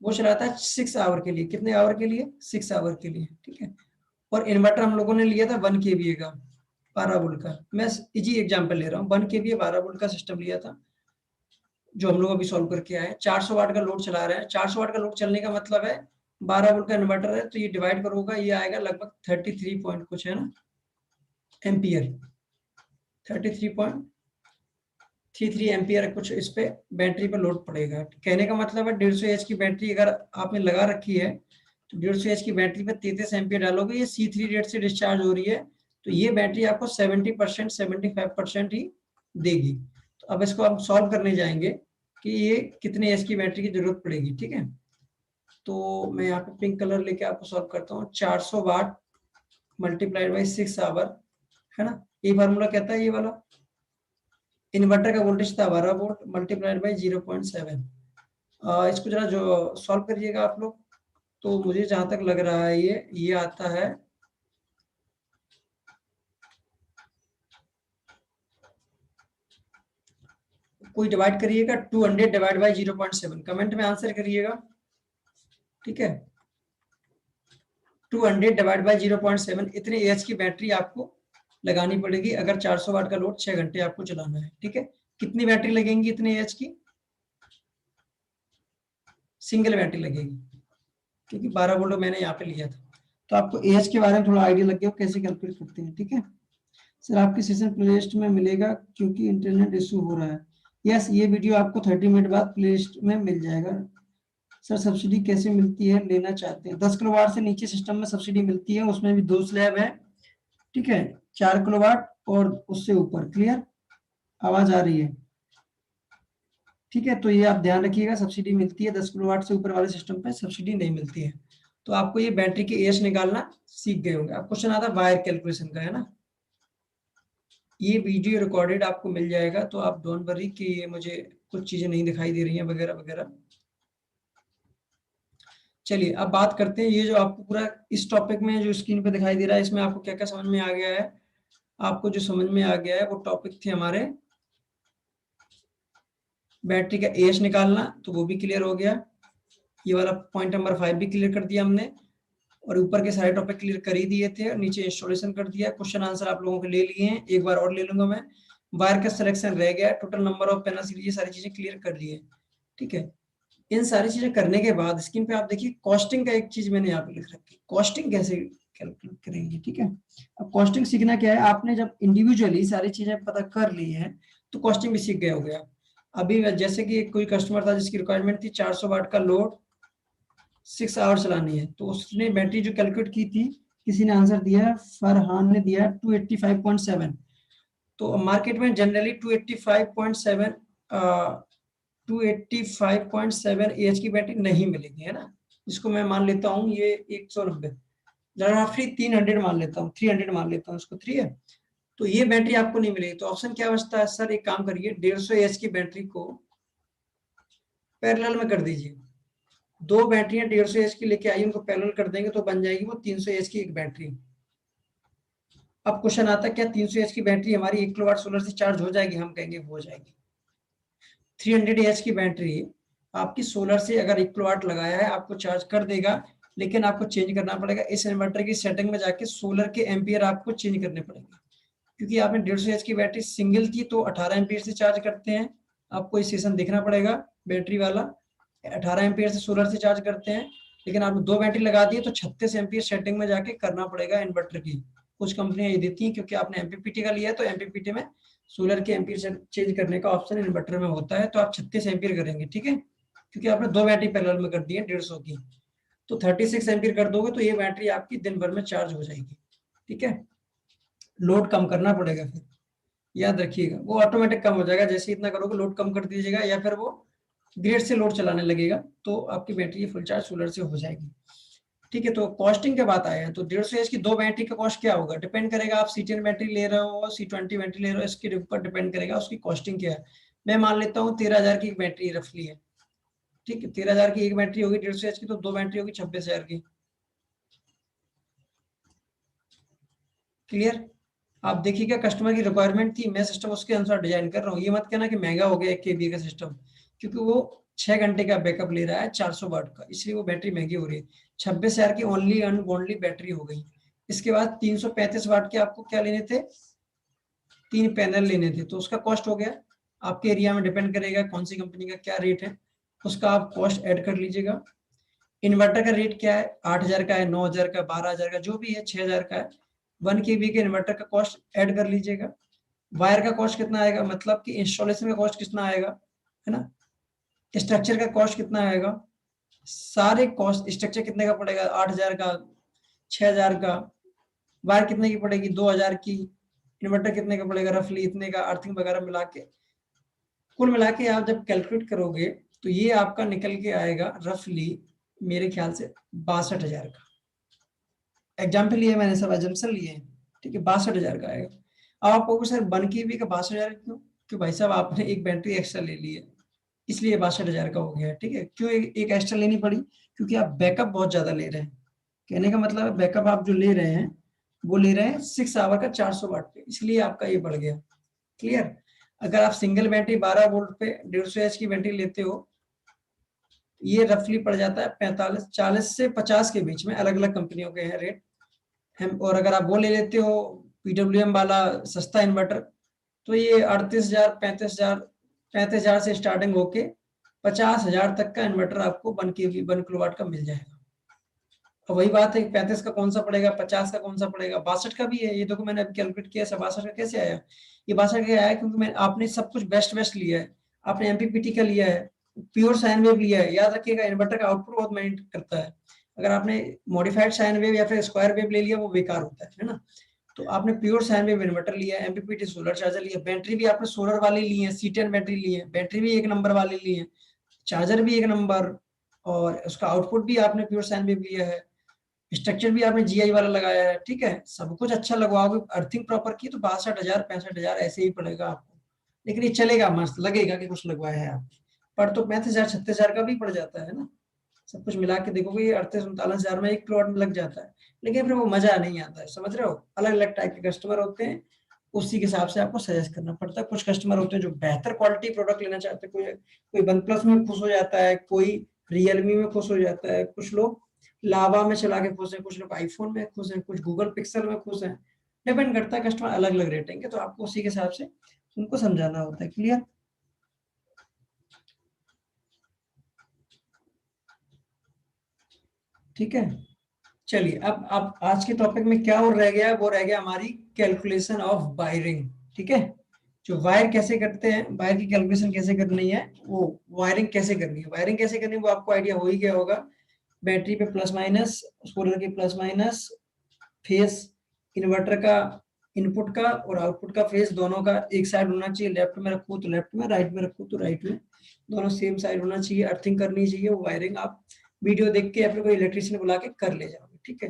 वो चलाता है 6 आवर के लिए, कितने आवर के लिए, 6 आवर के लिए। ठीक है, और इन्वर्टर हम लोगों ने लिया था 1 kVA का, 12 वोल्ट का। मैं इजी एग्जांपल ले रहा हूँ, 1 kVA 12 वोल्ट का सिस्टम लिया था, जो हम लोग अभी सॉल्व करके आए। 400 वाट का लोड चला रहे हैं, 400 वाट का लोड चलने का मतलब है 12 वोल्ट का इन्वर्टर है, तो ये डिवाइड करोगा, ये आएगा लगभग 33 पॉइंट कुछ, है ना, एम्पियर, 33.33 एम्पियर कुछ इस पे बैटरी पे लोड पड़ेगा। कहने का मतलब है 150 एच की बैटरी अगर आपने लगा रखी है, तो 150 एच की बैटरी पे 33 एम्पियर डालोगे, ये C3 रेट से डिस्चार्ज हो रही है, तो ये बैटरी आपको 70% 75% ही देगी। तो अब इसको हम सॉल्व करने जाएंगे, कि ये कितने एच की बैटरी की जरूरत पड़ेगी। ठीक है, तो मैं यहाँ पे पिंक कलर लेके आपको सॉल्व करता हूँ। 400 वाट मल्टीप्लाइड बाई 6 आवर, है ना, ये फार्मूला कहता है ये वाला। इन्वर्टर का वोल्टेज था 12 वोल्ट मल्टीप्लाइड बाई 0.7। इसको जरा जो सॉल्व करिएगा आप लोग। तो मुझे जहां तक लग रहा है ये आता है कोई डिवाइड करिएगा 200 डिवाइड बाई 0.7, कमेंट में आंसर करिएगा। ठीक है, 200 डिवाइड बाई 0.7, इतने एच की बैटरी आपको लगानी पड़ेगी अगर 400 वाट का लोड 6 घंटे आपको चलाना है। ठीक है, कितनी बैटरी लगेंगी इतने एच की? सिंगल बैटरी लगेगी, क्योंकि 12 वोल्ट मैंने यहाँ पे लिया था। तो आपको एच के बारे में थोड़ा आइडिया लग गया कैसे कैलकुलेट करते हैं। ठीक है सर, आपकी सेशन प्लेलिस्ट में मिलेगा क्योंकि इंटरनेट इशू हो रहा है। यस, ये वीडियो आपको 30 मिनट बाद प्लेलिस्ट में मिल जाएगा। सर सब्सिडी कैसे मिलती है, लेना चाहते हैं? 10 किलोवाट से नीचे सिस्टम में सब्सिडी मिलती है, उसमें भी 2 स्लैब है। ठीक है, 4 किलोवाट और उससे ऊपर। क्लियर, आवाज आ रही है? ठीक है, तो ये आप ध्यान रखिएगा, सब्सिडी मिलती है। 10 किलोवाट से ऊपर वाले सिस्टम पे सब्सिडी नहीं मिलती है। तो आपको ये बैटरी के एच निकालना सीख गए होंगे। अब क्वेश्चन आता है वायर कैलकुलेशन का, है ना। ये वीडियो रिकॉर्डेड आपको मिल जाएगा, तो आप डोंट वरी कि ये मुझे कुछ चीजें नहीं दिखाई दे रही हैं वगैरह वगैरह। चलिए अब बात करते हैं, ये जो आपको पूरा इस टॉपिक में जो स्क्रीन पे दिखाई दे रहा है, इसमें आपको क्या क्या समझ में आ गया है? आपको जो समझ में आ गया है वो टॉपिक थे हमारे बैटरी का एच निकालना, तो वो भी क्लियर हो गया। ये वाला पॉइंट नंबर 5 भी क्लियर कर दिया हमने, और ऊपर के सारे टॉपिक क्लियर कर ही दिए थे, और नीचे इंस्टॉलेशन कर दिया। क्वेश्चन आंसर आप लोगों के ले लिए हैं, एक बार और ले लूंगा मैं। वायर का सिलेक्शन रह गया, टोटल नंबर ऑफ पैनल्स, ये सारी चीजें क्लियर कर लिए। ठीक है, इन सारी चीजें करने के बाद स्क्रीन पे आप देखिए कॉस्टिंग का एक चीज मैंने यहाँ पे लिख रखी, कॉस्टिंग कैसे कैलकुलेट करेंगे। ठीक है, अब कॉस्टिंग सीखना क्या है, आपने जब इंडिविजुअली सारी चीजें पता कर ली है तो कॉस्टिंग भी सीख गए हो गया। अभी जैसे कि कोई कस्टमर था जिसकी रिक्वायरमेंट थी 400 वाट का लोड 6 आवर चलानी है, तो उसने बैटरी जो कैलकुलेट की थी, किसी ने आंसर दिया, फरहान ने दिया 285.7। तो मार्केट में जनरली 285.7 285.7 एच की बैटरी नहीं मिलेगी, है ना। जिसको मैं मान लेता हूँ ये 190, रफली 300 मान लेता हूँ, 300 मान लेता हूँ इसको। 3 है, तो ये बैटरी आपको नहीं मिलेगी। तो ऑप्शन क्या बचता है सर? एक काम करिए, 150 एच की बैटरी को पैरेलल में कर दीजिए। 2 बैटरियां 150 एच की लेके आइए, उनको पैरेलल कर देंगे तो बन जाएगी वो 300 एच की एक बैटरी। अब क्वेश्चन आता है क्या 300 एच की बैटरी हमारी 1 किलोवाट सोलर से चार्ज हो जाएगी? हम कहेंगे हो जाएगी। 300 एच की बैटरी आपकी सोलर से अगर 1 किलोवाट लगाया है आपको चार्ज कर देगा, लेकिन आपको चेंज करना पड़ेगा इस इन्वर्टर की सेटिंग में जाके, सोलर के एम्पियर आपको चेंज करने पड़ेंगे। क्योंकि आपने 150 एच की बैटरी सिंगल थी तो 18 एम्पियर से चार्ज करते हैं, आपको इस सेशन देखना पड़ेगा बैटरी वाला। 18 एम्पियर से सोलर से चार्ज करते हैं, लेकिन आपने 2 बैटरी लगा दी तो 36 एम्पियर सेटिंग में जाके करना पड़ेगा इन्वर्टर की। कुछ कंपनियां ये देती हैं क्योंकि आपने एमपीपीटी का लिया है, तो एमपीपीटी में सोलर के एम्पियर चेंज करने का ऑप्शन इन्वर्टर में होता है, तो आप 36 एम्पियर करेंगे। ठीक है, क्योंकि आपने 2 बैटरी पैरेलल में कर दी है 150 की, तो 36 एम्पियर कर दोगे तो ये बैटरी आपकी दिन भर में चार्ज हो जाएगी। ठीक है, लोड कम करना पड़ेगा फिर, याद रखिएगा, वो ऑटोमेटिक कम हो जाएगा। जैसे इतना करोगे लोड कम कर दीजिएगा, या फिर वो ग्रिड से लोड चलाने लगेगा, तो आपकी बैटरी फुल चार्ज सोलर से हो जाएगी। ठीक है, तो कॉस्टिंग के बात आया है, तो 150 एच की 2 बैटरी का कॉस्ट क्या होगा? डिपेंड करेगा आप C10 बैटरी ले रहे हो, C20 बैटरी ले रहे हो, इसके ऊपर डिपेंड करेगा उसकी कॉस्टिंग क्या है। मैं मान लेता हूँ 13,000 की एक बैटरी रफली है। ठीक है, 13,000 की एक बैटरी होगी 150 एच की, तो 2 बैटरी होगी 26,000 की। क्लियर, आप देखिएगा कस्टमर की रिक्वायरमेंट थी, मैं सिस्टम उसके अनुसार डिजाइन कर रहा हूँ। ये मत कहना कि महंगा हो गया 1 kVA का सिस्टम, क्योंकि वो 6 घंटे का बैकअप ले रहा है 400 वाट का, इसलिए वो बैटरी महंगी हो रही है। 26,000 की ओनली एंड ओनली बैटरी हो गई। इसके बाद 335 वाट के आपको क्या लेने थे? 3 पैनल लेने थे, तो उसका कॉस्ट हो गया। आपके एरिया में डिपेंड करेगा कौन सी कंपनी का क्या रेट है, उसका आप कॉस्ट ऐड कर लीजिएगा। इन्वर्टर का रेट क्या है? 8,000 का है, 9,000 का, 12,000 का, जो भी है 6,000 का है। 1 kVA के इन्वर्टर का कॉस्ट ऐड कर लीजिएगा। वायर का कॉस्ट कितना आएगा, मतलब कि इंस्टॉलेशन का कॉस्ट कितना आएगा, है ना। स्ट्रक्चर का कॉस्ट कितना आएगा, सारे कॉस्ट, स्ट्रक्चर कितने का पड़ेगा? 8,000 का, 6,000 का। वायर कितने की पड़ेगी? 2,000 की। इन्वर्टर कितने का पड़ेगा? रफली इतने का, अर्थिंग वगैरह मिला के कुल मिला के आप जब कैलकुलेट करोगे तो ये आपका निकल के आएगा रफली मेरे ख्याल से 62,000 का। एग्जाम्पल लिए मैंने, सब एजम्पशन लिए हैं, ठीक है, 62,000 का आएगा। अब आप कहोगे सर 1 KB का 62,000 क्यों? क्यों भाई साहब, आपने एक बैटरी एक्स्ट्रा ले ली है इसलिए 62,000 का हो गया है, ठीक है। क्यों एक एक्स्ट्रा लेनी पड़ी? क्योंकि आप बैकअप बहुत ज्यादा ले रहे हैं। कहने का मतलब है बैकअप आप जो ले रहे हैं वो ले रहे हैं 6 आवर का 400 वाट पे, इसलिए आपका ये बढ़ गया। क्लियर? अगर आप सिंगल बैटरी 12 वोल्ट पे 150 एच की बैटरी लेते हो, ये रफली पड़ जाता है 40 से 50 के बीच में, अलग अलग कंपनियों के हैं रेट। और अगर आप वो ले लेते हो PWM वाला सस्ता इन्वर्टर, तो ये 38,000 35,000 से स्टार्टिंग होके 50,000 तक का इन्वर्टर आपको 1 किलोवाट का मिल जाएगा। और वही बात है 35 का कौन सा पड़ेगा, 50 का कौन सा पड़ेगा, 62 का भी है। ये देखो मैंने अभी कैलकुलेट किया, 62 का कैसे आया? ये 62 का आया क्योंकि मैं आपने सब कुछ बेस्ट लिया है। आपने MPPT का लिया है, प्योर साइन वेव लिया है। याद रखिएगा इन्वर्टर का आउटपुट बहुत मैटर करता है। अगर आपने मॉडिफाइड साइन वेव या फिर स्क्वायर वेव ले लिया वो बेकार होता है ना। तो आपने प्योर साइन वेव इन्वर्टर लिया है, MPPT सोलर चार्जर लिया, बैटरी भी आपने सोलर वाली ली है, C10 बैटरी ली है, बैटरी भी 1 नंबर वाली ली है, चार्जर भी 1 नंबर, और उसका आउटपुट भी आपने प्योर साइन वेव लिया है, स्ट्रक्चर भी आपने GI वाला लगाया है, ठीक है। सब कुछ अच्छा लगवाओगे, अर्थिंग प्रॉपर की, तो 62,000 65,000 ऐसे ही पड़ेगा आपको। लेकिन ये चलेगा, मस्त लगेगा कि कुछ लगवाया है आपने। पर तो 35,000 36,000 का भी पड़ जाता है ना। सब कुछ मिला के देखोगे ये 38-39,000 में 1 किलोवाट में लग जाता है। लेकिन फिर वो मजा नहीं आता है, समझ रहे हो। अलग अलग टाइप के कस्टमर होते हैं, उसी के हिसाब से आपको सजेस्ट करना पड़ता है। कुछ कस्टमर होते हैं जो बेहतर क्वालिटी प्रोडक्ट लेना चाहते हैं, कोई OnePlus में खुश हो जाता है, कोई Realme में खुश हो जाता है, कुछ लोग लावा में चला के खुश है, कुछ लोग आईफोन में खुश है, कुछ गूगल पिक्सल में खुश है। डिपेंड करता है, कस्टमर अलग अलग रेटिंग है, तो आपको उसी के हिसाब से उनको समझाना होता है। क्लियर? ठीक है, चलिए अब आज के टॉपिक में क्या और रह गया, वो रह गया हमारी कैलकुलेशन ऑफ वायरिंग। ठीक है, जो वायर कैसे करते हैं, वायर की कैलकुलेशन कैसे करनी है, वो वायरिंग कैसे करनी है, वायरिंग कैसे करनी है वो आपको आइडिया हो ही गया होगा। बैटरी पे प्लस माइनस, सोलर के प्लस माइनस, फेस इन्वर्टर का इनपुट का और आउटपुट का फेस दोनों का एक साइड होना चाहिए। लेफ्ट में रखो तो लेफ्ट में, राइट में रखो तो राइट में, दोनों सेम साइड होना चाहिए। अर्थिंग करनी चाहिए। वो वायरिंग आप वीडियो देख के या फिर कोई इलेक्ट्रिशियन बुला के कर ले जाओगे। ठीक है,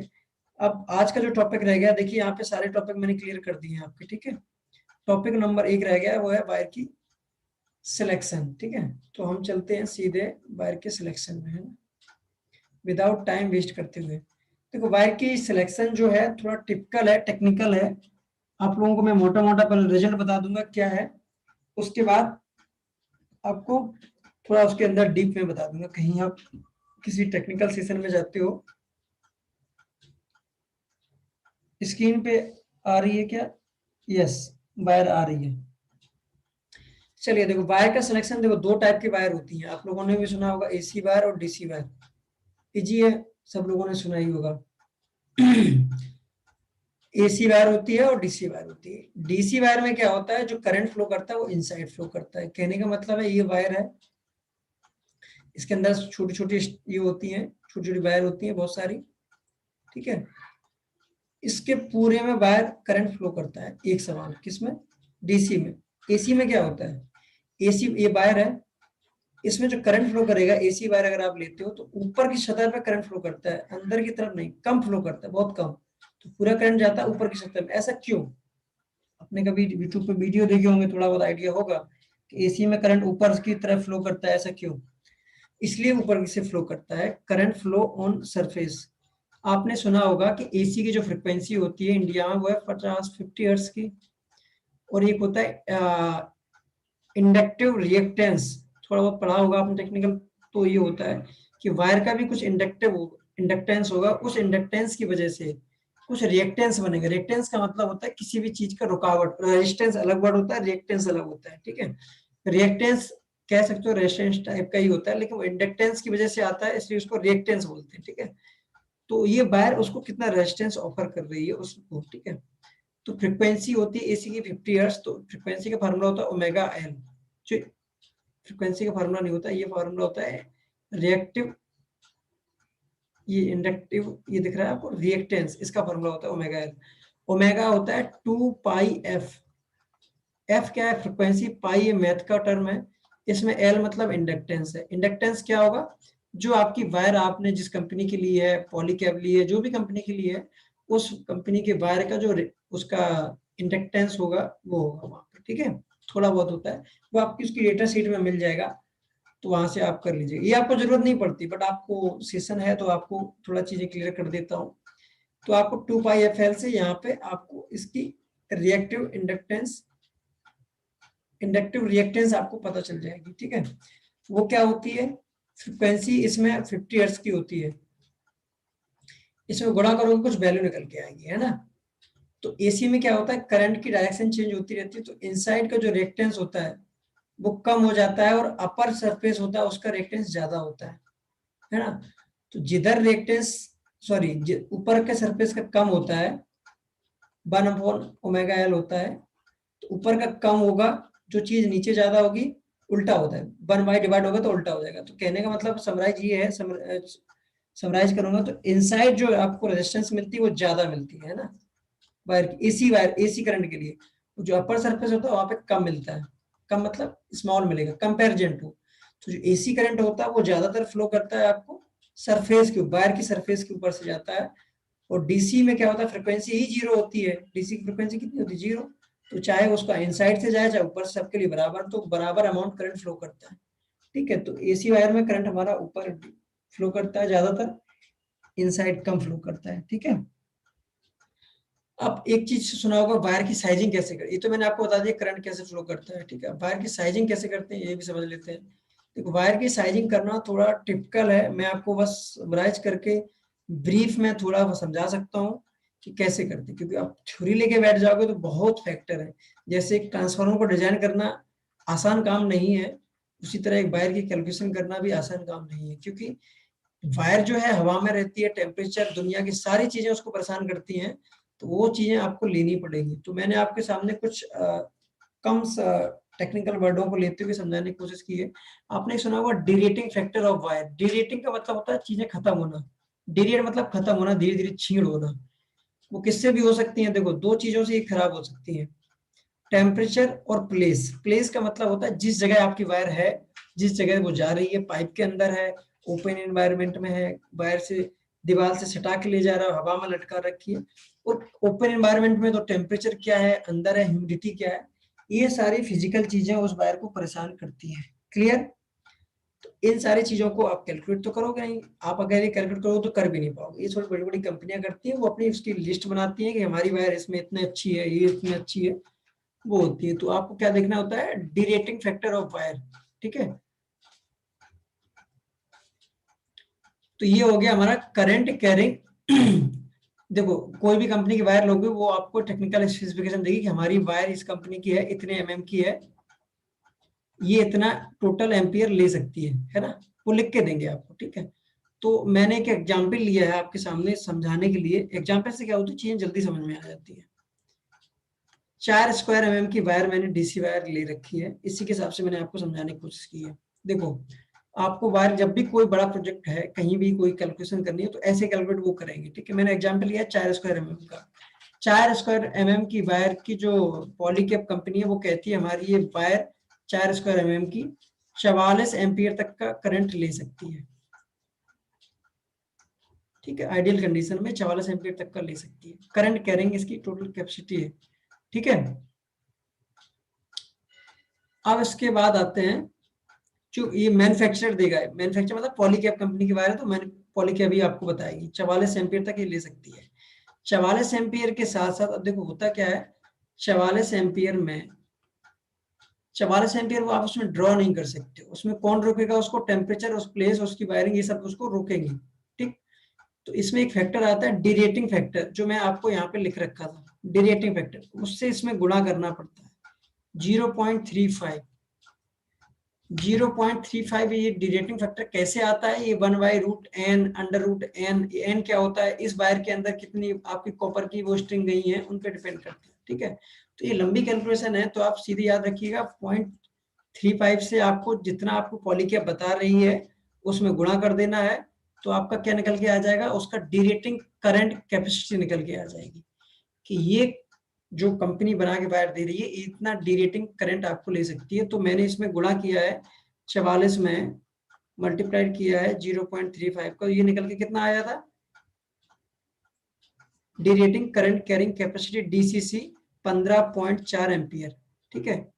अब आज का जो टॉपिक रह गया, देखिए यहाँ पे सारे टॉपिक मैंने क्लियर कर दिए हैं आपके। ठीक है, टॉपिक नंबर 1 रह गया, वो है वायर की सिलेक्शन। ठीक है, तो हम चलते हैं सीधे वायर के सिलेक्शन में, है ना, विदाउट टाइम वेस्ट करते हुए। देखो वायर की सिलेक्शन जो है थोड़ा टिपिकल है, टेक्निकल है। आप लोगों को मैं मोटा मोटा पहले रिजल्ट बता दूंगा क्या है, उसके बाद आपको थोड़ा उसके अंदर डीप में बता दूंगा। कहीं आप किसी टेक्निकल सेशन में जाते हो। स्क्रीन पे आ रही है क्या? यस, वायर आ रही है। चलिए देखो, वायर का सिलेक्शन, देखो 2 टाइप की वायर होती हैं। आप लोगों ने भी सुना होगा, AC वायर और DC वायर। इजी है, सब लोगों ने सुना ही होगा। AC वायर होती है और DC वायर होती है। DC वायर में क्या होता है, जो करंट फ्लो करता है वो इनसाइड फ्लो करता है। कहने का मतलब है ये वायर है, इसके अंदर छोटी छोटी ये होती हैं, छोटी छोटी वायर होती हैं बहुत सारी। ठीक है, इसके पूरे में वायर करंट फ्लो करता है एक समान। किसमें? DC में। AC में क्या होता है, AC ये वायर है, इसमें जो करंट फ्लो करेगा, AC वायर अगर आप लेते हो तो ऊपर की सतह पे करंट फ्लो करता है, अंदर की तरफ नहीं, कम फ्लो करता है, बहुत कम। तो पूरा करंट जाता है ऊपर की सतह में। ऐसा क्यों? आपने कभी यूट्यूब पे वीडियो देखे होंगे, थोड़ा बहुत आइडिया होगा कि AC में करंट ऊपर की तरफ फ्लो करता है। ऐसा क्यों? इसलिए ऊपर से फ्लो करता है, करंट फ्लो ऑन सरफेस। आपने सुना होगा कि AC की जो फ्रिक्वेंसी होती है इंडिया में वो है 50 हर्ट्ज की, और एक होता है इंडक्टिव रिएक्टेंस। थोड़ा बहुत पढ़ा होगा आपने टेक्निकल। तो ये होता है कि वायर का भी कुछ इंडक्टेंस होगा, उस इंडक्टेंस की वजह से कुछ रिएक्टेंस बनेगा। रिएक्टेंस का मतलब होता है किसी भी चीज का रुकावट। रेजिस्टेंस अलग वर्ड होता है, रिएक्टेंस अलग होता है। ठीक है, रिएक्टेंस कह सकते हो रेजिस्टेंस टाइप का ही होता है, लेकिन वो इंडक्टेंस की वजह से आता है, इसलिए उसको रिएक्टेंस बोलते हैं। ठीक है, तो ये वायर उसको कितना रेजिस्टेंस ऑफर कर रही है उसको। ठीक है, तो फ्रीक्वेंसी होती है AC की 50 हर्ट्ज। तो फ्रीक्वेंसी का फार्मूला होता है ओमेगा एल। जो फ्रीक्वेंसी का फार्मूला नहीं होता, ये फार्मूला होता है रिएक्टिव, ये इंडक्टिव, ये दिख रहा है आपको, रिएक्टेंस, इसका फार्मूला होता है ओमेगा एल। ओमेगा होता है 2 पाई एफ। एफ क्या है? फ्रीक्वेंसी। पाई ये मैथ का टर्म है, इसमें एल मतलब इंडक्टेंस है। इंडक्टेंस क्या होगा, जो आपकी वायर आपने जिस कंपनी के लिए है, पॉलीकैब ली है, जो भी कंपनी के लिए है, उस कंपनी के वायर का जो उसका इंडक्टेंस होगा वो होगा वहां पे, ठीक है। थोड़ा बहुत होता है, वो आपकी उसकी डेटा शीट में मिल जाएगा, तो वहां से आप कर लीजिए। ये आपको जरूरत नहीं पड़ती, बट आपको सेशन है तो आपको थोड़ा चीजें क्लियर कर देता हूँ। तो आपको 2 पाई एफ एल से यहाँ पे आपको इसकी रिएक्टिव इंडक्टिव रिएक्टेंस आपको पता चल जाएगी, ठीक है। वो क्या होती है, फ्रिक्वेंसी इसमें 50 हर्ट्ज की होती है, इसमें गुणा करोगे कुछ वैल्यू निकल के आएगी, है ना। तो एसी में क्या होता है, करंट की डायरेक्शन चेंज होती रहती है, तो इनसाइड का जो रिएक्टेंस होता है वो कम हो जाता है, और अपर सरफेस होता है उसका रिएक्टेंस ज्यादा होता है ना। तो जिधर रिएक्टेंस ऊपर के सरफेस का कम होता है, 1/ओमेगा एल होता है, तो ऊपर का कम होगा, जो चीज नीचे ज्यादा होगी उल्टा होता है, 1 बाई डिवाइड होगा तो उल्टा हो जाएगा। तो कहने का मतलब समराइज ये है, समराइज करूंगा तो इनसाइड जो आपको रेजिस्टेंस मिलती है वो ज्यादा मिलती है ना, वायर एसी करंट के लिए। जो अपर सरफेस होता है वहां पे कम मिलता है, कम मतलब स्मॉल मिलेगा कंपेरिजन टू। तो जो एसी करंट होता है वो ज्यादातर फ्लो करता है आपको सरफेस के, वायर की सरफेस के ऊपर से जाता है। और डीसी में क्या होता है, फ्रिक्वेंसी ही जीरो होती है, डीसी की फ्रिक्वेंसी कितनी होती है, जीरो। तो चाहे उसका इनसाइड से जाए चाहे ऊपर से, सबके लिए बराबर, तो बराबर अमाउंट करंट फ्लो करता है, ठीक है। तो एसी वायर में करंट हमारा ऊपर फ्लो करता है ज्यादातर, इनसाइड कम फ्लो करता है, ठीक है। अब एक चीज सुना होगा, वायर की साइजिंग कैसे करें, ये तो मैंने आपको बता दिया करंट कैसे फ्लो करता है, ठीक है। वायर की साइजिंग कैसे करते हैं ये भी समझ लेते हैं। देखो वायर की साइजिंग करना थोड़ा टिपिकल है, मैं आपको बस समराइज करके ब्रीफ में थोड़ा समझा सकता हूँ कि कैसे करते हैं, क्योंकि आप थ्योरी लेके बैठ जाओगे तो बहुत फैक्टर है। जैसे एक ट्रांसफार्मर को डिजाइन करना आसान काम नहीं है, उसी तरह एक वायर की कैलकुलेशन करना भी आसान काम नहीं है, क्योंकि वायर जो है हवा में रहती है, टेम्परेचर, दुनिया की सारी चीजें उसको परेशान करती हैं, तो वो चीजें आपको लेनी पड़ेगी। तो मैंने आपके सामने कुछ कम टेक्निकल वर्डों को लेते हुए समझाने की कोशिश की है। आपने सुना होगा डीरेटिंग फैक्टर ऑफ वायर। डीरेटिंग का मतलब होता है चीजें खत्म होना, डीरेट मतलब खत्म होना, धीरे धीरे छीण होना। वो किससे भी हो सकती है, देखो दो चीजों से ये खराब हो सकती है, टेम्परेचर और प्लेस। प्लेस का मतलब होता है जिस जगह आपकी वायर है, जिस जगह वो जा रही है, पाइप के अंदर है, ओपन एनवायरनमेंट में है, वायर से दीवार से सटा के ले जा रहा है, हवा में लटका रखी है। और ओपन एनवायरनमेंट में तो टेम्परेचर क्या है, अंदर है, ह्यूमिडिटी क्या है, ये सारी फिजिकल चीजें उस वायर को परेशान करती है। क्लियर। तो इन सारी चीजों को आप कैलकुलेट तो करोगे नहीं, आप अगर ये कैलकुलेट करो तो कर भी नहीं पाओगे। ये थोड़ी बड़ी बड़ी कंपनियां करती हैं, वो अपनी उसकी लिस्ट बनाती हैं कि हमारी वायर इसमें इतनी अच्छी है, ये इतनी अच्छी है, वो होती है। तो आपको क्या देखना होता है, डीरेटिंग फैक्टर ऑफ वायर, ठीक है। तो ये हो गया हमारा करंट कैरिंग। देखो कोई भी कंपनी की वायर लोगे वो आपको टेक्निकल स्पेसिफिकेशन देगी कि हमारी वायर इस कंपनी की है, इतने एमएम की है, ये इतना टोटल एम्पियर ले सकती है ना, वो लिख के देंगे आपको, ठीक है। तो मैंने एक एग्जाम्पल लिया है आपके सामने समझाने के लिए। एग्जाम्पल से क्या होती है, चीजें जल्दी समझ में आ जाती है। 4 स्क्वायर एमएम की वायर मैंने डीसी वायर ले रखी है, इसी के हिसाब से मैंने आपको समझाने की कोशिश की है। देखो आपको वायर, जब भी कोई बड़ा प्रोजेक्ट है, कहीं भी कोई कैलकुलेशन करनी है तो ऐसे कैलकुलेट वो करेंगे, ठीक है। मैंने एग्जांपल लिया 4 स्क्वायर एमएम का। 4 स्क्वायर एमएम की वायर की जो पॉलीकैब कंपनी है वो कहती है हमारी ये वायर 4 स्क्वायर एमएम की 44 एम्पियर तक का करंट ले सकती है, ठीक है। आइडियल कंडीशन में 44 एम्पियर तक का ले सकती है, करंट कैरिंग इसकी टोटल कैपेसिटी है, ठीक है। अब इसके बाद आते हैं, जो ये मैन्युफैक्चरर देगा, मैन्युफैक्चर मतलब पॉलीकैब कंपनी की वायर है, तो मैंने पॉलीकैब ही आपको बताएगी 44 एम्पियर तक ये ले सकती है। 44 एम्पियर के साथ साथ अब देखो होता क्या है, 44 एम्पियर में 44 एम्पियर वो आप उसमें ड्रॉ नहीं कर सकते, उसमें कौन रोकेगा उसको, टेम्परेचर, उस प्लेस, उसकी वायरिंग, ये सब उसको रोकेंगे, ठीक। तो इसमें एक फैक्टर आता है डीरेटिंग फैक्टर, जो मैं आपको यहाँ पे लिख रखा था, डीरेटिंग फैक्टर, उससे इसमें गुणा करना पड़ता है 0.35। 0.35 ये डीरेटिंग फैक्टर कैसे आता है, ये 1/√n अंडर रूट n क्या होता है, इस वायर के अंदर कितनी आपकी कॉपर की वो स्ट्रिंग गई है उन पे डिपेंड करता है, ठीक है। तो ये लंबी कैलकुलेशन है, तो आप सीधे याद रखिएगा 0.35 से आपको जितना आपको पॉलीकैब बता रही है उसमें गुणा कर देना है, तो आपका क्या निकल के आ जाएगा, उसका डीरेटिंग करंट कैपेसिटी निकल के आ जाएगी, कि ये जो कंपनी बना के वायर दे रही है इतना डीरेटिंग करंट आपको ले सकती है। तो मैंने इसमें गुणा किया है 44 में मल्टीप्लाइड किया है 0.35 का, ये निकल के कितना आया था? Derating current carrying capacity DCC 15.4 ampere. ठीक है,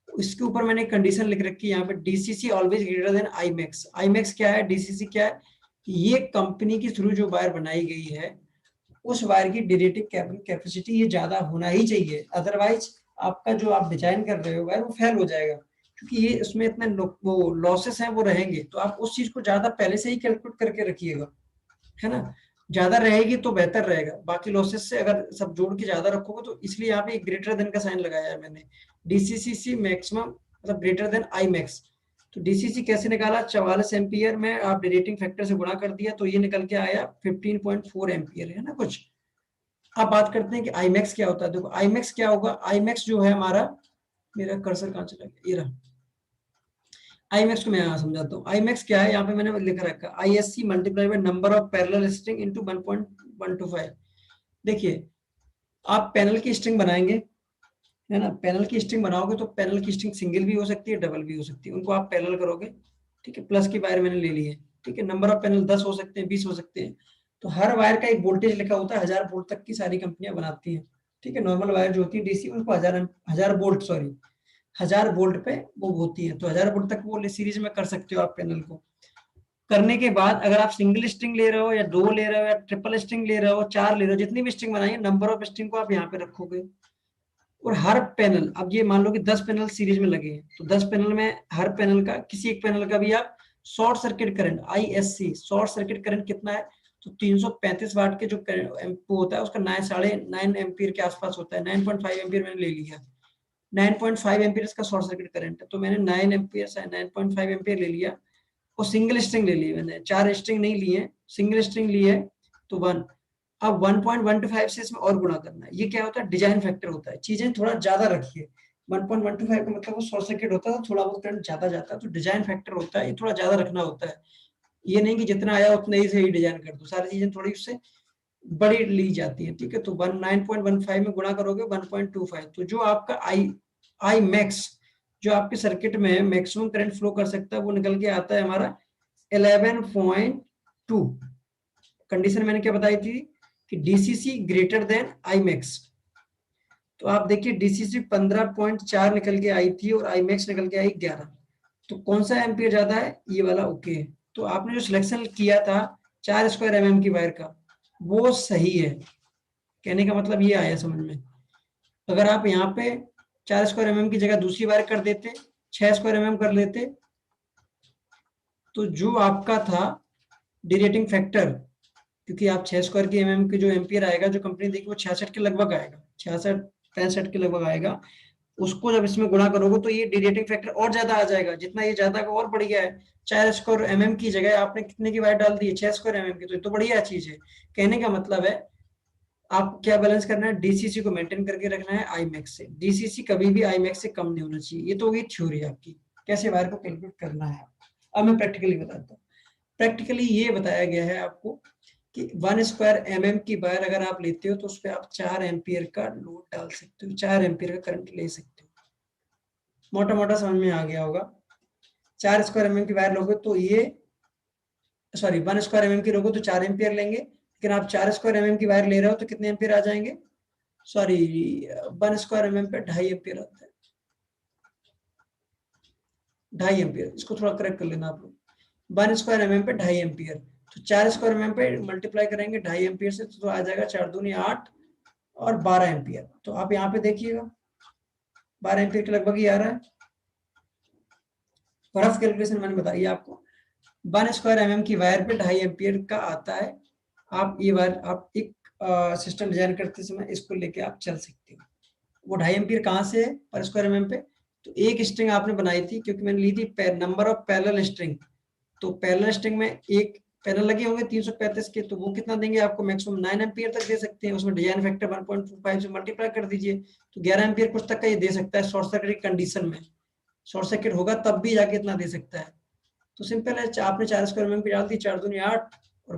इसके ऊपर मैंने कंडीशन लिख रखी है यहाँ पे, DCC always greater than I max. I max क्या है, डीसीसी क्या है? ये कंपनी के थ्रू जो वायर बनाई गई है उस वायर की डिरेटिंग कैपेसिटी ये ज्यादा होना ही चाहिए, अदरवाइज आपका जो आप डिजाइन कर रहे हो वायर वो फेल हो जाएगा, क्योंकि ये उसमें इतने वो लॉसेस हैं वो रहेंगे। तो आप उस चीज को ज्यादा पहले से ही कैलकुलेट करके रखिएगा, है ना, ज्यादा रहेगी तो बेहतर रहेगा। बाकी लॉसेस से अगर सब जोड़ के ज्यादा रखोगे तो इसलिए यहाँ पे ग्रेटर देन का साइन लगाया है मैंने। डीसीसी मैक्सिमम मतलब ग्रेटर देन आई मैक्स। तो डीसीसी कैसे निकाला, 44 एम्पियर में आप रेटिंग फैक्टर से गुणा कर दिया तो ये निकल के आया 15.4 एम्पियर, है ना कुछ। अब बात करते हैं कि आई मैक्स क्या होता है। देखो आई मैक्स क्या होगा, आई मैक्स जो है हमारा, मेरा कर्सर कहाँ चला गया, ये रहा। आई मैक्स को मैं यहाँ समझाता हूँ। आई मैक्स क्या है, यहाँ पे मैंने लिख रखा है ISC multiply by number of parallel string into 1.125। देखिए आप पैनल की स्ट्रिंग बनाएंगे, है ना, पैनल की स्ट्रिंग बनाओगे तो पैनल की स्ट्रिंग सिंगल भी हो सकती है, डबल भी हो सकती है, उनको आप पैरेलल करोगे। ठीक है, प्लस की वायर मैंने ले ली है। ठीक है, नंबर ऑफ पैनल 10 हो सकते हैं, 20 हो सकते हैं। तो हर वायर का एक वोल्टेज लिखा होता है, 1000 वोल्ट तक की सारी कंपनियां बनाती हैं। ठीक है, नॉर्मल वायर जो होती है डीसी उनको 1000 वोल्ट, सॉरी 1000 वोल्ट पे वो होती है, तो 1000 वोल्ट तक वो सीरीज में कर सकते हो आप पैनल को। करने के बाद अगर आप सिंगल स्ट्रिंग ले रहे हो या 2 ले रहे हो या ट्रिपल स्ट्रिंग ले रहे हो, 4 ले रहे हो, जितनी भी स्ट्रिंग बनाई है नंबर ऑफ स्ट्रिंग को आप यहाँ पे रखोगे। और हर पैनल, अब ये मान लो कि 10 पैनल सीरीज में लगे हैं, तो 10 पैनल में हर पैनल का किसी एक पैनल का भी आप short circuit current ISC short circuit current कितना है, तो 335 वाट के जो वो होता है उसका 9.5 एम्पीयर के आसपास होता है। 9.5 एम्पीयर मैंने ले लिया, 9.5 एम्पीयर का शॉर्ट सर्किट करंट है, तो मैंने 9.5 एम्पीयर ले लिया। और सिंगल स्ट्रिंग ले ली मैंने, 4 स्ट्रिंग नहीं लिए, सिंगल स्ट्रिंग ली है तो 1। अब 1.125 से इसमें और गुणा करना है। ये क्या होता है, डिजाइन फैक्टर होता है, चीजें थोड़ा ज्यादा रखिए। 1.125 का मतलब वो शॉर्ट सर्किट होता है, थोड़ा बहुत करंट ज्यादा जाता है, तो डिजाइन फैक्टर होता है, ये थोड़ा ज्यादा रखना होता है। ये नहीं कि जितना आया उतने ही से ही डिजाइन कर दो, सारी चीजें थोड़ी उससे बड़ी ली जाती है। ठीक है, तो 9.15 में गुणा करोगे 1.25, तो जो आपका आई मैक्स जो आपके सर्किट में मैक्सिमम करंट फ्लो कर सकता है वो निकल के आता है हमारा 11.2। कंडीशन मैंने क्या बताई थी कि DCC greater than I max. तो आप देखिए डीसीसी 15.4 निकल के आई थी और आई मैक्स निकल के आई 11। तो कौन सा एम्पियर ज्यादा है, ये वाला ओके है। तो आपने जो सिलेक्शन किया था 4 स्क्वायर mm की वायर का वो सही है, कहने का मतलब ये आया समझ में। अगर आप यहाँ पे 4 स्क्वायर mm की जगह दूसरी वायर कर देते, 6 स्क्वायर mm कर लेते, तो जो आपका था डिरेटिंग फैक्टर, क्योंकि आप 6 स्क्वायर की mm की जो एम्पियर आएगा जो कंपनी देगी वो 66 के लगभग आएगा, 66-65 के लगभग आएगा। उसको जब इसमें गुणा करोगे तो ये डिरेटिंग फैक्टर और ज्यादा आ जाएगा, जितना ये ज्यादा का और बढ़िया है। 4 स्क्वायर mm की जगह आपने कितने की वायर डाल दी है, 6 स्क्वायर mm की, तो ये तो बढ़िया चीज है। कहने का मतलब है आप क्या बैलेंस करना है, डीसीसी को मेंटेन करके रखना है आई मैक्स से। डीसीसी कभी भी आई मैक्स से कम नहीं होना चाहिए। ये तो होगी थ्योरी आपकी, कैसे वायर को कैलकुलेट करना है। अब मैं प्रैक्टिकली बताता हूँ। प्रैक्टिकली ये बताया गया है आपको कि 1 स्क्वायर mm की वायर अगर आप लेते हो तो उस पर आप 4 एम्पियर का लोड डाल सकते हो, 4 एम्पियर का करंट ले सकते हो। मोटा मोटा समझ में आ गया होगा। 4 स्क्वायर mm की वायर लोगे तो ये, सॉरी 1 स्क्वायर mm की लोगे तो 4 एम्पियर लेंगे, लेकिन आप 4 स्क्वायर mm की वायर ले रहे हो तो कितने एम्पियर आ जाएंगे, सॉरी 1 स्क्वायर mm पे 2.5 एम्पियर आता है, 2.5 एम्पियर। इसको थोड़ा करेक्ट कर लेना आप लोग। 1 स्क्वायर mm पे 2.5 एम्पियर, तो 4 स्क्वायर mm पे मल्टीप्लाई करेंगे 2.5 एम्पियर से तो आ जाएगा 4 दूनी 8 और 12 एम्पियर। तो आप यहाँ पे देखिएगा 12 एम्पियर के लगभग ही आ रहा है। रफ कैलकुलेशन मैंने बताई आपको, 1 स्क्वायर mm की वायर पे 2.5 एम्पियर का आता है। आप ये वायर आप एक सिस्टम डिजाइन करते समय इसको लेके आप चल सकते हो। वो 2.5 एम्पियर कहाँ से है पर स्क्वायर mm पे, तो एक स्ट्रिंग आपने बनाई थी, क्योंकि मैंने ली थी नंबर ऑफ पैरेलल स्ट्रिंग, तो पैरेलल स्ट्रिंग में एक पैनल लगे होंगे 335 के, तो वो कितना देंगे आपको, मैक्सिमम 9 एम्पियर तक दे सकते हैं। उसमें डिजाइन फैक्टर 1.25 से मल्टीप्लाई कर दीजिए तो 11 एम्पियर कुछ तक का ये दे सकता है शॉर्ट सर्किट कंडीशन में। शॉर्ट सर्किट होगा तब भी जाके इतना दे सकता है। तो सिंपल है, आपने 4 स्क्वायर mm की डाल दी, 4 दूनी 8 और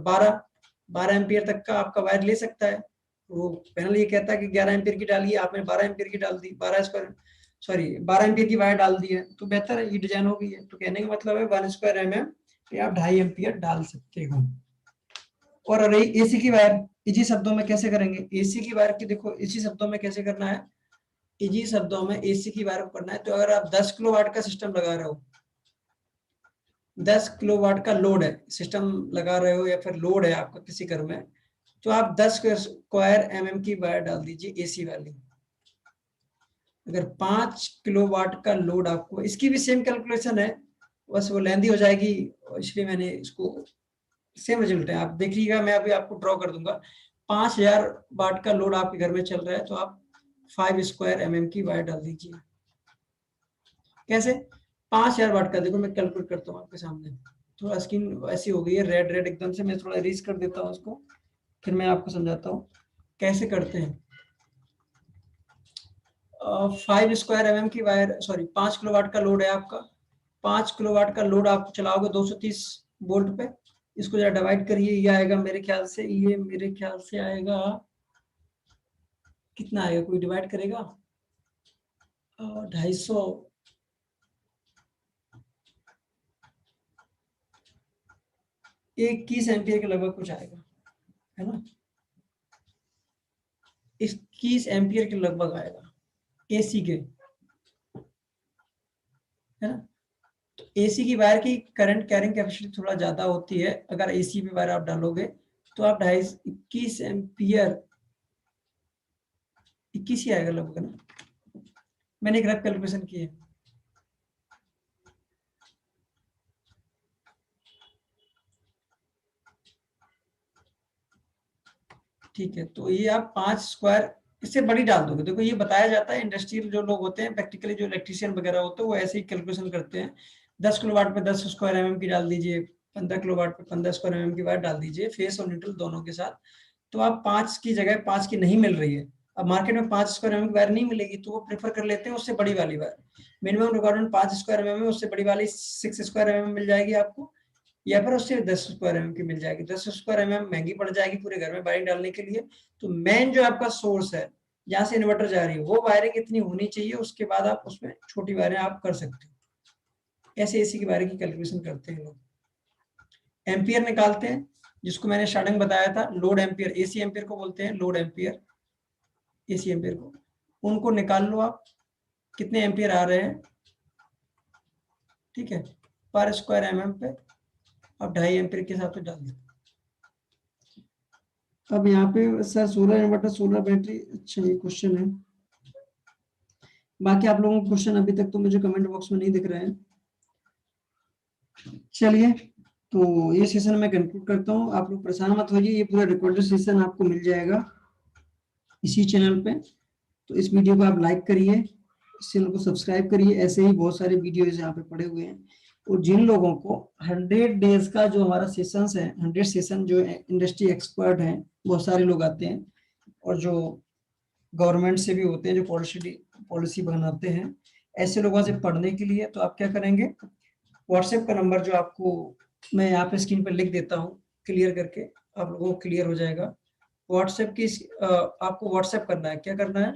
12 एम्पियर तक का आपका वायर ले सकता है। वो पैनल ये कहता है कि 11 एम्पियर की डालिए, आपने 12 एम्पियर की डाल दी, 12 स्क्वायर। सॉरी 12 एम्पियर की वायर डाल दी है तो बेहतर है, ये डिजाइन हो गई है। तो कहने का मतलब है 1 स्क्वायर mm पे आप 2.5 एम्पियर डाल सकते हो। और रही एसी की वायर, इसी शब्दों में कैसे करेंगे? एसी की वायर की देखो इसी शब्दों में कैसे करना है, इसी शब्दों में एसी की वायर को करना है। तो अगर आप 10 किलोवाट का सिस्टम लगा रहे हो, 10 किलोवाट का लोड है सिस्टम लगा रहे हो या फिर लोड है आपका किसी घर में, तो आप 10 स्क्वायर mm की वायर डाल दीजिए एसी वाली। अगर 5 किलोवाट का लोड आपको, इसकी भी सेम कैलकुलेशन है, बस वो लेंदी हो जाएगी इसलिए मैंने इसको, सेम रिजल्ट है। आप देखिएगा, मैं अभी आपको ड्रॉ कर दूंगा। 5000 वाट का लोड आपके घर में चल रहा है तो आप 5 स्क्वायर mm की वायर डाल दीजिए। कैसे? 5000 वाट का, देखो मैं कैलकुलेट करता हूँ आपके सामने। थोड़ा स्क्रीन ऐसी हो गई है रेड रेड एकदम से, मैं थोड़ा रीच कर देता हूँ उसको, फिर मैं आपको समझाता हूँ कैसे करते हैं। 5 स्क्वायर mm की वायर, सॉरी 5 किलोवाट का लोड है आपका। 5 किलोवाट का लोड आप चलाओगे 230 वोल्ट पे। इसको जरा डिवाइड करिए, ये आएगा मेरे ख्याल से, ये मेरे ख्याल से आएगा कितना आएगा, कोई डिवाइड करेगा? 250, 21 एम्पियर के लगभग कुछ आएगा, है ना? 21 एम्पियर के लगभग आएगा एसी के, है ना? तो एसी की वायर की करंट कैरिंग कैपेसिटी थोड़ा ज्यादा होती है। अगर एसी पे वायर आप डालोगे तो आप 21 एम्पियर, 21 ही आएगा लगभग ना, मैंने एक रफ कैलकुलेशन की है। ठीक है, तो ये आप 5 स्क्वायर, इससे बड़ी डाल दोगे। देखो ये बताया जाता है, इंडस्ट्रियल जो लोग होते हैं, प्रैक्टिकली जो इलेक्ट्रिशियन वगैरह होते हैं, वो ऐसे ही कैलकुलेशन करते हैं। 10 किलोवाट पे 10 स्क्वायर mm की डाल दीजिए, 15 किलोवाट पे 15 स्क्वायर mm की वायर डाल दीजिए, फेस और न्यूट्रल दोनों के साथ। तो आप 5 की जगह 5 की नहीं मिल रही है, अब मार्केट में 5 स्क्वायर mm की वायर नहीं मिलेगी, तो वो प्रेफर कर लेते हैं उससे बड़ी वाली wire. Minimum requirement 5 square mm है, उससे बड़ी वाली 6 स्क्वायर mm मिल जाएगी आपको, या फिर उससे 10 स्क्वायर mm की मिल जाएगी। 10 स्क्वायर mm महंगी पड़ जाएगी पूरे घर में वायरिंग डालने के लिए। तो मेन जो आपका सोर्स है जहाँ से इन्वर्टर जा रही है, वो वायरिंग इतनी होनी चाहिए, उसके बाद आप उसमें छोटी वायरिंग आप कर सकते हो। ऐसे एसी की वायरिंग की कैलकुलेशन करते हैं लोग। एम्पियर निकालते हैं, जिसको मैंने स्टार्टिंग बताया था, लोड एम्पियर, एसी एम्पियर को बोलते हैं लोड एम्पियर, एसी एम्पियर को, उनको निकाल लो आप कितने एम्पियर आ रहे हैं। ठीक है, पर स्क्वायर mm पे आप 2.5 एम्पियर के हिसाब से डाल दो। अब यहाँ पे sir solar inverter solar battery, अच्छा ये क्वेश्चन है। बाकी आप लोगों को क्वेश्चन अभी तक तो मुझे कमेंट बॉक्स में नहीं दिख रहे हैं। चलिए, तो ये सेशन मैं कंक्लूड करता हूँ। आप लोग परेशान मत होइए, ये पूरा रिकॉर्डेड सेशन आपको मिल जाएगा इसी चैनल पे। तो इस वीडियो को आप लाइक करिए, इस चैनल को सब्सक्राइब करिए, ऐसे ही बहुत सारे वीडियोज यहाँ पे पड़े हुए हैं। और जिन लोगों को 100 डेज का जो हमारा सेशंस है, 100 सेशन जो इंडस्ट्री एक्सपर्ट हैं, बहुत सारे लोग आते हैं, और जो गवर्नमेंट से भी होते हैं, जो पॉलिसी बनाते हैं, ऐसे लोगों से पढ़ने के लिए तो आप क्या करेंगे, व्हाट्सएप का नंबर जो आपको मैं यहाँ पे स्क्रीन पर लिख देता हूँ क्लियर करके, आप लोगों को क्लियर हो जाएगा। व्हाट्सएप की आपको व्हाट्सएप करना है, क्या करना है,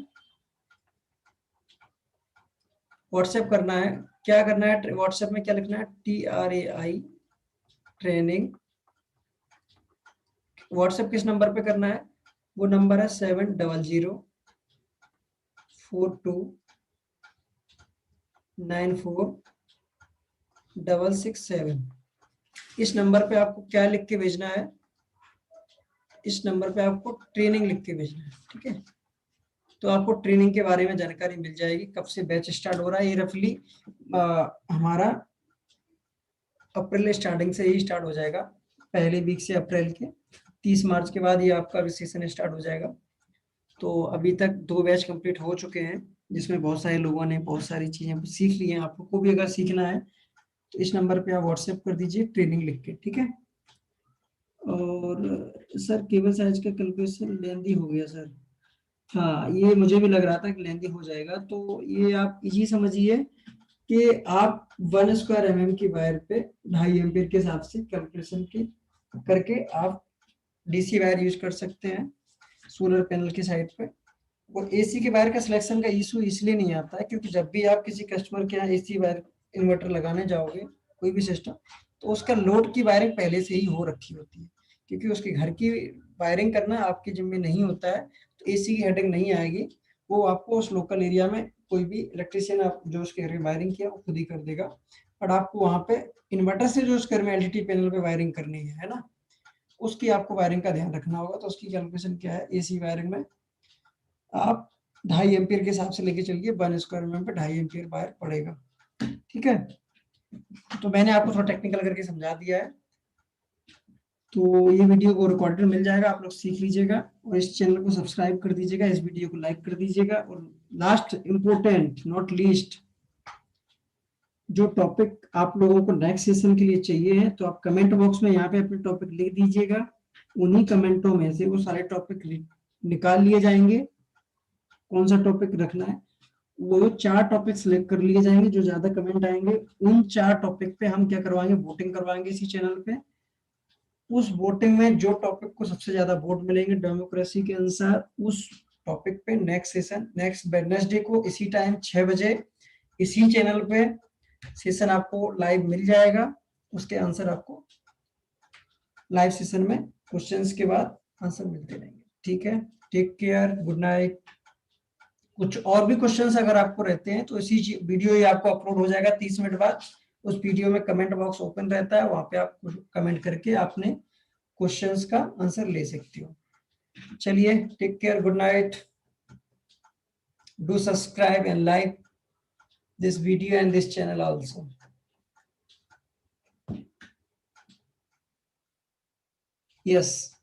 व्हाट्सएप करना है। क्या करना है व्हाट्सएप में, क्या लिखना है, TRAI ट्रेनिंग। व्हाट्सएप किस नंबर पे करना है, वो नंबर है 7004294667। इस नंबर पे आपको क्या लिख के भेजना है, इस नंबर पे आपको ट्रेनिंग लिख के भेजना है। ठीक है, तो आपको ट्रेनिंग के बारे में जानकारी मिल जाएगी, कब से बैच स्टार्ट हो रहा है। ये रफली हमारा अप्रैल स्टार्टिंग से ही स्टार्ट हो जाएगा, पहले वीक से अप्रैल के 30 मार्च के बाद ये आपका सेशन स्टार्ट हो जाएगा। तो अभी तक 2 बैच कंप्लीट हो चुके हैं, जिसमें बहुत सारे लोगों ने बहुत सारी चीजें सीख ली हैं। आप लोग को भी अगर सीखना है तो इस नंबर पे आप व्हाट्सएप कर दीजिए ट्रेनिंग लिख के। ठीक है, और सर केबल साइज का कैलकुलेशन लेंदी हो गया सर। हाँ, ये मुझे भी लग रहा था कि लेंदी हो जाएगा, तो ये आप इजी समझिए कि आप 1 स्क्वायर mm की वायर पे 2.5 एम्पियर के हिसाब से कैलकुलेशन की करके आप डीसी वायर यूज कर सकते हैं सोलर पैनल की साइड पे। वो एसी के वायर का सिलेक्शन का इशू इसलिए नहीं आता है क्योंकि जब भी आप किसी कस्टमर के यहाँ एसी वायर इन्वर्टर लगाने जाओगे, कोई भी सिस्टम, तो उसका लोड की वायरिंग पहले से ही हो रखी होती है, क्योंकि उसके घर की वायरिंग करना आपके जिम्मे नहीं होता है, तो एसी की हेडेक नहीं आएगी। वो आपको उस लोकल एरिया में कोई भी इलेक्ट्रिशियन आप जो उसके घर में वायरिंग किया वो खुद ही कर देगा, बट आपको वहाँ पे इन्वर्टर से जो उस घर में एलटीटी पैनल पे वायरिंग करनी है ना, उसकी आपको वायरिंग का ध्यान रखना होगा। तो उसकी कैलकुलेशन क्या है, एसी वायरिंग में आप 2.5 एम्पियर के हिसाब से लेके चलिए, 1 स्क्वायर mm पे 2.5 एम्पियर वायर पड़ेगा। ठीक है, तो मैंने आपको थोड़ा टेक्निकल करके समझा दिया है। तो ये वीडियो को रिकॉर्डेड मिल जाएगा, आप लोग सीख लीजिएगा और इस चैनल को सब्सक्राइब कर दीजिएगा, इस वीडियो को लाइक कर दीजिएगा। और लास्ट इम्पोर्टेंट नॉट लीस्ट, जो टॉपिक आप लोगों को नेक्स्ट सेशन के लिए चाहिए है, तो आप कमेंट बॉक्स में यहाँ पे अपने टॉपिक लिख दीजिएगा। उन्हीं कमेंटों में से वो सारे टॉपिक निकाल लिए जाएंगे, कौन सा टॉपिक रखना है। वो 4 टॉपिक सिलेक्ट कर लिए जाएंगे, जो ज्यादा कमेंट आएंगे उन 4 टॉपिक पे हम क्या करवाएंगे, वोटिंग करवाएंगे इसी चैनल पे। उस वोटिंग में जो टॉपिक को सबसे ज्यादा वोट मिलेंगे डेमोक्रेसी के अनुसार, उस टॉपिक पे नेक्स्ट सेशन नेक्स्ट वेडनेसडे को इसी टाइम 6 बजे इसी चैनल पे सेशन आपको लाइव मिल जाएगा। उसके आंसर आपको लाइव सेशन में क्वेश्चंस के बाद आंसर मिलते रहेंगे। ठीक है, टेक केयर, गुड नाइट। कुछ और भी क्वेश्चंस अगर आपको रहते हैं तो इसी वीडियो ही आपको अपलोड हो जाएगा 30 मिनट बाद। उस वीडियो में कमेंट बॉक्स ओपन रहता है, वहां पे आप कमेंट करके आपने क्वेश्चंस का आंसर ले सकते हो। चलिए, take care, good night. Do subscribe and like this video and this channel also. Yes.